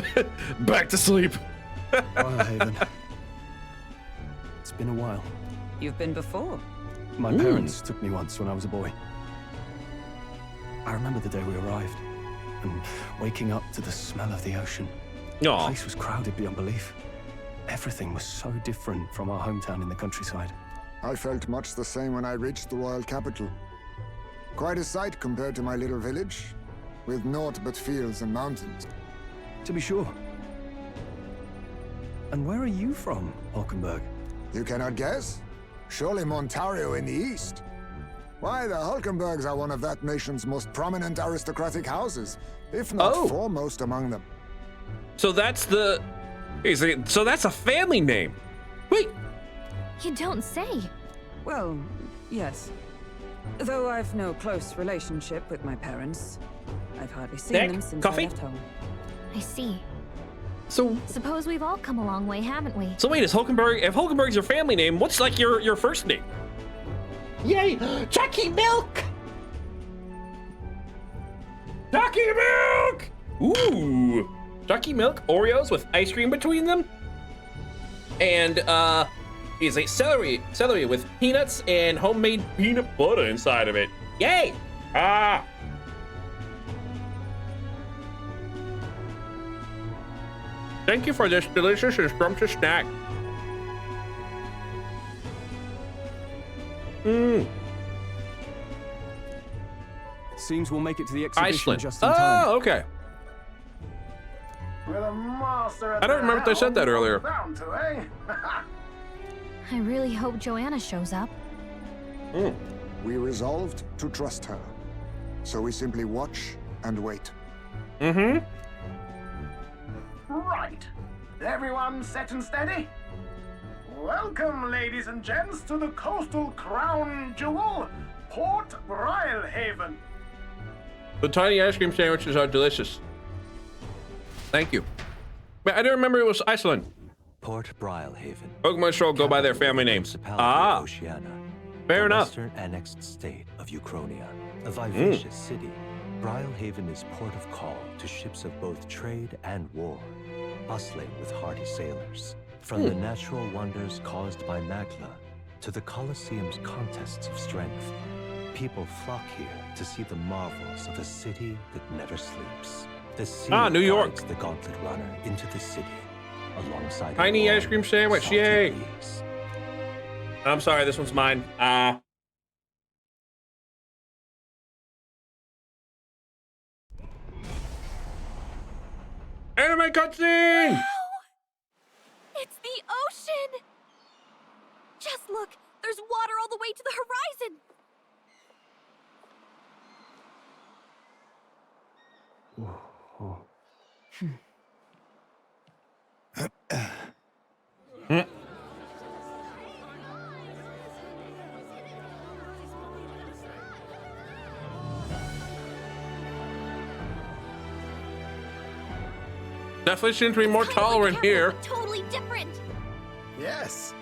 Back to sleep. Briarhaven. It's been a while. You've been before. My parents took me once when I was a boy. I remember the day we arrived, and waking up to the smell of the ocean. The place was crowded beyond belief. Everything was so different from our hometown in the countryside. I felt much the same when I reached the royal capital. Quite a sight compared to my little village, with naught but fields and mountains. To be sure. And where are you from, Hulkenberg? You cannot guess? Surely Montario in the east. Why, the Hulkenbergs are one of that nation's most prominent aristocratic houses, if not foremost among them. So that's the... So that's a family name. Wait. You don't say. Well, yes. Though I've no close relationship with my parents. I've hardly seen them since I left home. I see. So suppose we've all come a long way, haven't we? So wait, is Hulkenberg, if Hulkenberg's your family name, what's like your first name? Yay! Chucky Milk! Chucky Milk! Ooh! Chucky Milk, Oreos with ice cream between them. And is a celery with peanuts and homemade peanut butter inside of it. Yay! Ah! Thank you for this delicious and scrumptious snack. It seems we'll make it to the exhibition Iceland. just in time. Oh, okay. With a master at I don't remember if they said that earlier. bound to, eh? I really hope Joanna shows up. We resolved to trust her, so we simply watch and wait. Right. Everyone set and steady? Welcome, ladies and gents, to the coastal crown jewel, Port Briarhaven. The tiny ice cream sandwiches are delicious. Thank you. But I didn't remember it was Iceland. Port Briarhaven. Pokemon Show go by their family names. Ah, Oceania, fair enough. Western annexed state of Uchronia, a vivacious city. Briarhaven is port of call to ships of both trade and war, bustling with hardy sailors. From the natural wonders caused by Magla to the Colosseum's contests of strength, People flock here to see the marvels of a city that never sleeps. The sea New York. guides the Gauntlet Runner into the city, alongside tiny a ice cream sandwich. salty Yay! breeze. I'm sorry, this one's mine. Anime cutscene! Wow! It's the ocean! Just look, there's water all the way to the horizon! Definitely seems to be more tolerant here. Totally different. Yes.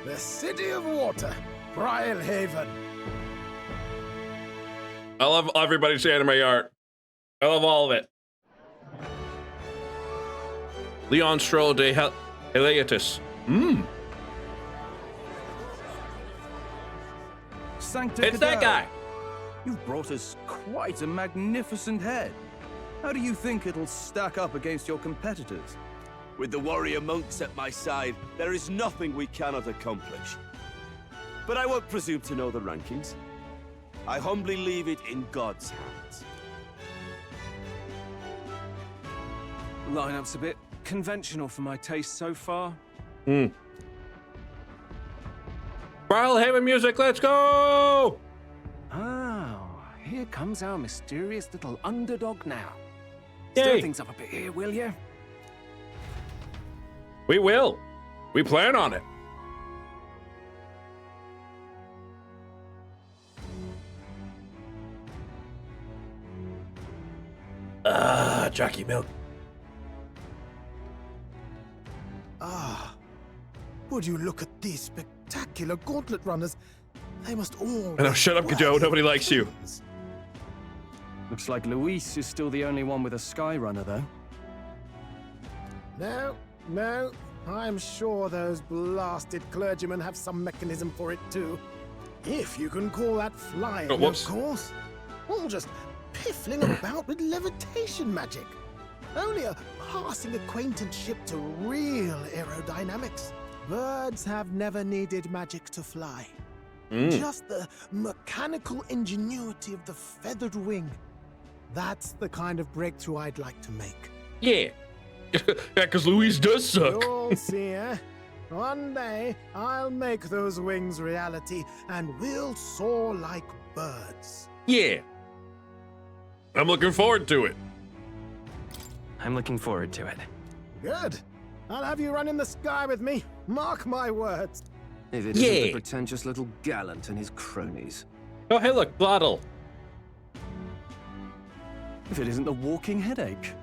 The City of Water, Brilhaven. I love everybody's anime art. I love all of it. Leon Stroll de Heliatus. It's that guy. You've brought us quite a magnificent head. How do you think it'll stack up against your competitors? With the warrior monks at my side, there is nothing we cannot accomplish. But I won't presume to know the rankings. I humbly leave it in God's hands. Lineup's a bit conventional for my taste so far. Brilhaven music, let's go! Oh, here comes our mysterious little underdog now. Yay. Stir things up a bit here, will you? We will. We plan on it. Jockey milk. Would you look at these spectacular gauntlet runners? They must all... I know, shut up, Joe. Nobody likes you. Looks like Luis is still the only one with a Sky Runner, though. No. I'm sure those blasted clergymen have some mechanism for it, too. If you can call that flying, of course. All just piffling about with levitation magic. Only a passing acquaintanceship to real aerodynamics. Birds have never needed magic to fly. Just the mechanical ingenuity of the feathered wing. That's the kind of breakthrough I'd like to make. Yeah. Yeah, because Luis does suck. You'll see, eh? One day, I'll make those wings reality, and we'll soar like birds. Yeah. I'm looking forward to it. I'm looking forward to it. Good. I'll have you run in the sky with me. Mark my words. If it isn't the pretentious little gallant and his cronies. Oh, hey, look, Blottle. If it isn't the walking headache.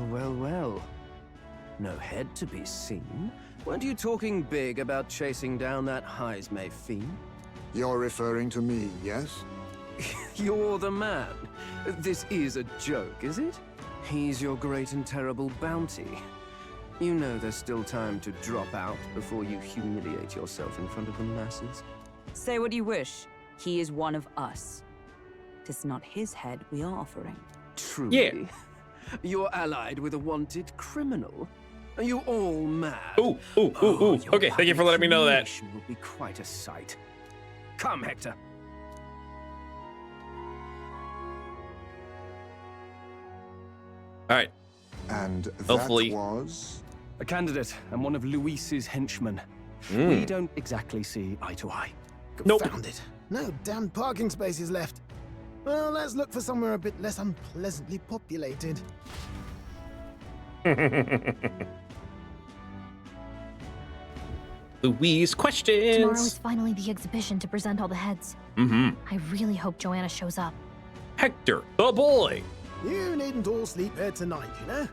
Well. No head to be seen. Weren't you talking big about chasing down that Heismay fiend? You're referring to me, yes? You're the man. This is a joke, is it? He's your great and terrible bounty. You know there's still time to drop out before you humiliate yourself in front of the masses. Say what you wish. He is one of us. 'Tis not his head we are offering. Truly? Yeah. You're allied with a wanted criminal. Are you all mad? Ooh. Okay, thank you for letting me know that. Will be quite a sight. Come, Hector. All right. And that hopefully was a candidate and one of Luis's henchmen. We don't exactly see eye to eye. Found it. No damn parking spaces left. Well, let's look for somewhere a bit less unpleasantly populated. Louise, questions. Tomorrow is finally the exhibition to present all the heads. I really hope Joanna shows up. Hector, the boy. You needn't all sleep here tonight, you know?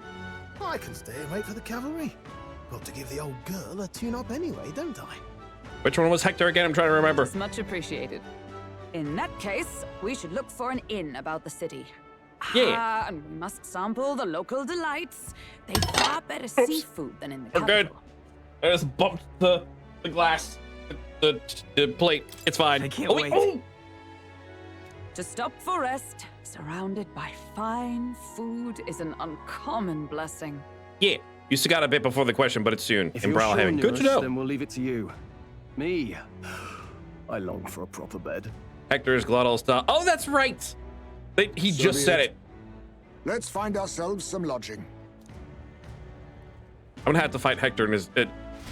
I can stay and wait for the cavalry. Got to give the old girl a tune-up anyway, don't I? Which one was Hector again? I'm trying to remember. It's much appreciated. In that case, we should look for an inn about the city. Yeah. And we must sample the local delights. They've far better seafood than in the capital. We're good. I just bumped the glass. the plate. It's fine. I can't wait. Oh. To stop for rest, surrounded by fine food, is an uncommon blessing. Yeah, you still got a bit before the question, but it's soon. If in you're sure, Brawlhaven. Good to Nurse, know. then we'll leave it to you. Me, I long for a proper bed. Hector's glottal style. Oh, that's right. He So just be said it. it. Let's find ourselves some lodging. I'm gonna have to fight Hector and his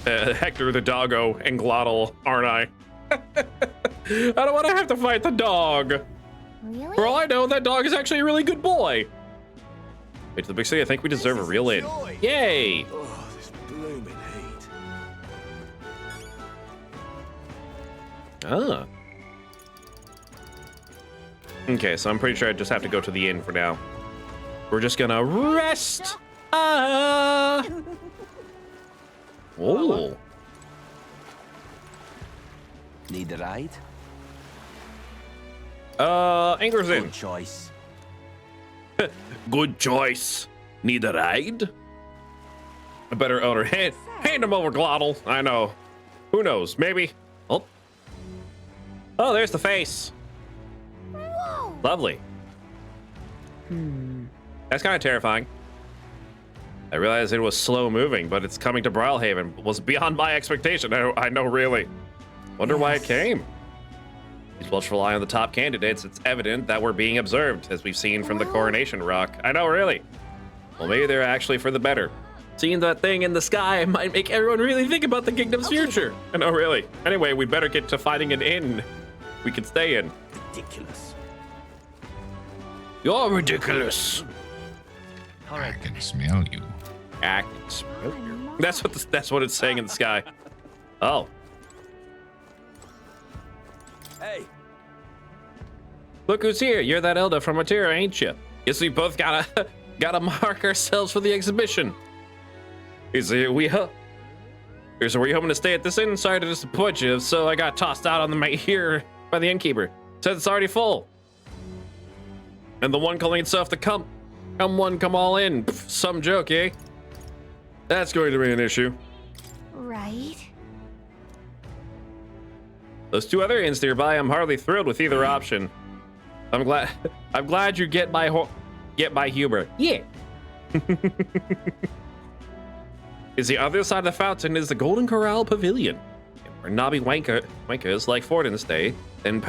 Hector the doggo and glottal, aren't I? I don't want to have to fight the dog. Really? For all I know, that dog is actually a really good boy. Wait to the big city. I think we deserve a real inn. Yay! Oh, this blooming heat. Ah. Okay, so I'm pretty sure I just have to go to the inn for now. We're just gonna rest. Ah. Oh. Need a ride? Anger's in. Good choice. Good choice. Need a ride? A better owner. Hand him over, Glottal. I know. Who knows? Maybe. Oh. Oh, there's the face. Whoa. Lovely. That's kind of terrifying. I realized it was slow moving, but it's coming to Brawlhaven. It was beyond my expectation. I know, really. Wonder why it came. These watchful eye on the top candidates. It's evident that we're being observed, as we've seen from the coronation rock. I know, really. Well, maybe they're actually for the better. Seeing that thing in the sky might make everyone really think about the kingdom's future. I know, really. Anyway, we better get to finding an inn we can stay in. Ridiculous. You're ridiculous. I can smell you. I can smell you. That's what it's saying in the sky. Oh. Hey. Look who's here. You're that Elda from Matera, ain't you? Guess we both gotta mark ourselves for the exhibition. Were you hoping to stay at this inn? Sorry to disappoint you, so I got tossed out on the night here by the innkeeper. Said it's already full. And the one calling itself the come all in. Pff, some joke, eh? That's going to be an issue. Right. Those two other inns nearby, I'm hardly thrilled with either option. I'm glad you get my humor. Yeah. Is the other side of the fountain is the Golden Corral Pavilion, where knobby wankers like Forden stay. Then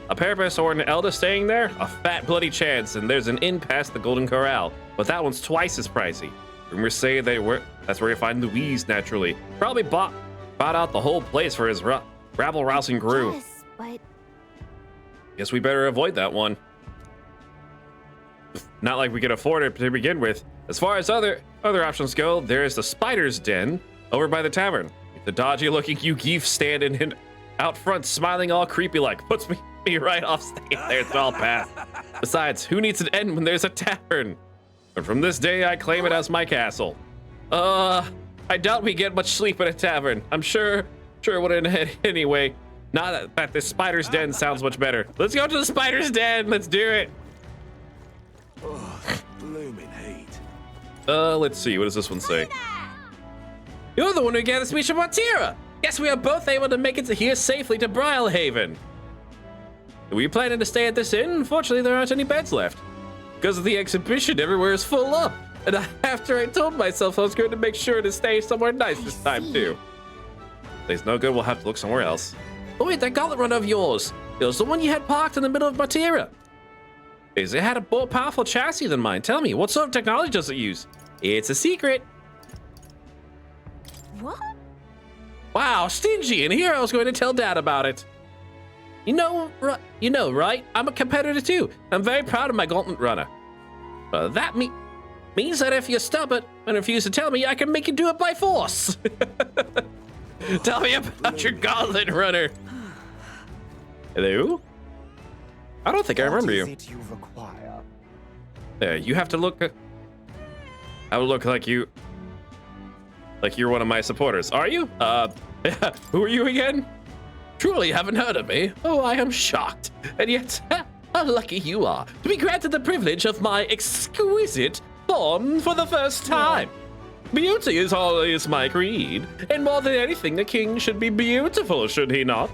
a Parapus or an Elda staying there? A fat bloody chance, and there's an inn past the Golden Corral, but that one's twice as pricey. Rumors say that's where you find Louise, naturally. Probably bought out the whole place for his rabble-rousing crew. Yes, but... Guess we better avoid that one. Not like we could afford it to begin with. As far as other options go, there's the Spider's Den over by the tavern. The dodgy-looking Yugeef standing out front, smiling all creepy-like, puts me right off stage there. It's all past. Besides, who needs an inn when there's a tavern? And from this day, I claim it as my castle. I doubt we get much sleep at a tavern. I'm sure it wouldn't end anyway. Not that the Spider's Den sounds much better. Let's go to the Spider's Den. Let's do it. Oh, blooming heat. Let's see. What does this one say? You're the one who gave the speech of Matera. Guess we are both able to make it here safely to Brawlhaven. Were you planning to stay at this inn? Unfortunately, there aren't any beds left. Because of the exhibition, everywhere is full up. And after I told myself I was going to make sure to stay somewhere nice this time, too. There's no good, we'll have to look somewhere else. Oh wait, that gauntlet runner of yours. It was the one you had parked in the middle of Matera. It had a more powerful chassis than mine. Tell me, what sort of technology does it use? It's a secret. What? Wow, stingy, and here I was going to tell Dad about it. You know, right? I'm a competitor too. I'm very proud of my gauntlet runner. That means that if you're stubborn and refuse to tell me, I can make you do it by force. Tell me about your gauntlet runner. Hello? I don't think I remember you. What is it you require? You have to look. I would look like you're one of my supporters. Are you? Who are you again? Truly haven't heard of me. Oh, I am shocked. And yet, how lucky you are to be granted the privilege of my exquisite form for the first time. Beauty is always my creed, and more than anything, the king should be beautiful, should he not?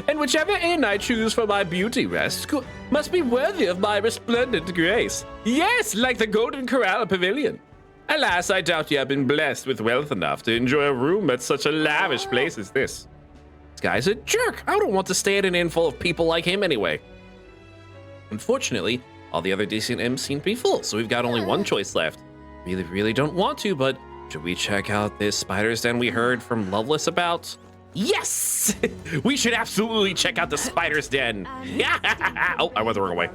And whichever inn I choose for my beauty rest must be worthy of my resplendent grace. Yes, like the Golden Corral Pavilion. Alas, I doubt you have been blessed with wealth enough to enjoy a room at such a lavish place as this. This guy's a jerk. I don't want to stay at an inn full of people like him anyway. Unfortunately, all the other decent inns seem to be full, so we've got only one choice left. Really don't want to, but should we check out this spider's den we heard from Loveless about? Yes! We should absolutely check out the spider's den. Yeah! Oh, I went the wrong way.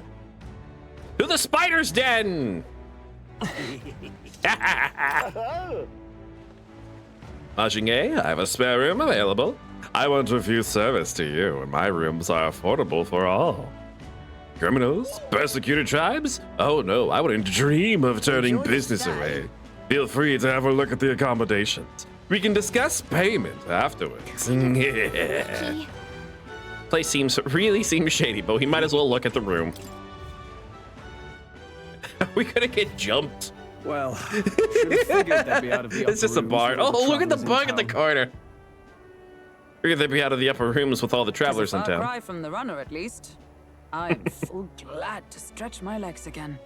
To the spider's den! Majinge, I have a spare room available. I want to refuse service to you, and my rooms are affordable for all. Criminals? Persecuted tribes? Oh no, I wouldn't dream of turning business away. Feel free to have a look at the accommodations. We can discuss payment afterwards. Place really seems shady, but we might as well look at the room. We gonna get jumped. Well, should have figured they'd be out of the upper It's just a bar. Oh, look at the bug in the corner. Figured they'd be out of the upper rooms with all the travelers in town. Cry from the runner, at least. I am full glad to stretch my legs again.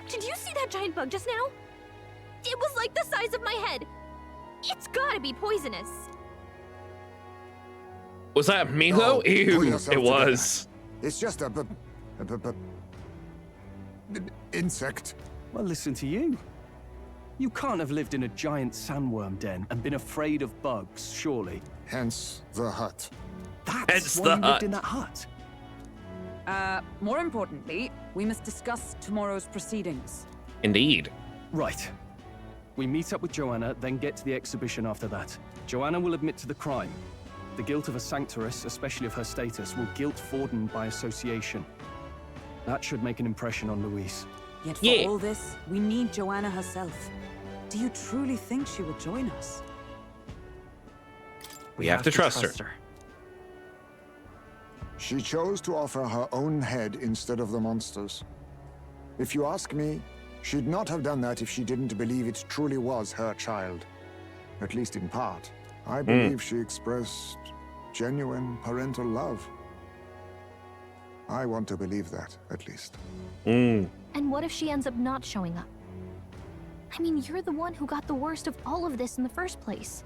Did you see that giant bug just now? It was like the size of my head. It's gotta be poisonous. Was that Milo? Ew, it was. It's just a insect. Well, listen to you. You can't have lived in a giant sandworm den and been afraid of bugs, surely. Hence the hut. That's why you lived in that hut. More importantly, we must discuss tomorrow's proceedings. Indeed. Right. We meet up with Joanna, then get to the exhibition after that. Joanna will admit to the crime. The guilt of a sanctoress, especially of her status, will guilt Forden by association. That should make an impression on Louise. Yet for all this, we need Joanna herself. Do you truly think she would join us? We have to trust her. She chose to offer her own head instead of the monster's. If you ask me, she'd not have done that if she didn't believe it truly was her child. At least in part. I believe she expressed genuine parental love. I want to believe that, at least. And what if she ends up not showing up? I mean, you're the one who got the worst of all of this in the first place.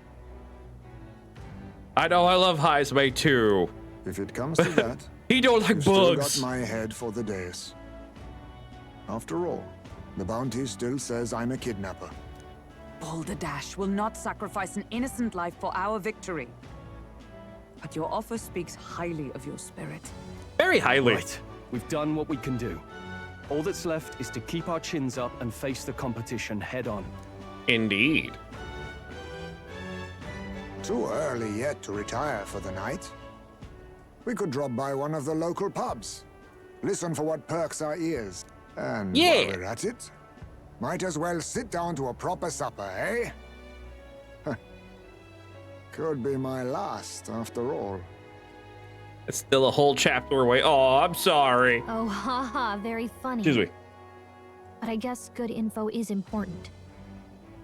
I know, I love Heismay too. If it comes to that, he don't like bugs. Still got my head for the days. After all, the bounty still says I'm a kidnapper. Balderdash will not sacrifice an innocent life for our victory. But your offer speaks highly of your spirit. Very highly. Right. We've done what we can do. All that's left is to keep our chins up and face the competition head on. Indeed. Too early yet to retire for the night. We could drop by one of the local pubs. Listen for what perks our ears. And while we're at it, might as well sit down to a proper supper, eh? Could be my last, after all. It's still a whole chapter away. Oh, I'm sorry. Oh, haha, very funny. Excuse me. But I guess good info is important.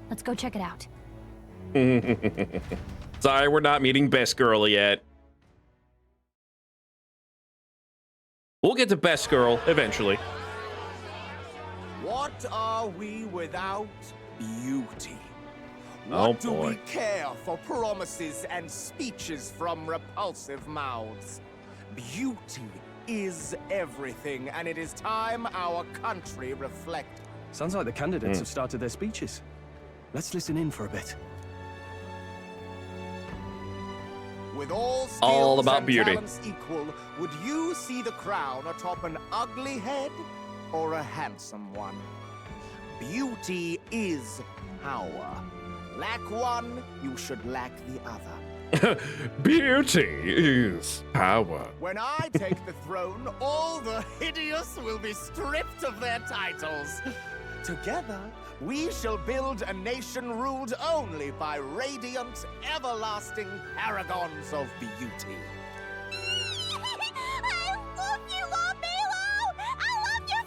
Let's go check it out. Sorry, we're not meeting Best Girl yet. We'll get to Best Girl eventually. What are we without beauty? What do we care for promises and speeches from repulsive mouths? Beauty is everything, and it is time our country reflect. Sounds like the candidates have started their speeches. Let's listen in for a bit. With all skills about and beauty. talents equal, would you see the crown atop an ugly head or a handsome one? Beauty is power. Lack one, you should lack the other. Beauty is power. When I take the throne, all the hideous will be stripped of their titles. Together, we shall build a nation ruled only by radiant, everlasting paragons of beauty. I love you, Lord Milo! I love you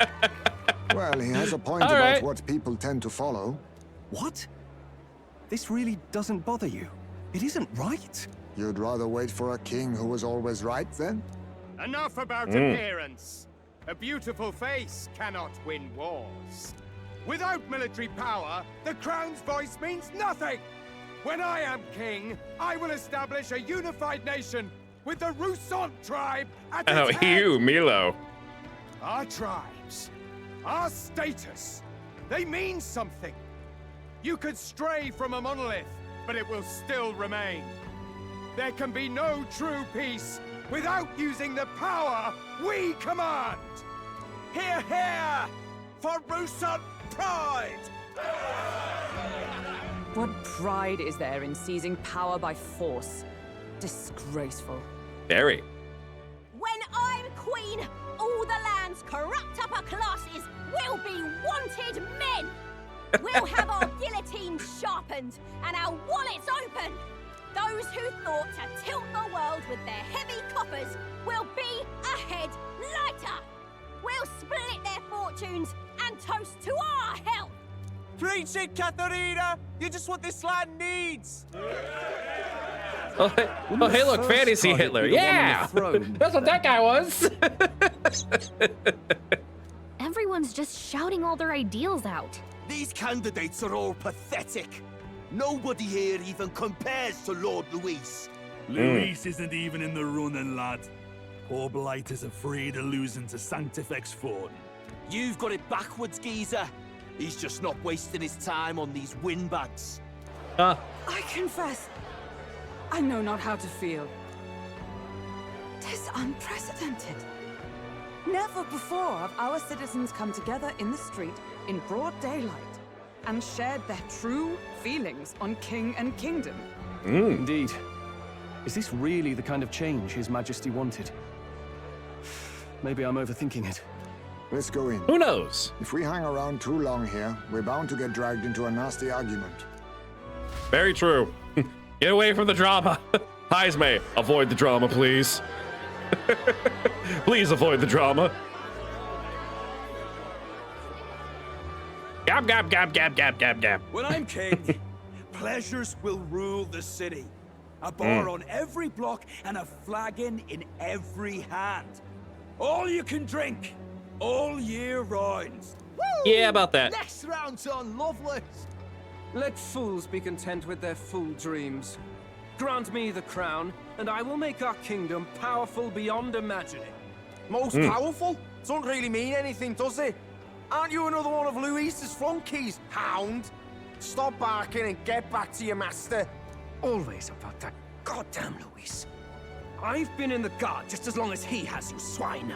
forever! Well, he has a point about what people tend to follow. What? This really doesn't bother you? It isn't right. You'd rather wait for a king who was always right, then? Enough about appearance. A beautiful face cannot win wars. Without military power, the crown's voice means nothing. When I am king, I will establish a unified nation with the Rousant tribe at its head. You, Milo. Our tribes, our status, they mean something. You could stray from a monolith, but it will still remain. There can be no true peace without using the power we command. Hear, hear, for Rousant pride! What pride is there in seizing power by force? Disgraceful. Very. When I'm queen, all the land's corrupt upper classes will be wanted men. We'll have our guillotines sharpened and our wallets open. Those who thought to tilt the world with their heavy coffers will be a head lighter. We'll split their fortunes and toast to our health. Preach it, Katharina! You're just what this land needs! Oh, hey, look, fantasy Hitler. Yeah! That's what that guy was. Everyone's just shouting all their ideals out. These candidates are all pathetic. Nobody here even compares to Lord Luis. Luis isn't even in the running, lad. Poor Blight is afraid of losing to Sanctifex Ford. You've got it backwards, geezer. He's just not wasting his time on these windbags. I confess, I know not how to feel. 'Tis unprecedented. Never before have our citizens come together in the street in broad daylight and shared their true feelings on king and kingdom. Indeed. Is this really the kind of change His Majesty wanted? Maybe I'm overthinking it. Let's go in. Who knows? If we hang around too long here, we're bound to get dragged into a nasty argument. Very true. Get away from the drama. Heisme, avoid the drama, please. Please avoid the drama. Gab, gab, gab, gab, gab, gab, gab. When I'm king, pleasures will rule the city. A bar on every block and a flagon in every hand. All you can drink, all year round. Yeah, about that. Next round's on Lovelace. Let fools be content with their fool dreams. Grant me the crown, and I will make our kingdom powerful beyond imagining. Most powerful? Doesn't really mean anything, does it? Aren't you another one of Luis's flunkies, hound? Stop barking and get back to your master. Always about that goddamn Luis. I've been in the guard just as long as he has, you swine.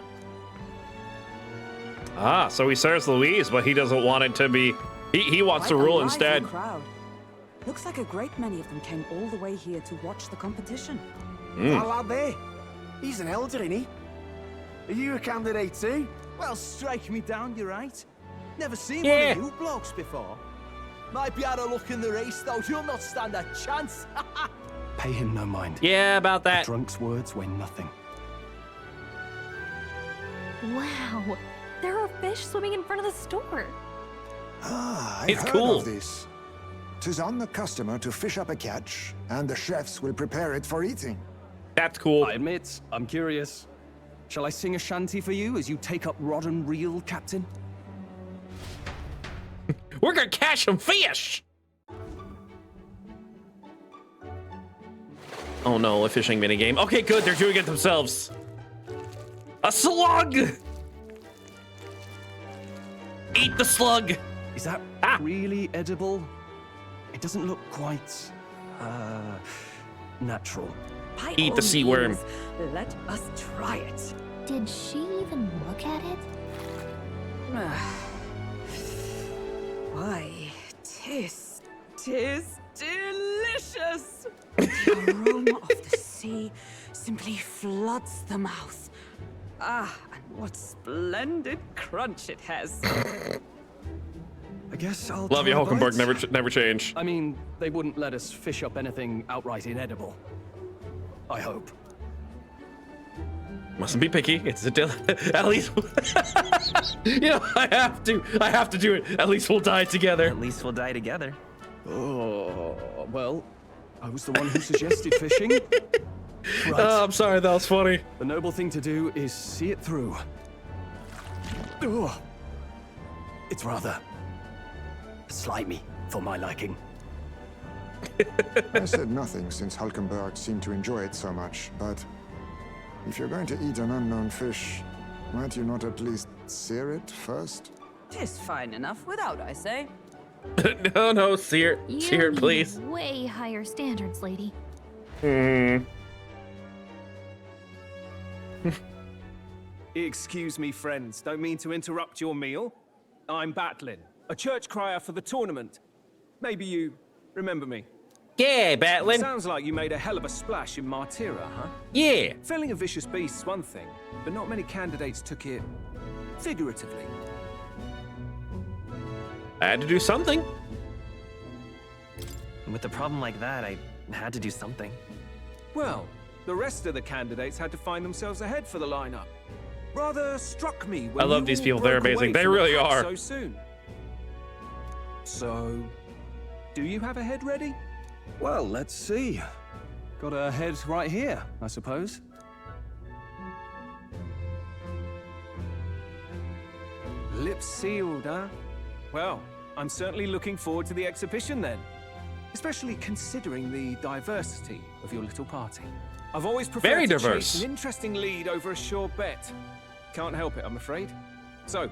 Ah, so he serves Louise, but he doesn't want it to be... He wants to rule instead. Crowd. Looks like a great many of them came all the way here to watch the competition. That lad there, he's an elder, isn't he? Are you a candidate too? Well, strike me down, you're right. Never seen Yeah. one of you blokes before. Might be out of luck in the race, though. You'll not stand a chance. Pay him no mind. Yeah, about The that. drunk's words weigh nothing. Wow, there are fish swimming in front of the store. Ah, I've It's heard cool. of this. 'Tis on the customer to fish up a catch, and the chefs will prepare it for eating. That's cool. I admit, I'm curious. Shall I sing a shanty for you as you take up rod and reel, Captain? We're gonna catch some fish! Oh no, a fishing minigame. Okay, good, they're doing it themselves. A slug! Eat the slug! Is that really edible? It doesn't look quite, natural. By Eat all the sea worm. means, let us try it. Did she even look at it? Why, tis delicious. The aroma of the sea simply floods the mouth. Ah, and what splendid crunch it has. I guess I'll Love you, try a Hulkenberg, bite. never change. I mean, they wouldn't let us fish up anything outright inedible. I hope. Mustn't be picky. It's a at least you know, I have to do it. At least we'll die together. At least we'll die together. Oh, well, I was the one who suggested fishing. Right. Oh, I'm sorry, that was funny. The noble thing to do is see it through. Oh, it's rather slimy for my liking. I said nothing since Hulkenberg seemed to enjoy it so much, but if you're going to eat an unknown fish, might you not at least sear it first? Tis fine enough without, I say. No, sear it, please. Way higher standards, lady. Excuse me, friends. Don't mean to interrupt your meal. I'm Batlin, a church crier for the tournament. Maybe you remember me. Yeah, Batlin. Sounds like you made a hell of a splash in Martira, huh? Yeah. Felling a vicious beast's one thing, but not many candidates took it figuratively. I had to do something. With a problem like that, I had to do something. Well, the rest of the candidates had to find themselves ahead for the lineup. Rather struck me when I love these people. They're amazing. They really are. So soon. So, do you have a head ready? Well, let's see. Got a head right here, I suppose. Lips sealed, huh? Well, I'm certainly looking forward to the exhibition then. Especially considering the diversity of your little party. I've always preferred to chase an interesting lead over a sure bet. Can't help it, I'm afraid. So,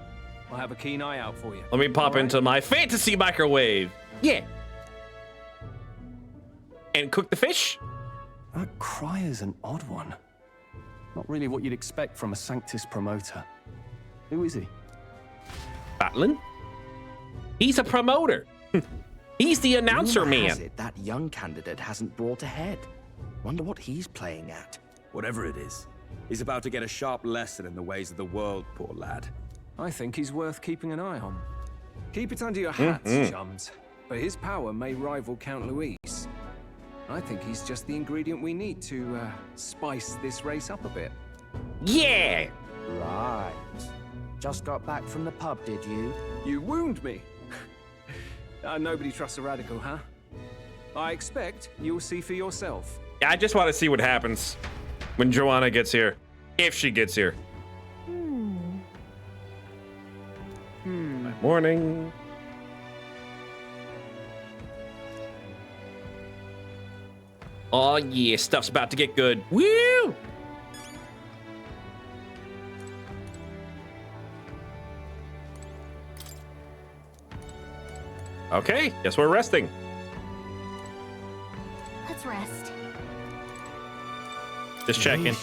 I'll have a keen eye out for you. Let me pop into my fantasy microwave. Yeah. And cook the fish? That cry is an odd one. Not really what you'd expect from a Sanctus promoter. Who is he? Batlin? He's a promoter. He's the announcer man. Has it that young candidate hasn't brought a head. Wonder what he's playing at. Whatever it is, he's about to get a sharp lesson in the ways of the world, poor lad. I think he's worth keeping an eye on. Keep it under your hats, chums. But his power may rival Count Louis. I think he's just the ingredient we need to spice this race up a bit. Yeah! Right. Just got back from the pub, did you? You wound me. Nobody trusts a radical, huh? I expect you'll see for yourself. I just want to see what happens when Joanna gets here. If she gets here. Morning. Oh yeah, stuff's about to get good. Woo! Okay, guess we're resting. Let's rest. Just checking.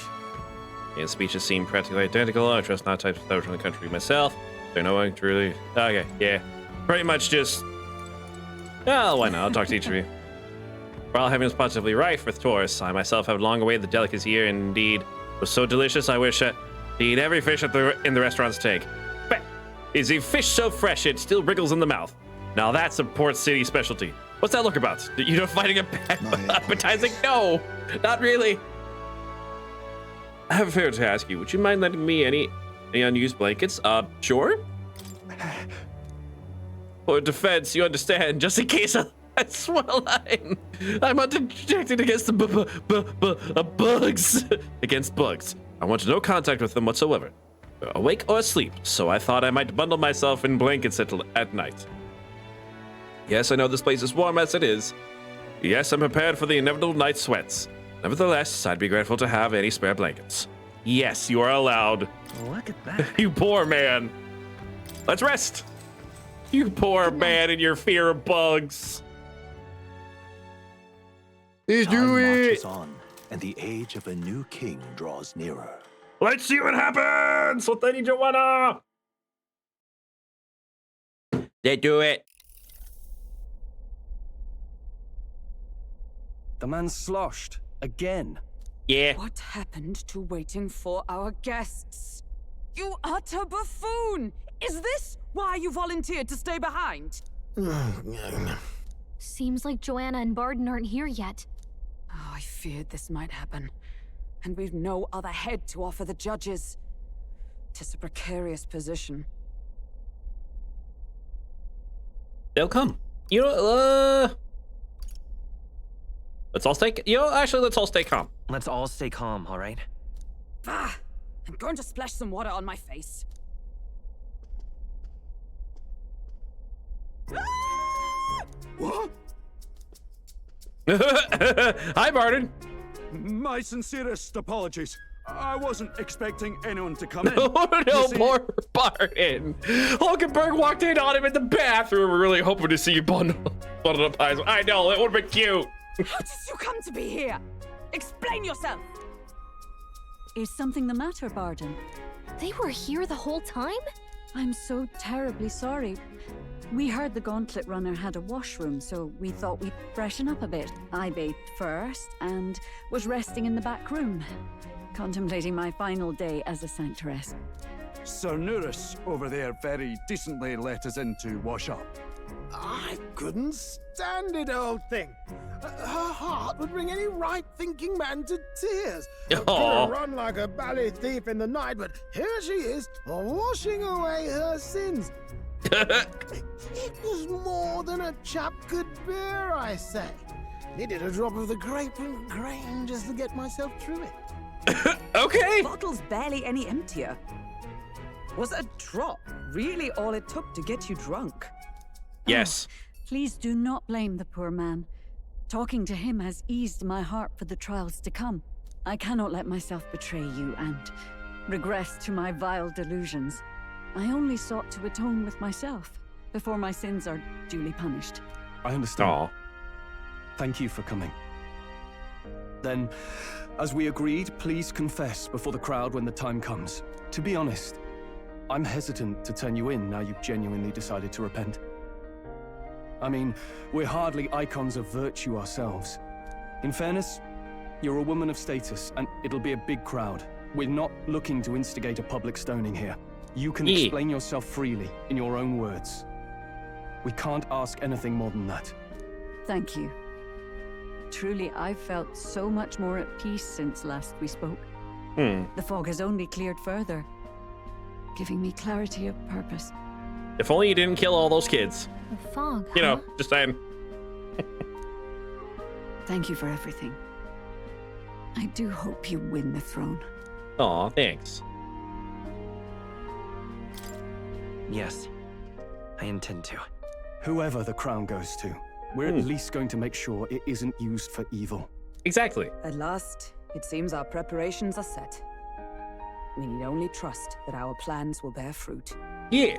Yeah, speeches seem practically identical. I trust not types out from the country myself. So no one truly. Okay, yeah. Pretty much just. Oh, why not? I'll talk to each of you. While having is positively rife with tourists, I myself have long awaited the delicacy here, and indeed was so delicious I wish to eat every fish in the restaurant's take. But is a fish so fresh it still wriggles in the mouth? Now that's a Port City specialty. What's that look about? You know, finding a appetizing? No, not really. I have a favor to ask you. Would you mind lending me any unused blankets? Sure. For defense, you understand, just in case I swell line. I'm undetected against the bugs. Against bugs. I want no contact with them whatsoever, awake or asleep, so I thought I might bundle myself in blankets at night. Yes, I know this place is warm as it is. Yes, I'm prepared for the inevitable night sweats. Nevertheless, I'd be grateful to have any spare blankets. Yes, you are allowed. Look at that. You poor man. Let's rest. You poor man and your fear of bugs. Let's do it. Marches on, and the age of a new king draws nearer. Let's see what happens with Lady Joanna. They do it. The man's sloshed again. Yeah. What happened to waiting for our guests? You utter buffoon! Is this why you volunteered to stay behind? Seems like Joanna and Barden aren't here yet. Oh, I feared this might happen. and we've no other head to offer the judges. 'Tis a precarious position. They'll come. You know, let's all stay. You know, actually, let's all stay calm. Let's all stay calm, all right? Ah, I'm going to splash some water on my face. What? Hi, Barton. My sincerest apologies. I wasn't expecting anyone to come in. Oh, no, poor Barton. Hulkenberg walked in on him in the bathroom. We're really hoping to see you bundled up eyes. I know, that would have been cute. How did you come to be here? Explain yourself. Is something the matter, Barton? They were here the whole time? I'm so terribly sorry. We heard the Gauntlet Runner had a washroom, so we thought we'd freshen up a bit. I bathed first and was resting in the back room, contemplating my final day as a Sanctoress. Sir Nuris over there very decently let us in to wash up. I couldn't stand it, old thing. Her heart would bring any right-thinking man to tears. Could run like a ballet thief in the night, but here she is, washing away her sins. It was more than a chap could bear, I say. Needed a drop of the grape and grain just to get myself through it. Okay. Bottle's barely any emptier. Was a drop really all it took to get you drunk? Yes. Please do not blame the poor man. Talking to him has eased my heart for the trials to come. I cannot let myself betray you and regress to my vile delusions. I only sought to atone with myself before my sins are duly punished. I understand. Aww. Thank you for coming. Then, as we agreed, please confess before the crowd when the time comes. To be honest, I'm hesitant to turn you in now you've genuinely decided to repent. I mean, we're hardly icons of virtue ourselves. In fairness, you're a woman of status, and it'll be a big crowd. We're not looking to instigate a public stoning here. You can explain yourself freely, in your own words. We can't ask anything more than that. Thank you. Truly, I've felt so much more at peace since last we spoke. The fog has only cleared further, giving me clarity of purpose. If only you didn't kill all those kids. The fog, You know, just saying. Thank you for everything. I do hope you win the throne. Aw, thanks. Yes, I intend to. Whoever the crown goes to, we're at least going to make sure it isn't used for evil. Exactly. At last, it seems our preparations are set. We need only trust that our plans will bear fruit. Yeah.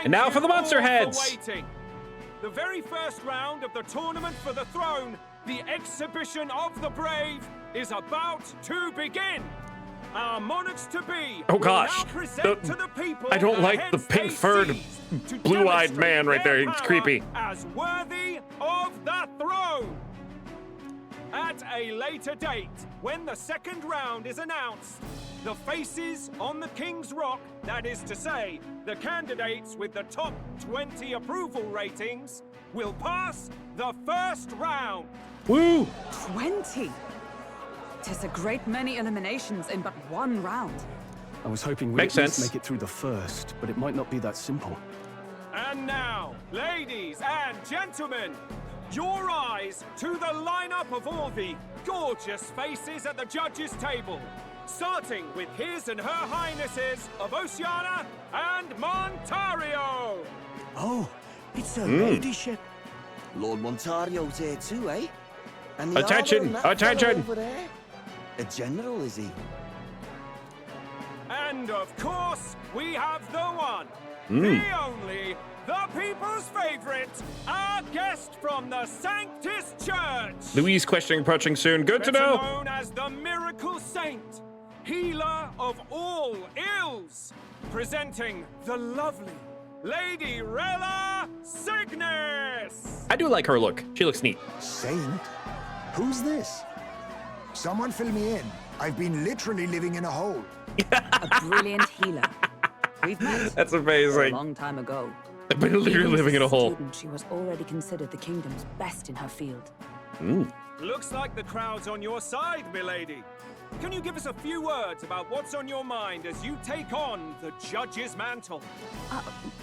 And now for the monster heads. The very first round of the tournament for the throne, the exhibition of the brave, is about to begin. Our monarchs to be. Oh gosh, I don't like the pink-furred, blue-eyed man right there. He's creepy. As worthy of the throne. At a later date, when the second round is announced, the faces on the King's Rock, that is to say, the candidates with the top 20 approval ratings, will pass the first round. Woo! 20? 'Tis a great many eliminations in but one round. I was hoping we'd Makes at least sense. make it through the first, but it might not be that simple. And now, ladies and gentlemen, your eyes to the lineup of all the gorgeous faces at the judges' table, starting with his and her highnesses of Oceania and Montario. Oh, it's her ladyship. Lord Montario's here too, eh? And the Attention, other, that fellow attention. over there? A general, is he? And of course, we have the one, the only, the people's favorite, our guest from the Sanctus Church. Louise questioning approaching soon. Good to Better know. known as the Miracle Saint, healer of all ills, presenting the lovely Lady Rella Cygnus. I do like her look. She looks neat. Saint? Who's this? Someone fill me in. I've been literally living in a hole. A brilliant healer. We've met. That's amazing. A long time ago. I've been literally living in a hole. She was already considered the kingdom's best in her field. Looks like the crowd's on your side, milady. Can you give us a few words about what's on your mind as you take on the judge's mantle?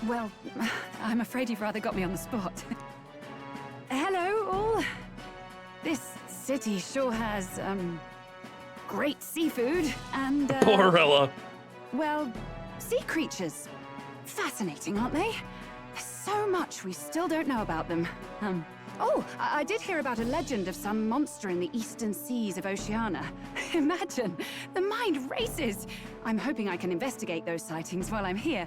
Well, I'm afraid you've rather got me on the spot. Hello, all. This city sure has, great seafood and, Porella. well, sea creatures. Fascinating, aren't they? There's so much we still don't know about them. I did hear about a legend of some monster in the eastern seas of Oceania. Imagine, the mind races. I'm hoping I can investigate those sightings while I'm here.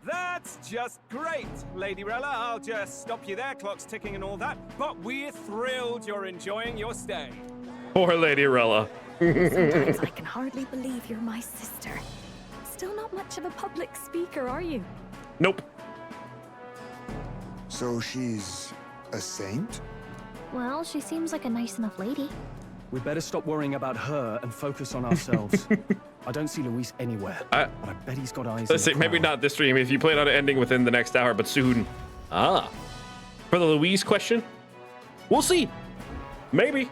That's just great, Lady Rella. I'll just stop you there, clock's ticking and all that. But we're thrilled you're enjoying your stay. Poor Lady Rella. Sometimes I can hardly believe you're my sister. Still not much of a public speaker, are you? Nope. So she's a saint? Well, she seems like a nice enough lady. We'd better stop worrying about her and focus on ourselves. I don't see Luis anywhere, but I bet he's got eyes. Let's see, maybe not this stream. If you plan on ending within the next hour, but soon. For the Louise question, we'll see. Maybe.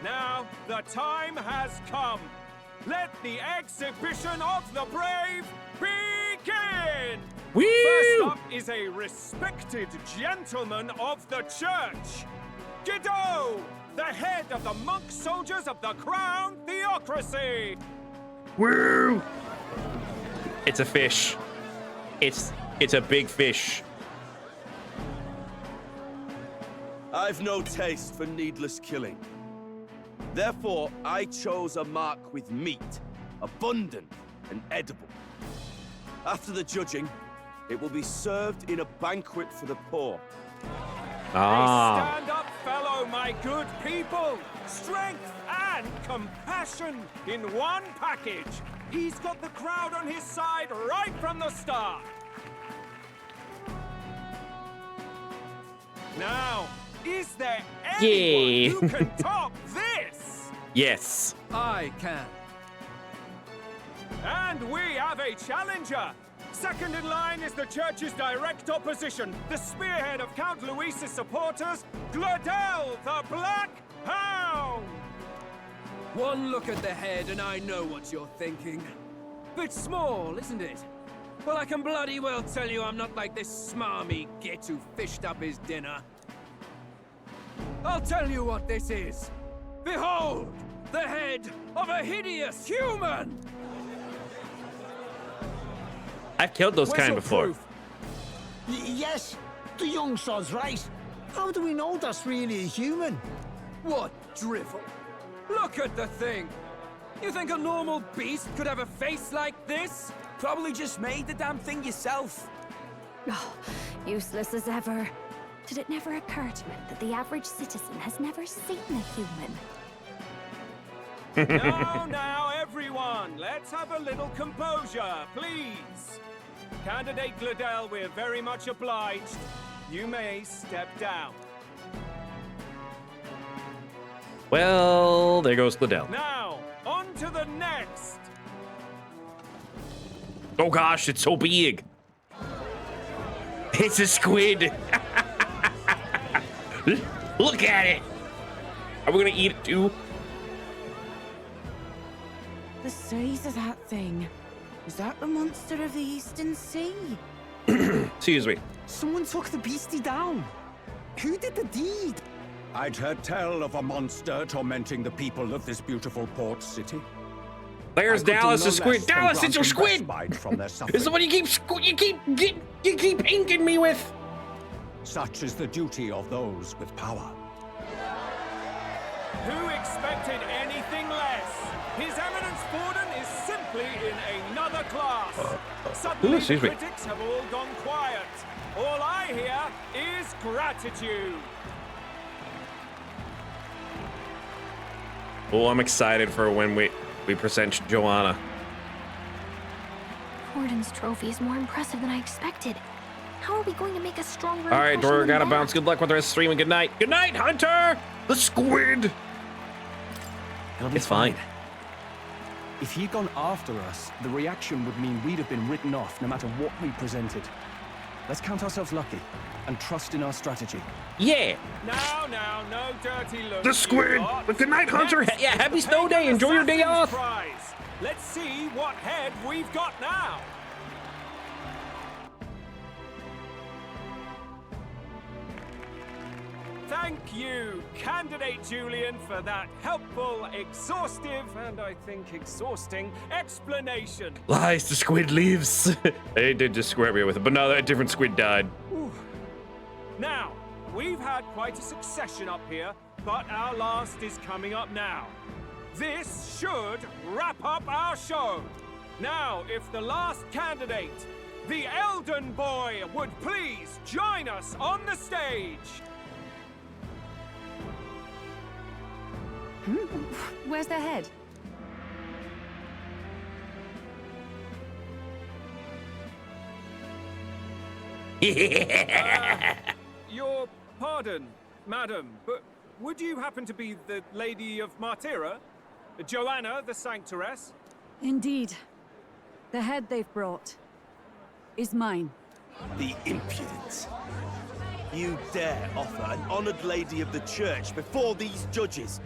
Now, the time has come. Let the exhibition of the brave begin! Woo! First up is a respected gentleman of the church. Godot, the head of the monk soldiers of the Crown Theocracy. Woo! It's a fish. It's a big fish. I've no taste for needless killing. Therefore, I chose a mark with meat, abundant and edible. After the judging, it will be served in a banquet for the poor. Stand up, fellow, my good people. Strength and compassion in one package. He's got the crowd on his side right from the start. Now, is there anyone who can top this? Yes. I can. And we have a challenger. Second in line is the church's direct opposition, the spearhead of Count Luis's supporters, Glodell the Black Hound! One look at the head and I know what you're thinking. Bit small, isn't it? Well, I can bloody well tell you I'm not like this smarmy git who fished up his dinner. I'll tell you what this is. Behold, the head of a hideous human! I've killed those kind before. Yes, the young sod's right. How do we know that's really a human? What drivel? Look at the thing! You think a normal beast could have a face like this? Probably just made the damn thing yourself. Oh, useless as ever. Did it never occur to him that the average citizen has never seen a human? Now, everyone, let's have a little composure, please. Candidate Glodell, we're very much obliged. You may step down. Well, there goes Glodell. Now, on to the next. Oh gosh, it's so big. It's a squid. Look at it. Are we gonna eat it too? The size of that thing. Is that the monster of the Eastern Sea? Excuse me. Someone took the beastie down. Who did the deed? I'd heard tell of a monster tormenting the people of this beautiful port city. There's Dallas, a squid. Dallas, it's a squid. From their This is what you keep inking me with. Such is the duty of those with power. Who expected anything less? His Eminence Borden is simply in another class. Suddenly, the critics have all gone quiet. All I hear is gratitude. Oh, I'm excited for when we present Joanna. Borden's trophy is more impressive than I expected. How are we going to make a stronger All right, Dora, gotta impression than bounce. Good luck with the rest of the stream and good night. Good night, Hunter! The squid! It's fine. If he'd gone after us, the reaction would mean we'd have been written off no matter what we presented. Let's count ourselves lucky and trust in our strategy. Yeah. Now, no dirty looks. The squid! The good night, Hunter! Yeah, happy snow day. Enjoy your day off. Prize. Let's see what head we've got now. Thank you, Candidate Julian, for that helpful, exhaustive, and I think exhausting explanation. Lies, the squid leaves. They did just square me with it, but no, that different squid died. Ooh. Now, we've had quite a succession up here, but our last is coming up now. This should wrap up our show. Now, if the last candidate, the Elden Boy, would please join us on the stage. Where's their head? Your pardon, madam, but would you happen to be the Lady of Martira? Joanna, the Sanctoress? Indeed. The head they've brought is mine. The impudence. You dare offer an honored lady of the church before these judges?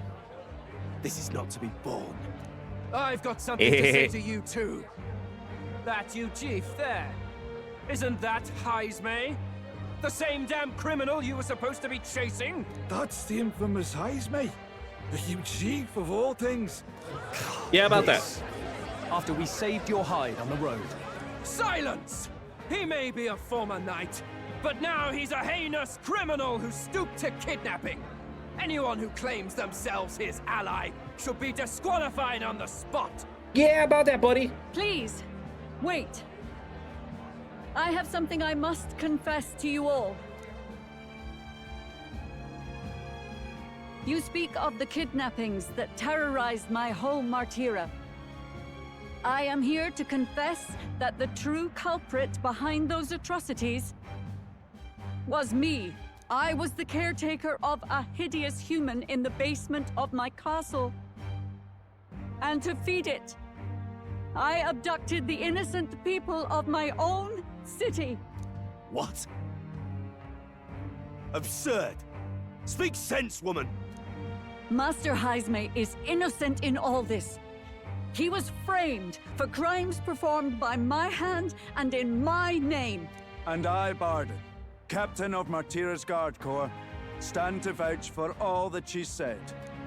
This is not to be borne. I've got something to say to you too. That you chief there. Isn't that Heismay? The same damn criminal you were supposed to be chasing? That's the infamous Heismay. The huge chief of all things. Yeah, about that. After we saved your hide on the road. Silence! He may be a former knight, but now he's a heinous criminal who stooped to kidnapping. Anyone who claims themselves his ally should be disqualified on the spot. Yeah, about that, buddy. Please, wait. I have something I must confess to you all. You speak of the kidnappings that terrorized my home, Martira. I am here to confess that the true culprit behind those atrocities was me. I was the caretaker of a hideous human in the basement of my castle. And to feed it, I abducted the innocent people of my own city. What? Absurd. Speak sense, woman. Master Heismay is innocent in all this. He was framed for crimes performed by my hand and in my name. And I, Barden, Captain of Martira's Guard Corps, stand to vouch for all that she said.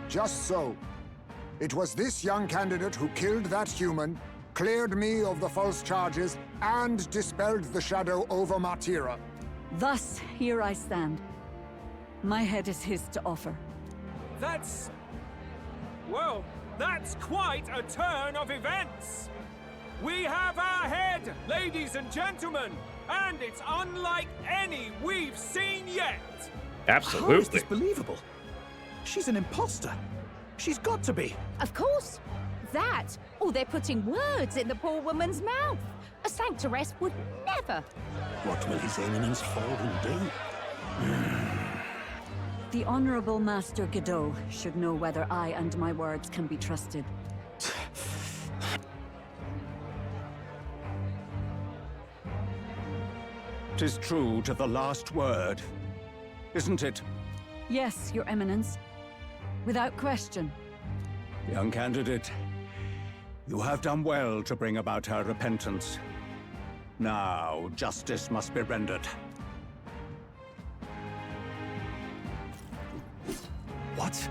Just so. It was this young candidate who killed that human, cleared me of the false charges, and dispelled the shadow over Martira. Thus, here I stand. My head is his to offer. Well, that's quite a turn of events. We have our head, ladies and gentlemen, and it's unlike any we've seen yet. Absolutely. How is this believable? She's an imposter. She's got to be. Of course. That, or they're putting words in the poor woman's mouth. A sanctoress would never. What will His Eminence Fallen do? The Honorable Master Godot should know whether I and my words can be trusted. 'Tis true to the last word, isn't it? Yes, Your Eminence. Without question. Young candidate, you have done well to bring about her repentance. Now, justice must be rendered. What?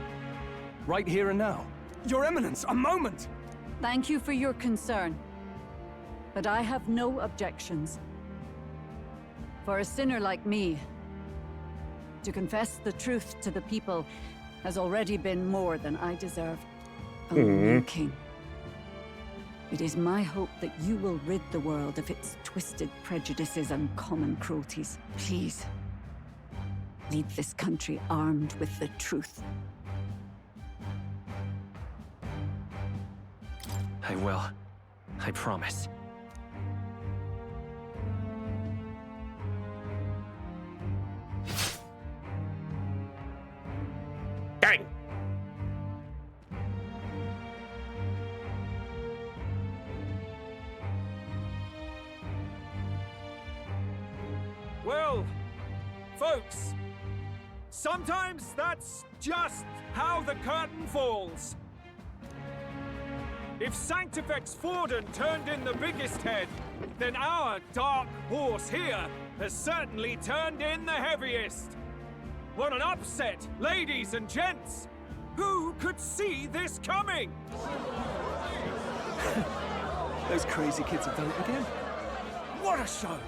Right here and now? Your Eminence, a moment! Thank you for your concern. But I have no objections. For a sinner like me, to confess the truth to the people has already been more than I deserve. Oh, new king. It is my hope that you will rid the world of its twisted prejudices and common cruelties. Please, lead this country armed with the truth. I will. I promise. Dang! Well, folks, sometimes that's just how the curtain falls. If Sanctifex Forden turned in the biggest head, then our dark horse here has certainly turned in the heaviest. What an upset, ladies and gents! Who could see this coming? Those crazy kids have done it again. What a show!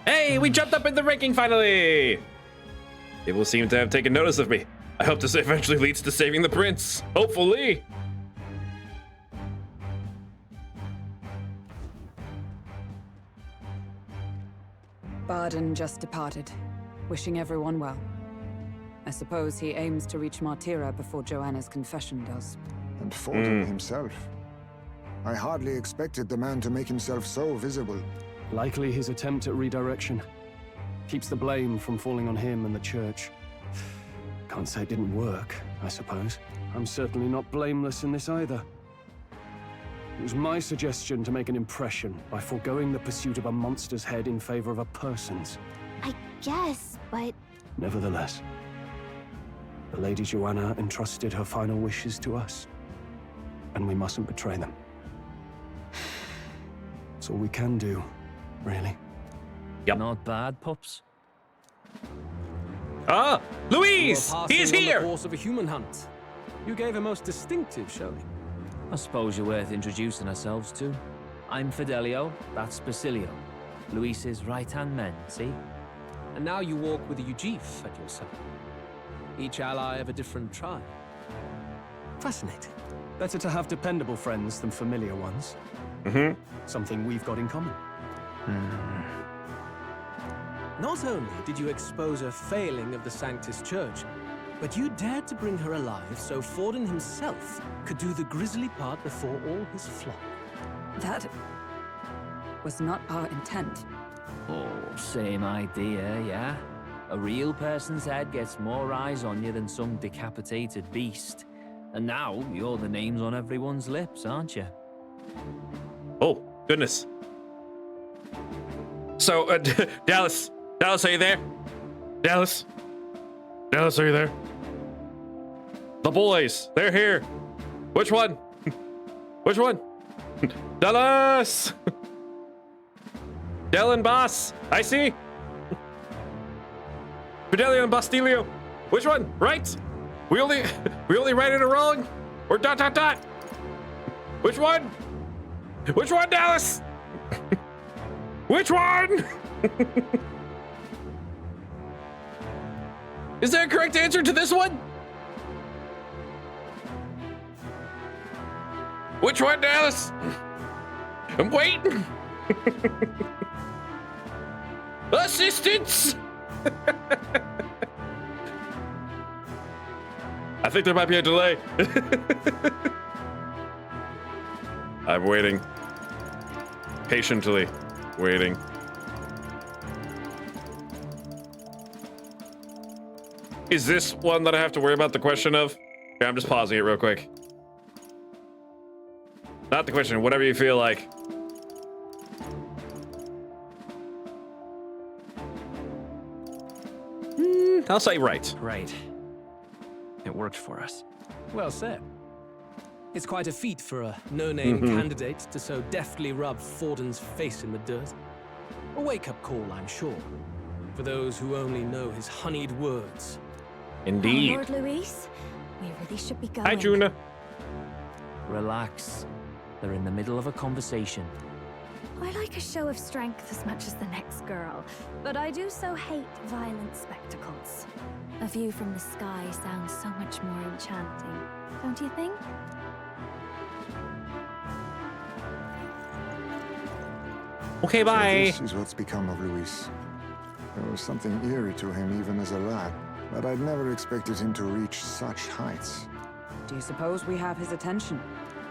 Hey, we jumped up in the ranking finally! People seem to have taken notice of me. I hope this eventually leads to saving the prince. Hopefully. Barden just departed, wishing everyone well. I suppose he aims to reach Martira before Joanna's confession does. And Forden himself. I hardly expected the man to make himself so visible. Likely his attempt at redirection. Keeps the blame from falling on him and the church. Can't say it didn't work, I suppose. I'm certainly not blameless in this either. It was my suggestion to make an impression by foregoing the pursuit of a monster's head in favor of a person's. I guess, but... Nevertheless, the Lady Joanna entrusted her final wishes to us, and we mustn't betray them. That's all we can do, really. Yep. Not bad, pups. Ah, Luis! He is here! On the course of a human hunt. You gave a most distinctive showing. I suppose you're worth introducing ourselves to. I'm Fidelio, that's Basilio. Luis's right-hand men, see? And now you walk with a Ujif at your side. Each ally of a different tribe. Fascinating. Better to have dependable friends than familiar ones. Something we've got in common. Not only did you expose a failing of the Sanctus Church, but you dared to bring her alive so Forden himself could do the grisly part before all his flock. That was not our intent. Oh, same idea, yeah? A real person's head gets more eyes on you than some decapitated beast. And now you're the names on everyone's lips, aren't you? Oh, goodness. So, Dallas, are you there? Dallas, are you there? The boys, they're here. Which one? Which one? Dallas! Dylan, boss, I see. Fidelio and Bastilio. Which one? Right? We only right it or wrong? Or ... Which one? Which one, Dallas? Which one? Is there a correct answer to this one? Which one, Dallas? I'm waiting. Assistance! I think there might be a delay. I'm waiting. Patiently waiting. Is this one that I have to worry about the question of? Okay, I'm just pausing it real quick. Not the question, whatever you feel like. I'll say right. Right. It worked for us. Well said. It's quite a feat for a no-name candidate to so deftly rub Forden's face in the dirt. A wake-up call, I'm sure, for those who only know his honeyed words. Indeed. Oh, Lord Luis, we really should be going. Hi, Juna. Relax. They're in the middle of a conversation. I like a show of strength as much as the next girl, but I do so hate violent spectacles. A view from the sky sounds so much more enchanting, don't you think? Okay, bye. So this is what's become of Luis. There was something eerie to him even as a lad, but I'd never expected him to reach such heights. Do you suppose we have his attention?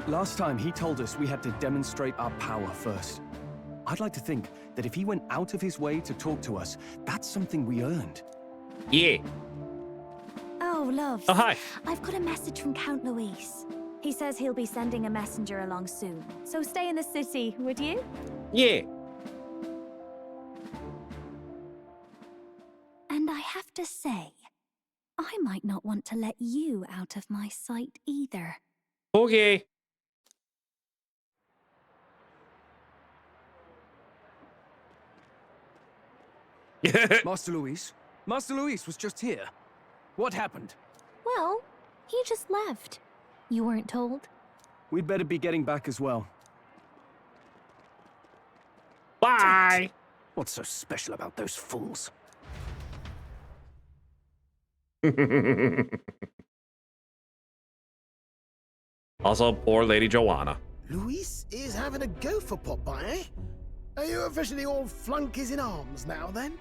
Last time he told us we had to demonstrate our power first. I'd like to think that if he went out of his way to talk to us, that's something we earned. Yeah. Oh, love. Oh, hi. I've got a message from Count Luis. He says he'll be sending a messenger along soon. So stay in the city, would you? Yeah. And I have to say, I might not want to let you out of my sight either. Okay. Master Luis was just here. What happened? Well, he just left. You weren't told? We'd better be getting back as well. Bye! What's so special about those fools? Also, poor Lady Joanna. Luis is having a go for Popeye, eh? Are you officially all flunkies in arms now, then?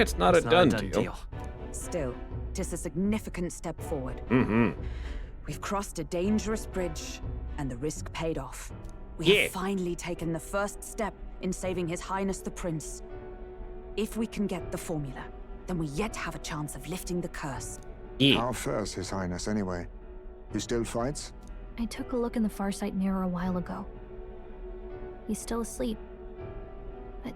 It's not a done deal. Still, 'tis a significant step forward. Mm-hmm. We've crossed a dangerous bridge, and the risk paid off. We have finally taken the first step in saving His Highness the Prince. If we can get the formula, then we yet have a chance of lifting the curse. How fares His Highness, anyway? He still fights? I took a look in the Farsight mirror a while ago. He's still asleep. But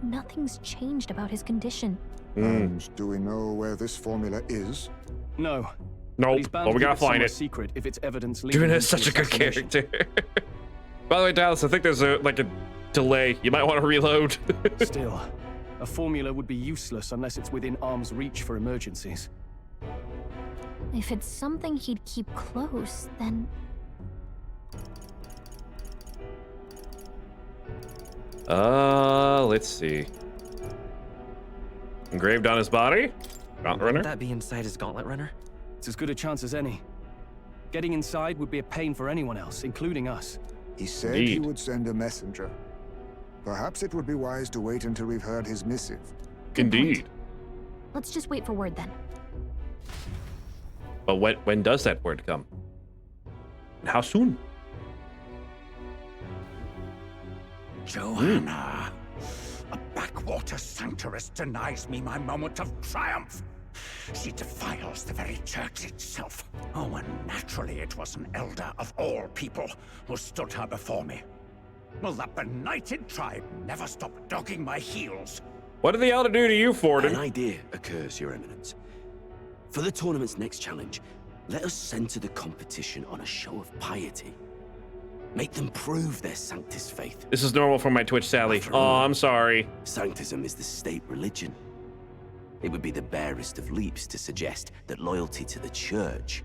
nothing's changed about his condition. And do we know where this formula is? No. Nope, but we gotta find it. Secret if it's evidence. Dune is such a good character. By the way, Dallas, I think there's a delay. You might want to reload. Still, a formula would be useless unless it's within arm's reach for emergencies. If it's something he'd keep close, then... Let's see. Engraved on his body? Gauntlet runner? Would that be inside his gauntlet runner? It's as good a chance as any. Getting inside would be a pain for anyone else, including us. He said he would send a messenger. Perhaps it would be wise to wait until we've heard his missive. Indeed. Let's just wait for word then. But when does that word come? And how soon? Joanna, a backwater sanctuarist denies me my moment of triumph. She defiles the very church itself. Oh, and naturally it was an elder of all people who stood her before me. Will that benighted tribe never stop dogging my heels? What did the elder do to you, Forden? An idea occurs, Your Eminence. For the tournament's next challenge, let us center the competition on a show of piety. Make them prove their Sanctus faith. This is normal for my Twitch, Sally. Oh, I'm sorry. Sanctism is the state religion. It would be the barest of leaps to suggest that loyalty to the church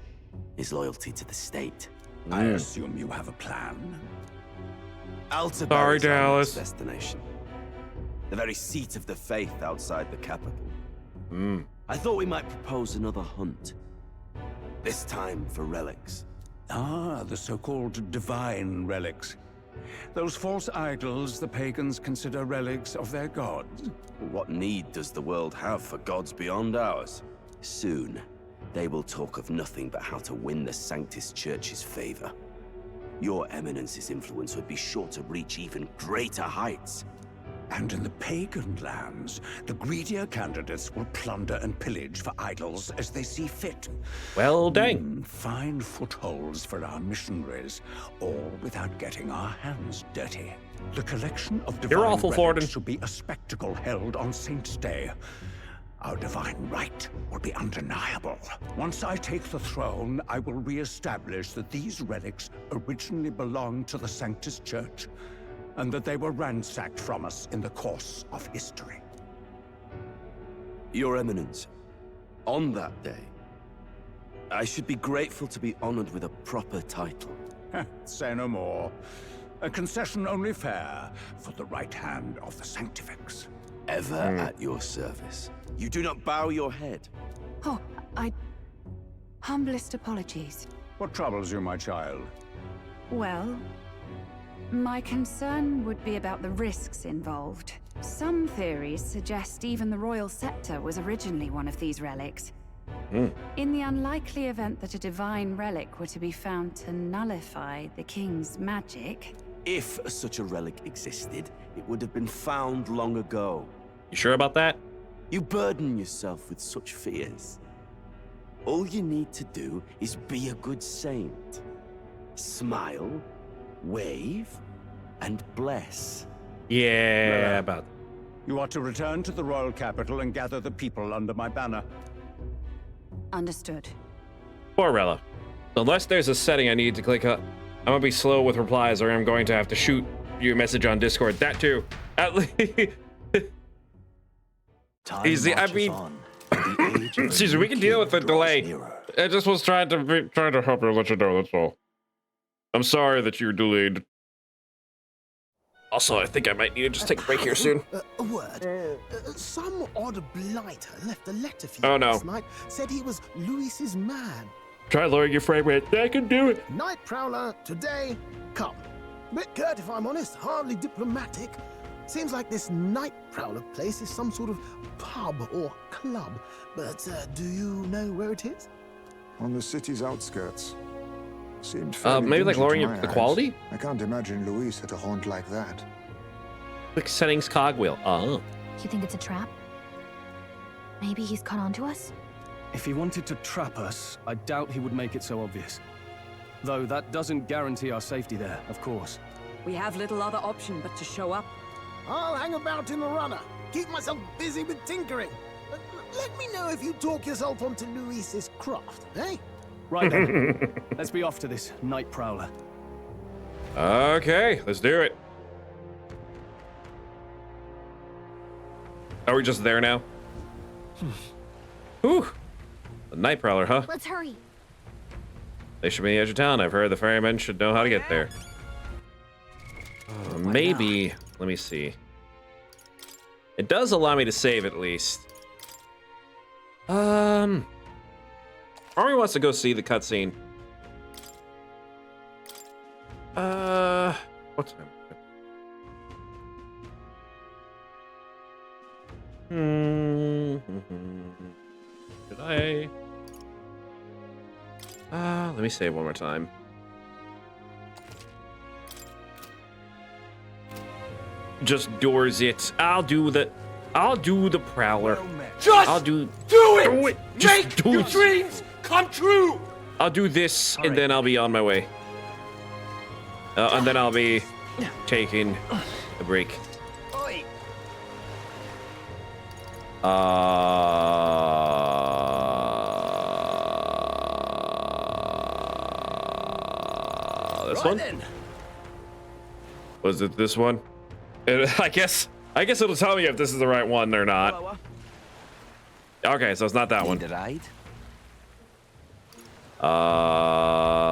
is loyalty to the state. I assume you have a plan. Altabar is our Dallas. next destination. The very seat of the faith outside the capital. I thought we might propose another hunt. This time for relics. Ah, the so-called divine relics. Those false idols the pagans consider relics of their gods. What need does the world have for gods beyond ours? Soon, they will talk of nothing but how to win the Sanctus Church's favor. Your Eminence's influence would be sure to reach even greater heights. And in the pagan lands, the greedier candidates will plunder and pillage for idols as they see fit. Well, dang. Fine footholds for our missionaries, all without getting our hands dirty. The collection of divine You're awful, relics Forden. should be a spectacle held on Saint's Day. Our divine right will be undeniable. Once I take the throne, I will re-establish that these relics originally belonged to the Sanctus Church, and that they were ransacked from us in the course of history. Your Eminence, on that day, I should be grateful to be honored with a proper title. Say no more. A concession only fair for the right hand of the Sanctifex. Ever at your service. You do not bow your head. Oh, humblest apologies. What troubles you, my child? Well, my concern would be about the risks involved. Some theories suggest even the royal scepter was originally one of these relics. In the unlikely event that a divine relic were to be found to nullify the king's magic... If such a relic existed, it would have been found long ago. You sure about that? You burden yourself with such fears. All you need to do is be a good saint. Smile, wave, and bless. Yeah, about. You are to return to the royal capital and gather the people under my banner. Understood. Poor Rella. Unless there's a setting I need to click up, I'm gonna be slow with replies, or I'm going to have to shoot you a message on Discord. That too. At least. Easy. I mean, excuse me. We can deal with the delay. I just was trying to help you, let you know. That's all. I'm sorry that you're delayed. Also, I think I might need to just take a break here soon. A word. Some odd blighter left a letter for you last night. Said he was Luis's man. Try lowering your frame rate. I can do it. Night Prowler, today, come. Bit curt, if I'm honest. Hardly diplomatic. Seems like this Night Prowler place is some sort of pub or club. But do you know where it is? On the city's outskirts. Seemed maybe like lowering the quality? I can't imagine Luis at a haunt like that. Quick settings cogwheel. Oh. You think it's a trap? Maybe he's caught on to us? If he wanted to trap us, I doubt he would make it so obvious. Though that doesn't guarantee our safety there, of course. We have little other option but to show up. I'll hang about in the runner. Keep myself busy with tinkering. Let me know if you talk yourself onto Luis's craft, eh? Right then. Let's be off to this Night Prowler. Okay, let's do it. Are we just there now? Whew. The Night Prowler, huh? Let's hurry. They should be on the edge of town. I've heard the ferrymen should know how to get there. Maybe. Let me see. It does allow me to save at least. Army wants to go see the cutscene. What time? Should I? Let me save one more time. Just doors it. I'll do the Prowler. Just do it! Just Make do your it. dreams come true! I'll do this, and then I'll be on my way. And then I'll be taking a break. This one? Was it this one? I guess it'll tell me if this is the right one or not. Okay, so it's not that one.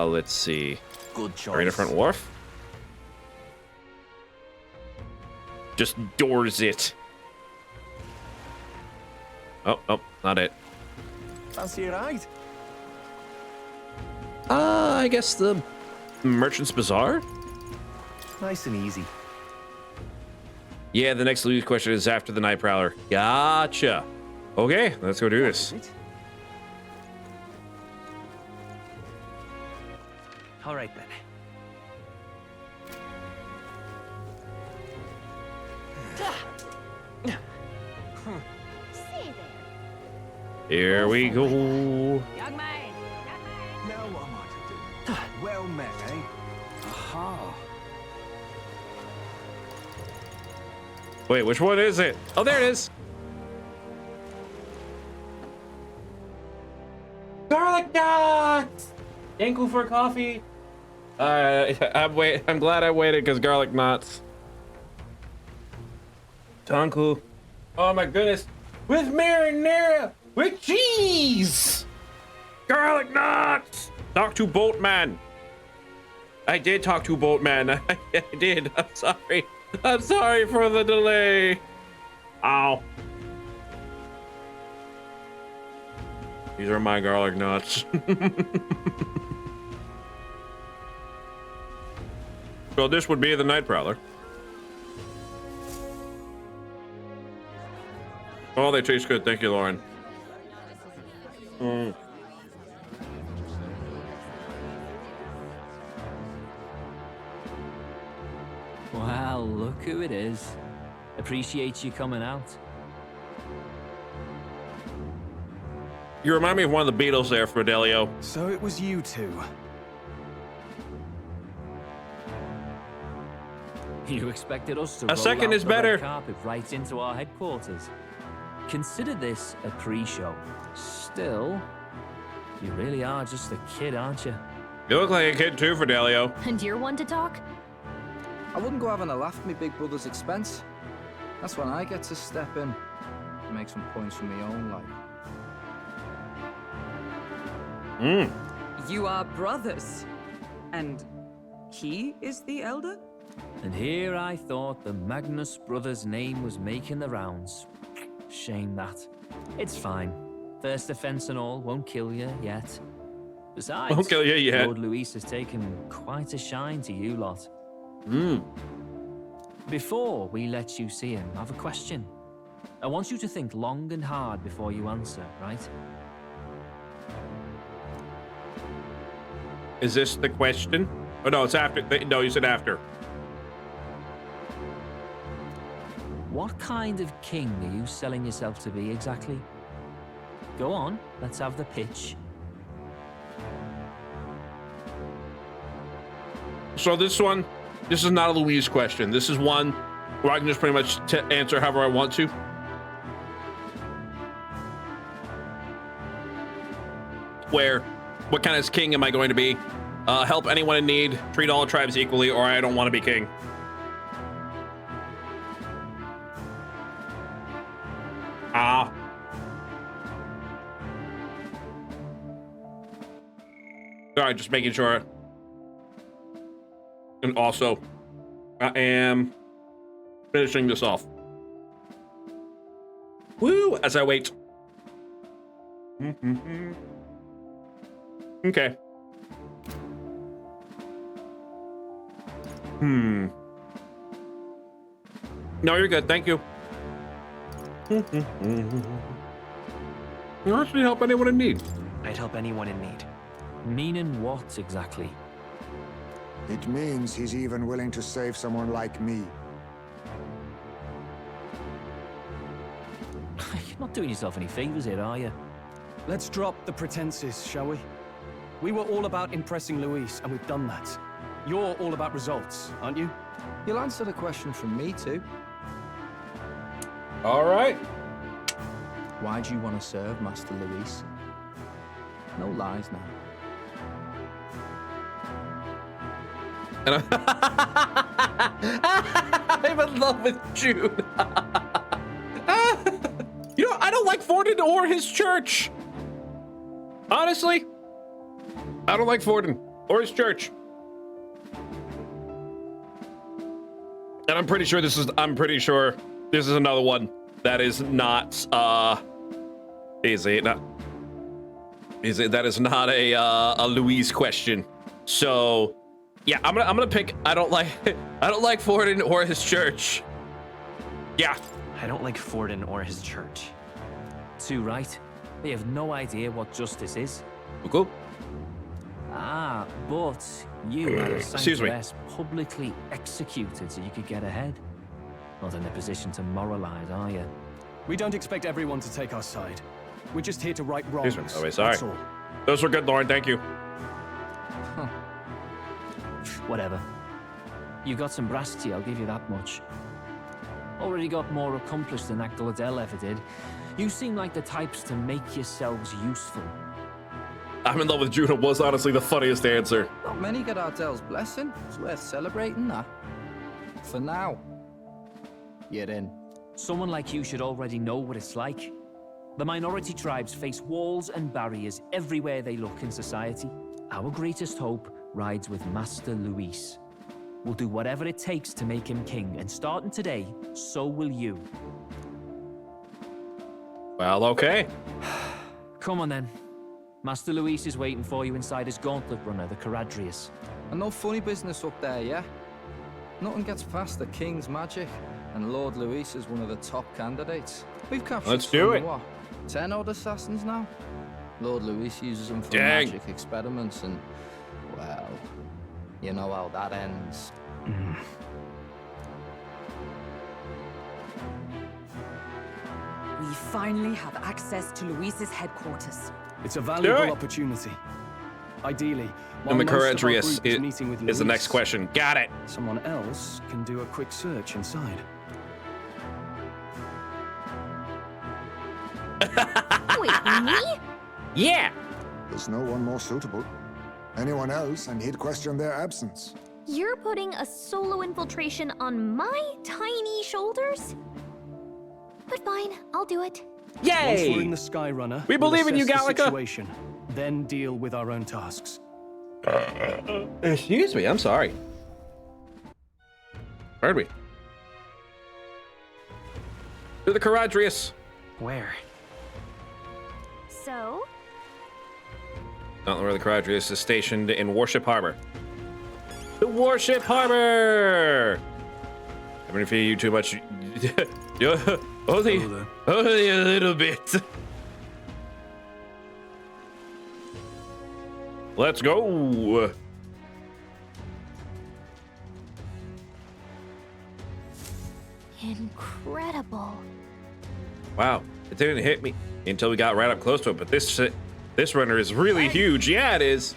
Let's see. Good choice. Are in a front wharf? Just doors it. Oh, not it. Fancy a ride? I guess the Merchant's Bazaar? Nice and easy. Yeah, the next loot question is after the Night Prowler. Gotcha. Okay, let's go do this. All right then. Here we go. Young man. Now what am I to do? Well met, eh? Aha. Wait, which one is it? Oh, there it is. Garlic knots. Yankle for coffee. I'm glad I waited because garlic knots. Tonku. Oh my goodness. With marinara. With cheese. Garlic knots. Talk to Boltman. I did talk to Boltman. I did. I'm sorry. I'm sorry for the delay. Ow. These are my garlic nuts. So this would be the Night Prowler. Oh, they taste good. Thank you, Lauren. Wow, look who it is. Appreciate you coming out. You remind me of one of the Beatles there, Fidelio. So it was you two. You expected us to A roll second out is the better. red carpet right into our headquarters. Consider this a pre-show. Still, you really are just a kid, aren't you? You look like a kid too, Fidelio. And you're one to talk? I wouldn't go having a laugh at me big brother's expense. That's when I get to step in and make some points for my own life. You are brothers. And he is the elder? And here I thought the Magnus brothers' name was making the rounds. Shame that. It's fine. First offense and all won't kill you yet. Besides, Won't kill you yet. Lord Luis has taken quite a shine to you lot. Before we let you see him, I have a question. I want you to think long and hard before you answer, right? Is this the question? Oh, no, it's after. No, you said after. What kind of king are you selling yourself to be exactly? Go on, let's have the pitch. So this is not a Louise question. This is one where I can just pretty much answer however I want to. Where, what kind of king am I going to be? Help anyone in need, treat all tribes equally, or I don't want to be king. All right, just making sure. And also, I am finishing this off. Woo! As I wait. Okay. No, you're good. Thank you. You actually help anyone in need. I'd help anyone in need. Meaning what exactly? It means he's even willing to save someone like me. You're not doing yourself any favors here, are you? Let's drop the pretenses, shall we? We were all about impressing Luis, and we've done that. You're all about results, aren't you? You'll answer the question from me too. All right. Why do you want to serve Master Luis? No lies now. And I'm in love with June. You know, I don't like Forden or his church. Honestly, I don't like Forden or his church. And I'm pretty sure this is another one that is not that is not a Louise question. So yeah, I'm gonna pick I don't like Forden or his church. Yeah. I don't like Forden or his church. Too right. They have no idea what justice is. Cool. Ah, but you had a Excuse me. sanctuess publicly executed so you could get ahead. Not in a position to moralize, are you? We don't expect everyone to take our side. We're just here to right wrongs. Excuse me. Oh, wait, sorry. That's all. Those were good, Lauren. Thank you. Huh. Whatever. You got some brass to you, I'll give you that much. Already got more accomplished than that Gladell ever did. You seem like the types to make yourselves useful. I'm in love with Judah was honestly the funniest answer. Not many get Ardel's blessing. It's worth celebrating that. For now, you're in. Someone like you should already know what it's like. The minority tribes face walls and barriers everywhere they look in society. Our greatest hope rides with Master Luis. We'll do whatever it takes to make him king, and starting today, so will you. Well, okay. Come on then. Master Luis is waiting for you inside his gauntlet runner, the Caradrius. And no funny business up there, yeah? Nothing gets past the king's magic, and Lord Luis is one of the top candidates. We've captured Let's do it. What, 10 odd assassins now? Lord Luis uses them for Dang. magic experiments, and, well, you know how that ends. We finally have access to Luis's headquarters. It's a valuable opportunity. Ideally, while and the most of our Courageous group is meeting with is the next Luis, question. Got it. someone else can do a quick search inside. Wait, me? Yeah. There's no one more suitable. Anyone else, and he'd question their absence. You're putting a solo infiltration on my tiny shoulders? But fine, I'll do it. Once we're in the Skyrunner, We believe in you, assess the Gallica. situation, then deal with our own tasks. Excuse me, I'm sorry. Where are we? To the Courageous. Where? So? Not where the Courageous is stationed in Warship Harbor. The Warship Harbor! I'm gonna feed you too much. only a little bit. Let's go. Incredible. Wow, it didn't hit me until we got right up close to it, but this runner is really huge. Yeah, it is.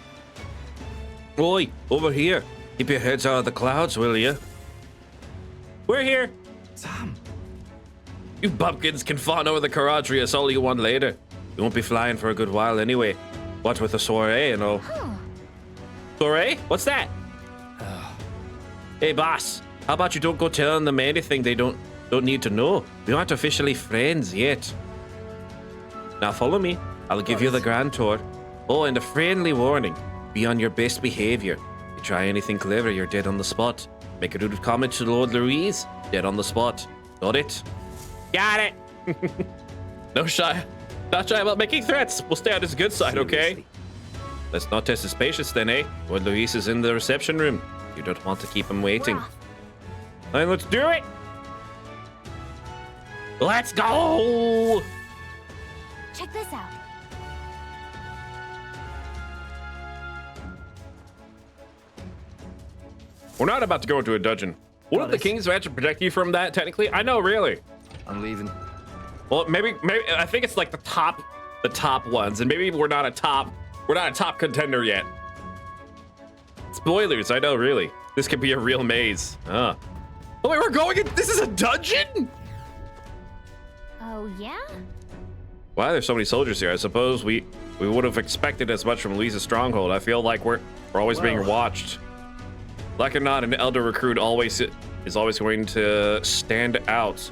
Oi, over here. Keep your heads out of the clouds, will you? We're here. Sam. You bumpkins can fawn over the Courageous all you want later. You won't be flying for a good while anyway. What with the soiree and all. Soiree? What's that? Hey, boss. How about you don't go telling them anything they don't need to know? We aren't officially friends yet. Now follow me. I'll give you the grand tour. Oh, and a friendly warning. Be on your best behavior. You try anything clever, you're dead on the spot. Make a rude comment to Lord Louise, dead on the spot. Got it? Got it! Not shy about making threats. We'll stay on his good side, okay? Let's not test his patience then, eh? Lord Louise is in the reception room. You don't want to keep him waiting. Then let's do it! Let's go! Check this out. We're not about to go into a dungeon. Wouldn't the King's Match protect you from that, technically? I know, really. I'm leaving. Well, maybe I think it's like the top ones, and maybe we're not a top contender yet. Spoilers, I know, really. This could be a real maze. Oh wait, we're going in, this is a dungeon? Oh, yeah? Why there's so many soldiers here? I suppose we would have expected as much from Lisa's stronghold. I feel like we're always being watched. Like or not, an elder recruit is always going to stand out.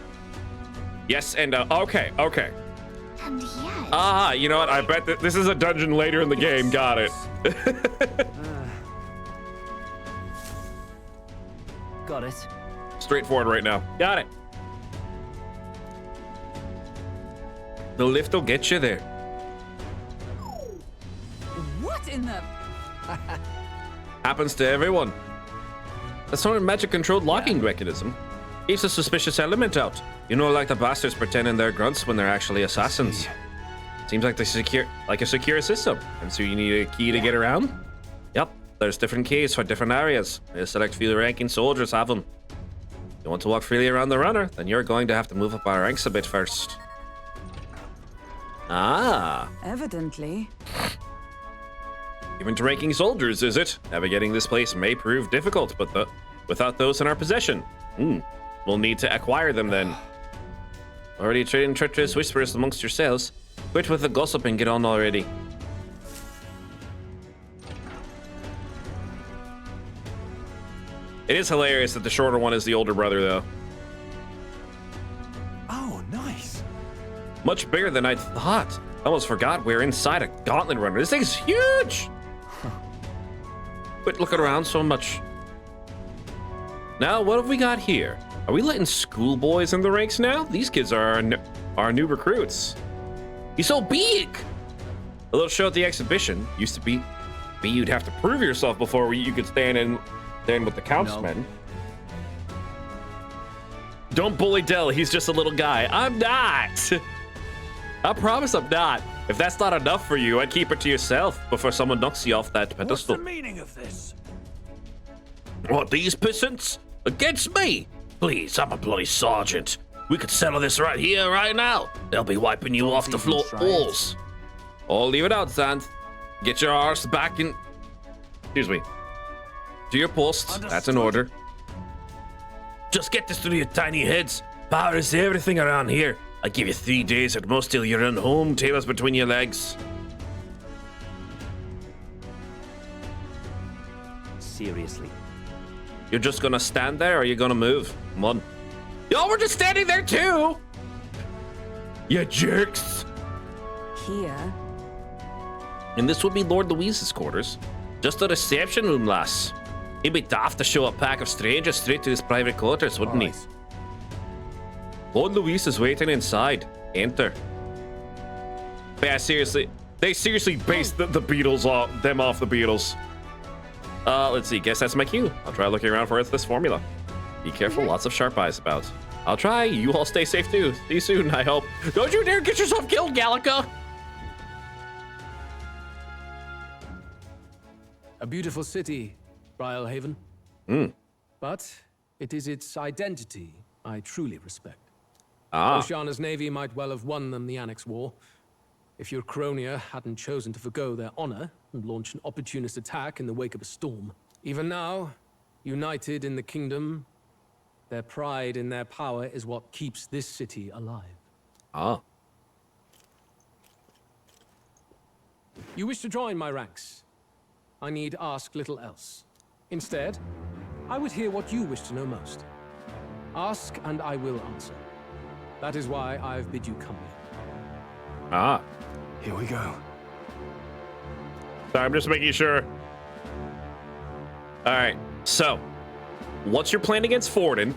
Yes, and okay. And yes. You know what? I bet that this is a dungeon later in the game. Got it. Got it. Straightforward right now. Got it. The lift will get you there. What in the... Happens to everyone. That's sort of magic-controlled locking mechanism. Keeps a suspicious element out. You know, like the bastards pretending they're grunts when they're actually assassins. Seems like a secure system. And so you need a key to get around? Yep, there's different keys for different areas. A select few ranking soldiers have them. You want to walk freely around the runner, then you're going to have to move up our ranks a bit first. Evidently. Even to ranking soldiers, is it? Navigating this place may prove difficult, but without those in our possession, we'll need to acquire them then. Already trading treacherous whispers amongst yourselves. Quit with the gossip and get on already. It is hilarious that the shorter one is the older brother, though. Oh, nice. Much bigger than I thought. I almost forgot we're inside a gauntlet runner. This thing's huge! Quit looking around so much. Now, what have we got here? Are we letting schoolboys in the ranks now? These kids are our new recruits. He's so big! A little show at the exhibition used to be you'd have to prove yourself before you could stand with the councilmen. No. Don't bully Dell, he's just a little guy. I'm not! I promise I'm not. If that's not enough for you, I'd keep it to yourself before someone knocks you off that pedestal. What's the meaning of this? What, these peasants? Against me? Please, I'm a bloody sergeant. We could settle this right here, right now. They'll be wiping you off the floor walls. Oh, leave it out, Sand. Get your arse back in... Excuse me. To your post. Understood. That's an order. Just get this through your tiny heads. Power is everything around here. I give you 3 days at most till you run home, tails between your legs. Seriously. You're just gonna stand there, or are you gonna move? Come on. Y'all were just standing there too! You jerks! Here? And this would be Lord Louise's quarters. Just a reception room, lass. He'd be daft to show a pack of strangers straight to his private quarters, wouldn't he? Lord Louise is waiting inside. Enter. Yeah, seriously. They seriously based the Beatles off the Beatles. Let's see. Guess that's my cue. I'll try looking around for this formula. Be careful. Lots of sharp eyes about. I'll try. You all stay safe too. See you soon, I hope. Don't you dare get yourself killed, Gallica! A beautiful city, Brialhaven. But it is its identity I truly respect. Oceana's navy might well have won them the Annex War. If your Cronia hadn't chosen to forgo their honor and launch an opportunist attack in the wake of a storm. Even now, united in the kingdom, their pride in their power is what keeps this city alive. You wish to join my ranks. I need ask little else. Instead, I would hear what you wish to know most. Ask and I will answer. That is why I've bid you come here. Here we go. Sorry, I'm just making sure. All right, so what's your plan against Forden?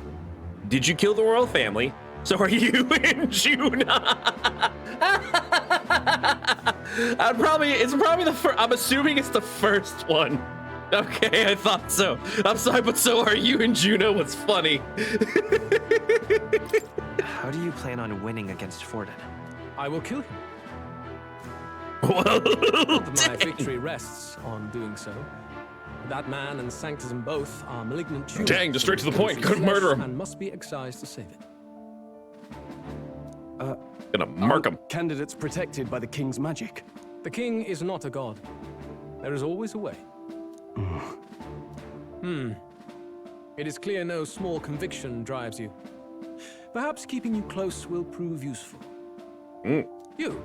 Did you kill the royal family? So are you in June? It's probably the first. I'm assuming it's the first one. Okay, I thought so. I'm sorry, but so are you and Juno. What's funny? How do you plan on winning against Forden? I will kill him. Well, my victory rests on doing so. That man and Sanctism both are malignant tumors. Dang, just straight to the point. Couldn't murder him. And must be excised to save it. Gonna murk him. Candidates protected by the king's magic. The king is not a god. There is always a way. It is clear no small conviction drives you. Perhaps keeping you close will prove useful. You,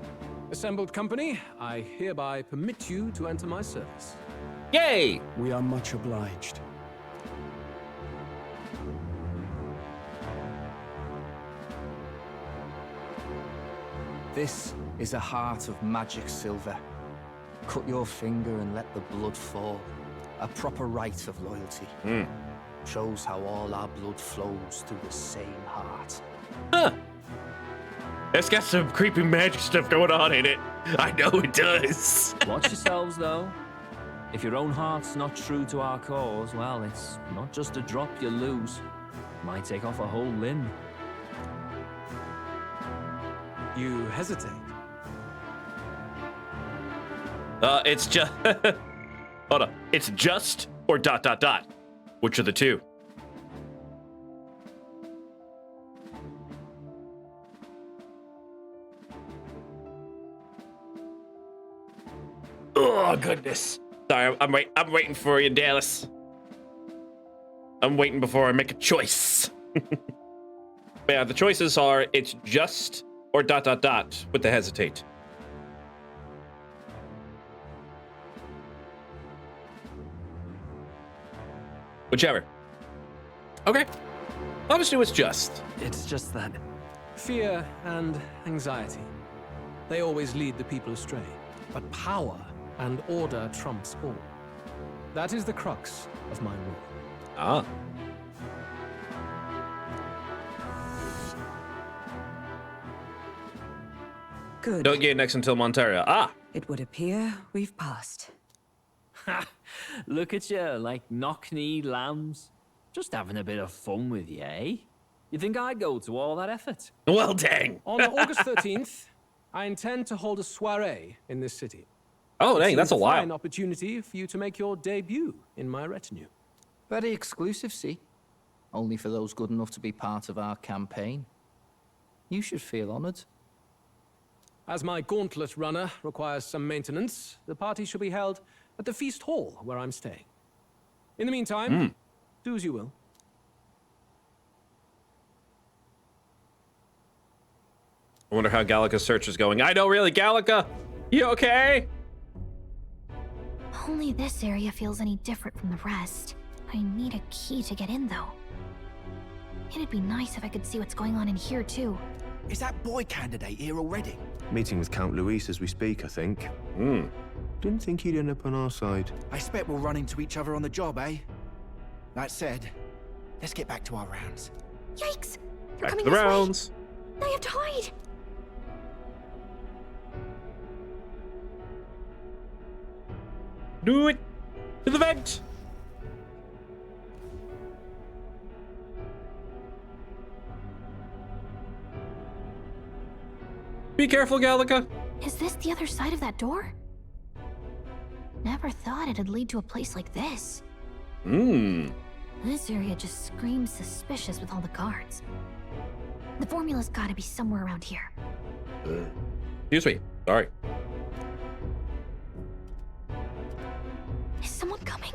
assembled company, I hereby permit you to enter my service. Yay! We are much obliged. This is a heart of magic silver. Cut your finger and let the blood fall. A proper rite of loyalty. Shows how all our blood flows through the same heart. Huh. It's got some creepy magic stuff going on in it. I know it does. Watch yourselves, though. If your own heart's not true to our cause, well, it's not just a drop you lose. Might take off a whole limb. You hesitate. It's just... Hold on. It's just or ... Which are the two? Oh, goodness. Sorry, I'm waiting for you, Dallas. I'm waiting before I make a choice. Yeah, the choices are it's just or ... with the hesitate. Whichever. Okay. I'll just do it's just. It's just that. Fear and anxiety. They always lead the people astray. But power and order trumps all. That is the crux of my rule. Good. Don't get next until Montaria. It would appear we've passed. Ha! Look at you, like knock-kneed lambs. Just having a bit of fun with you, eh? You think I'd go to all that effort? Well, dang. On August 13th, I intend to hold a soiree in this city. Oh, dang, that's a while. It's a fine opportunity for you to make your debut in my retinue. Very exclusive, see? Only for those good enough to be part of our campaign. You should feel honored. As my gauntlet runner requires some maintenance, the party shall be held at the feast hall where I'm staying. In the meantime, do as you will. I wonder how Gallica's search is going. I know, really, Gallica, you okay? Only this area feels any different from the rest. I need a key to get in, though. It'd be nice if I could see what's going on in here, too. Is that boy candidate here already? Meeting with Count Luis as we speak, I think. Didn't think he'd end up on our side. I expect we'll run into each other on the job, eh? That said, let's get back to our rounds. Yikes! They're Back coming to the this way. rounds. I have to hide! Do it! To the vent! Be careful, Gallica. Is this the other side of that door? Never thought it'd lead to a place like this. This area just screams suspicious with all the guards. The formula's gotta be somewhere around here. Excuse me. Sorry. Is someone coming?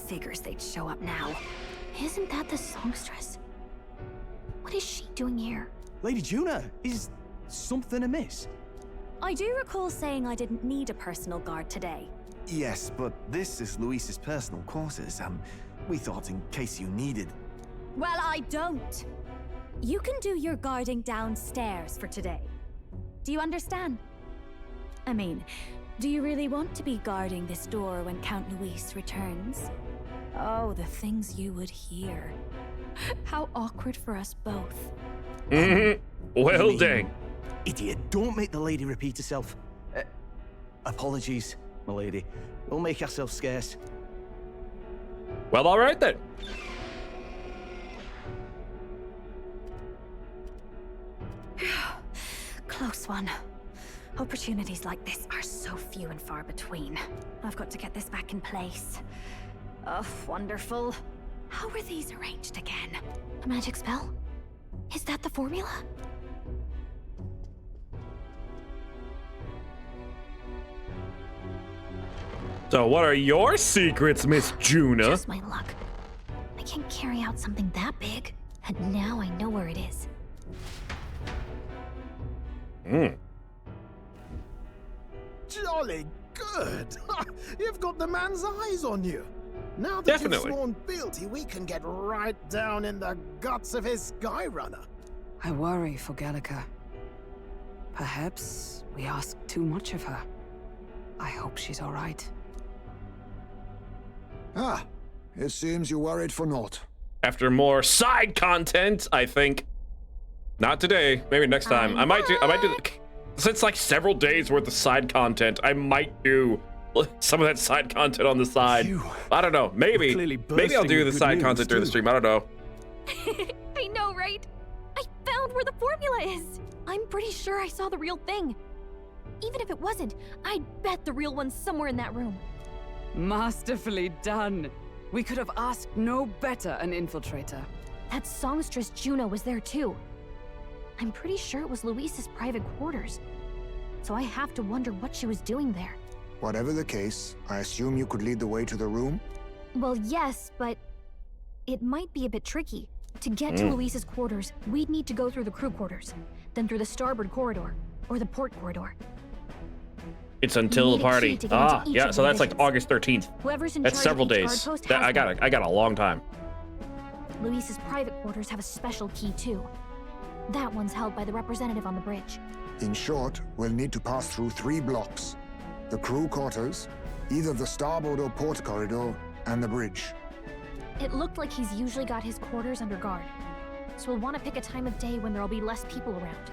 Figures they'd show up now. Isn't that the songstress? What is she doing here? Lady Juna, is something amiss? I do recall saying I didn't need a personal guard today. Yes, but this is Luis's personal quarters. We thought in case you needed. Well, I don't. You can do your guarding downstairs for today. Do you understand? I mean, do you really want to be guarding this door when Count Luis returns? Oh, the things you would hear. How awkward for us both. Well, dang. Idiot, don't make the lady repeat herself. Apologies, my lady. We'll make ourselves scarce. Well, all right then. Close one. Opportunities like this are so few and far between. I've got to get this back in place. Oh, wonderful. How were these arranged again? A magic spell? Is that the formula? So what are your secrets, Miss Juna? Just my luck. I can't carry out something that big, and now I know where it is. Jolly good! You've got the man's eyes on you. Now that you've sworn fealty, we can get right down in the guts of his Skyrunner. I worry for Gallica. Perhaps we ask too much of her. I hope she's all right. Ah, it seems you worried for naught. After more side content, I think. Not today. Maybe next time. I might do. Since like several days worth of side content, I might do some of that side content on the side. I don't know. Maybe I'll do the side content during the stream. I don't know. I know, right? I found where the formula is. I'm pretty sure I saw the real thing. Even if it wasn't, I'd bet the real one's somewhere in that room. Masterfully done. We could have asked no better an infiltrator. That songstress Juno was there too. I'm pretty sure it was Luis's private quarters. So I have to wonder what she was doing there. Whatever the case, I assume you could lead the way to the room? Well, yes, but it might be a bit tricky. To get to Luis's quarters, we'd need to go through the crew quarters, then through the starboard corridor, or the port corridor. It's until the party. Ah, yeah, so that's like August 13th. Whoever's in That's charge several of each days. guard post I got a long time. Luis's private quarters have a special key too. That one's held by the representative on the bridge. In short, we'll need to pass through 3 blocks. The crew quarters, either the starboard or port corridor, and the bridge. It looked like he's usually got his quarters under guard. So we'll want to pick a time of day when there'll be less people around.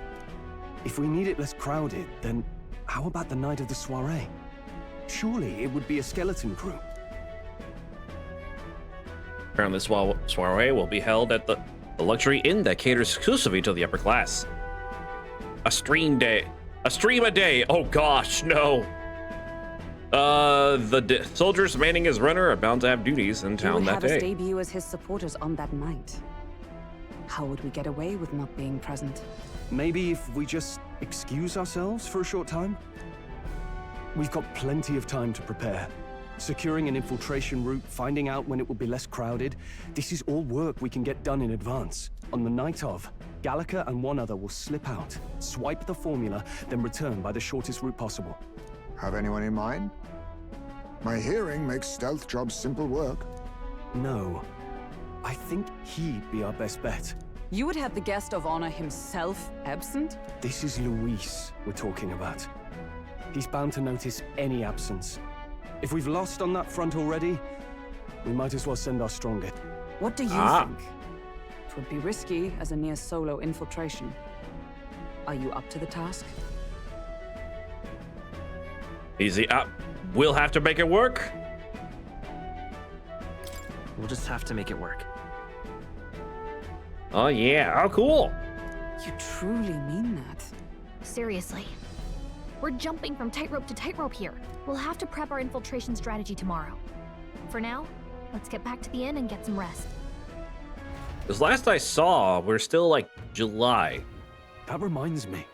If we need it less crowded, then how about the night of the soiree? Surely it would be a skeleton crew. Apparently, this soiree will be held at the luxury inn that caters exclusively to the upper class. A stream a day. Oh gosh, no. The soldiers manning his runner are bound to have duties in town that day. He would have us debut as his supporters on that night. How would we get away with not being present? Maybe if we just excuse ourselves for a short time? We've got plenty of time to prepare. Securing an infiltration route, finding out when it will be less crowded. This is all work we can get done in advance. On the night of, Gallica and one other will slip out, swipe the formula, then return by the shortest route possible. Have anyone in mind? My hearing makes stealth jobs simple work. No. I think he'd be our best bet. You would have the guest of honor himself absent? This is Luis we're talking about. He's bound to notice any absence. If we've lost on that front already, we might as well send our strongest. What do you think? It would be risky as a near-solo infiltration. Are you up to the task? Easy up. We'll have to make it work. We'll just have to make it work. Oh yeah, oh cool. You truly mean that? Seriously. We're jumping from tightrope to tightrope here. We'll have to prep our infiltration strategy tomorrow. For now, let's get back to the inn and get some rest. Because last I saw, we're still like July. That reminds me.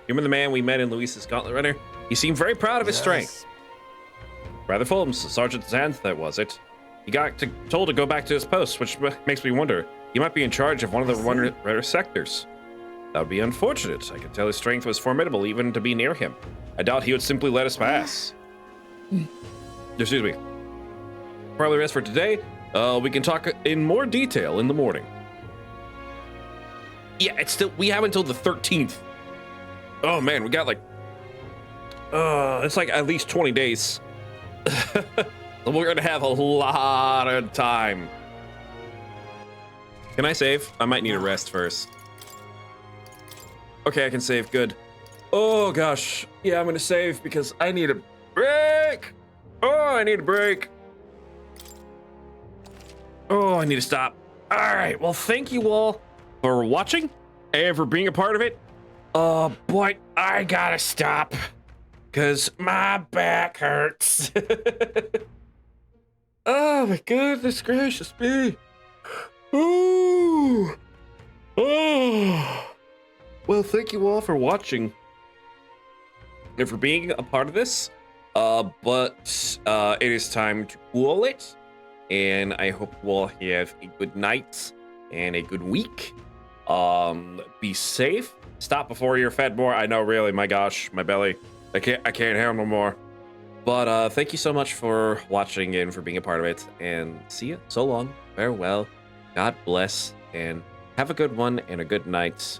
You remember the man we met in Luis's Gauntlet Runner? He seemed very proud of his strength. Rather full of Sergeant Xanth, was it? He got told to go back to his post, which makes me wonder. He might be in charge of one of the runner sectors. That would be unfortunate. I could tell his strength was formidable even to be near him. I doubt he would simply let us pass. Excuse me. Probably rest for today. We can talk in more detail in the morning. Yeah, we have until the 13th. Oh man, we got like, it's like at least 20 days. We're gonna have a lot of time. Can I save? I might need a rest first. Okay, I can save, good. Oh gosh, yeah, I'm gonna save because I need a break. Oh, I need a break. Oh, I need to stop. All right, well, thank you all for watching and for being a part of it. But I gotta stop because my back hurts. Oh my goodness gracious me. Ooh. Oh. Well, thank you all for watching and for being a part of this. But it is time to call it. And I hope you all have a good night and a good week. Be safe. Stop before you're fed more. I know, really, my gosh, my belly. I can't handle no more. But thank you so much for watching and for being a part of it. And see you. So long. Farewell. God bless. And have a good one and a good night.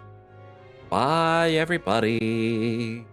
Bye, everybody.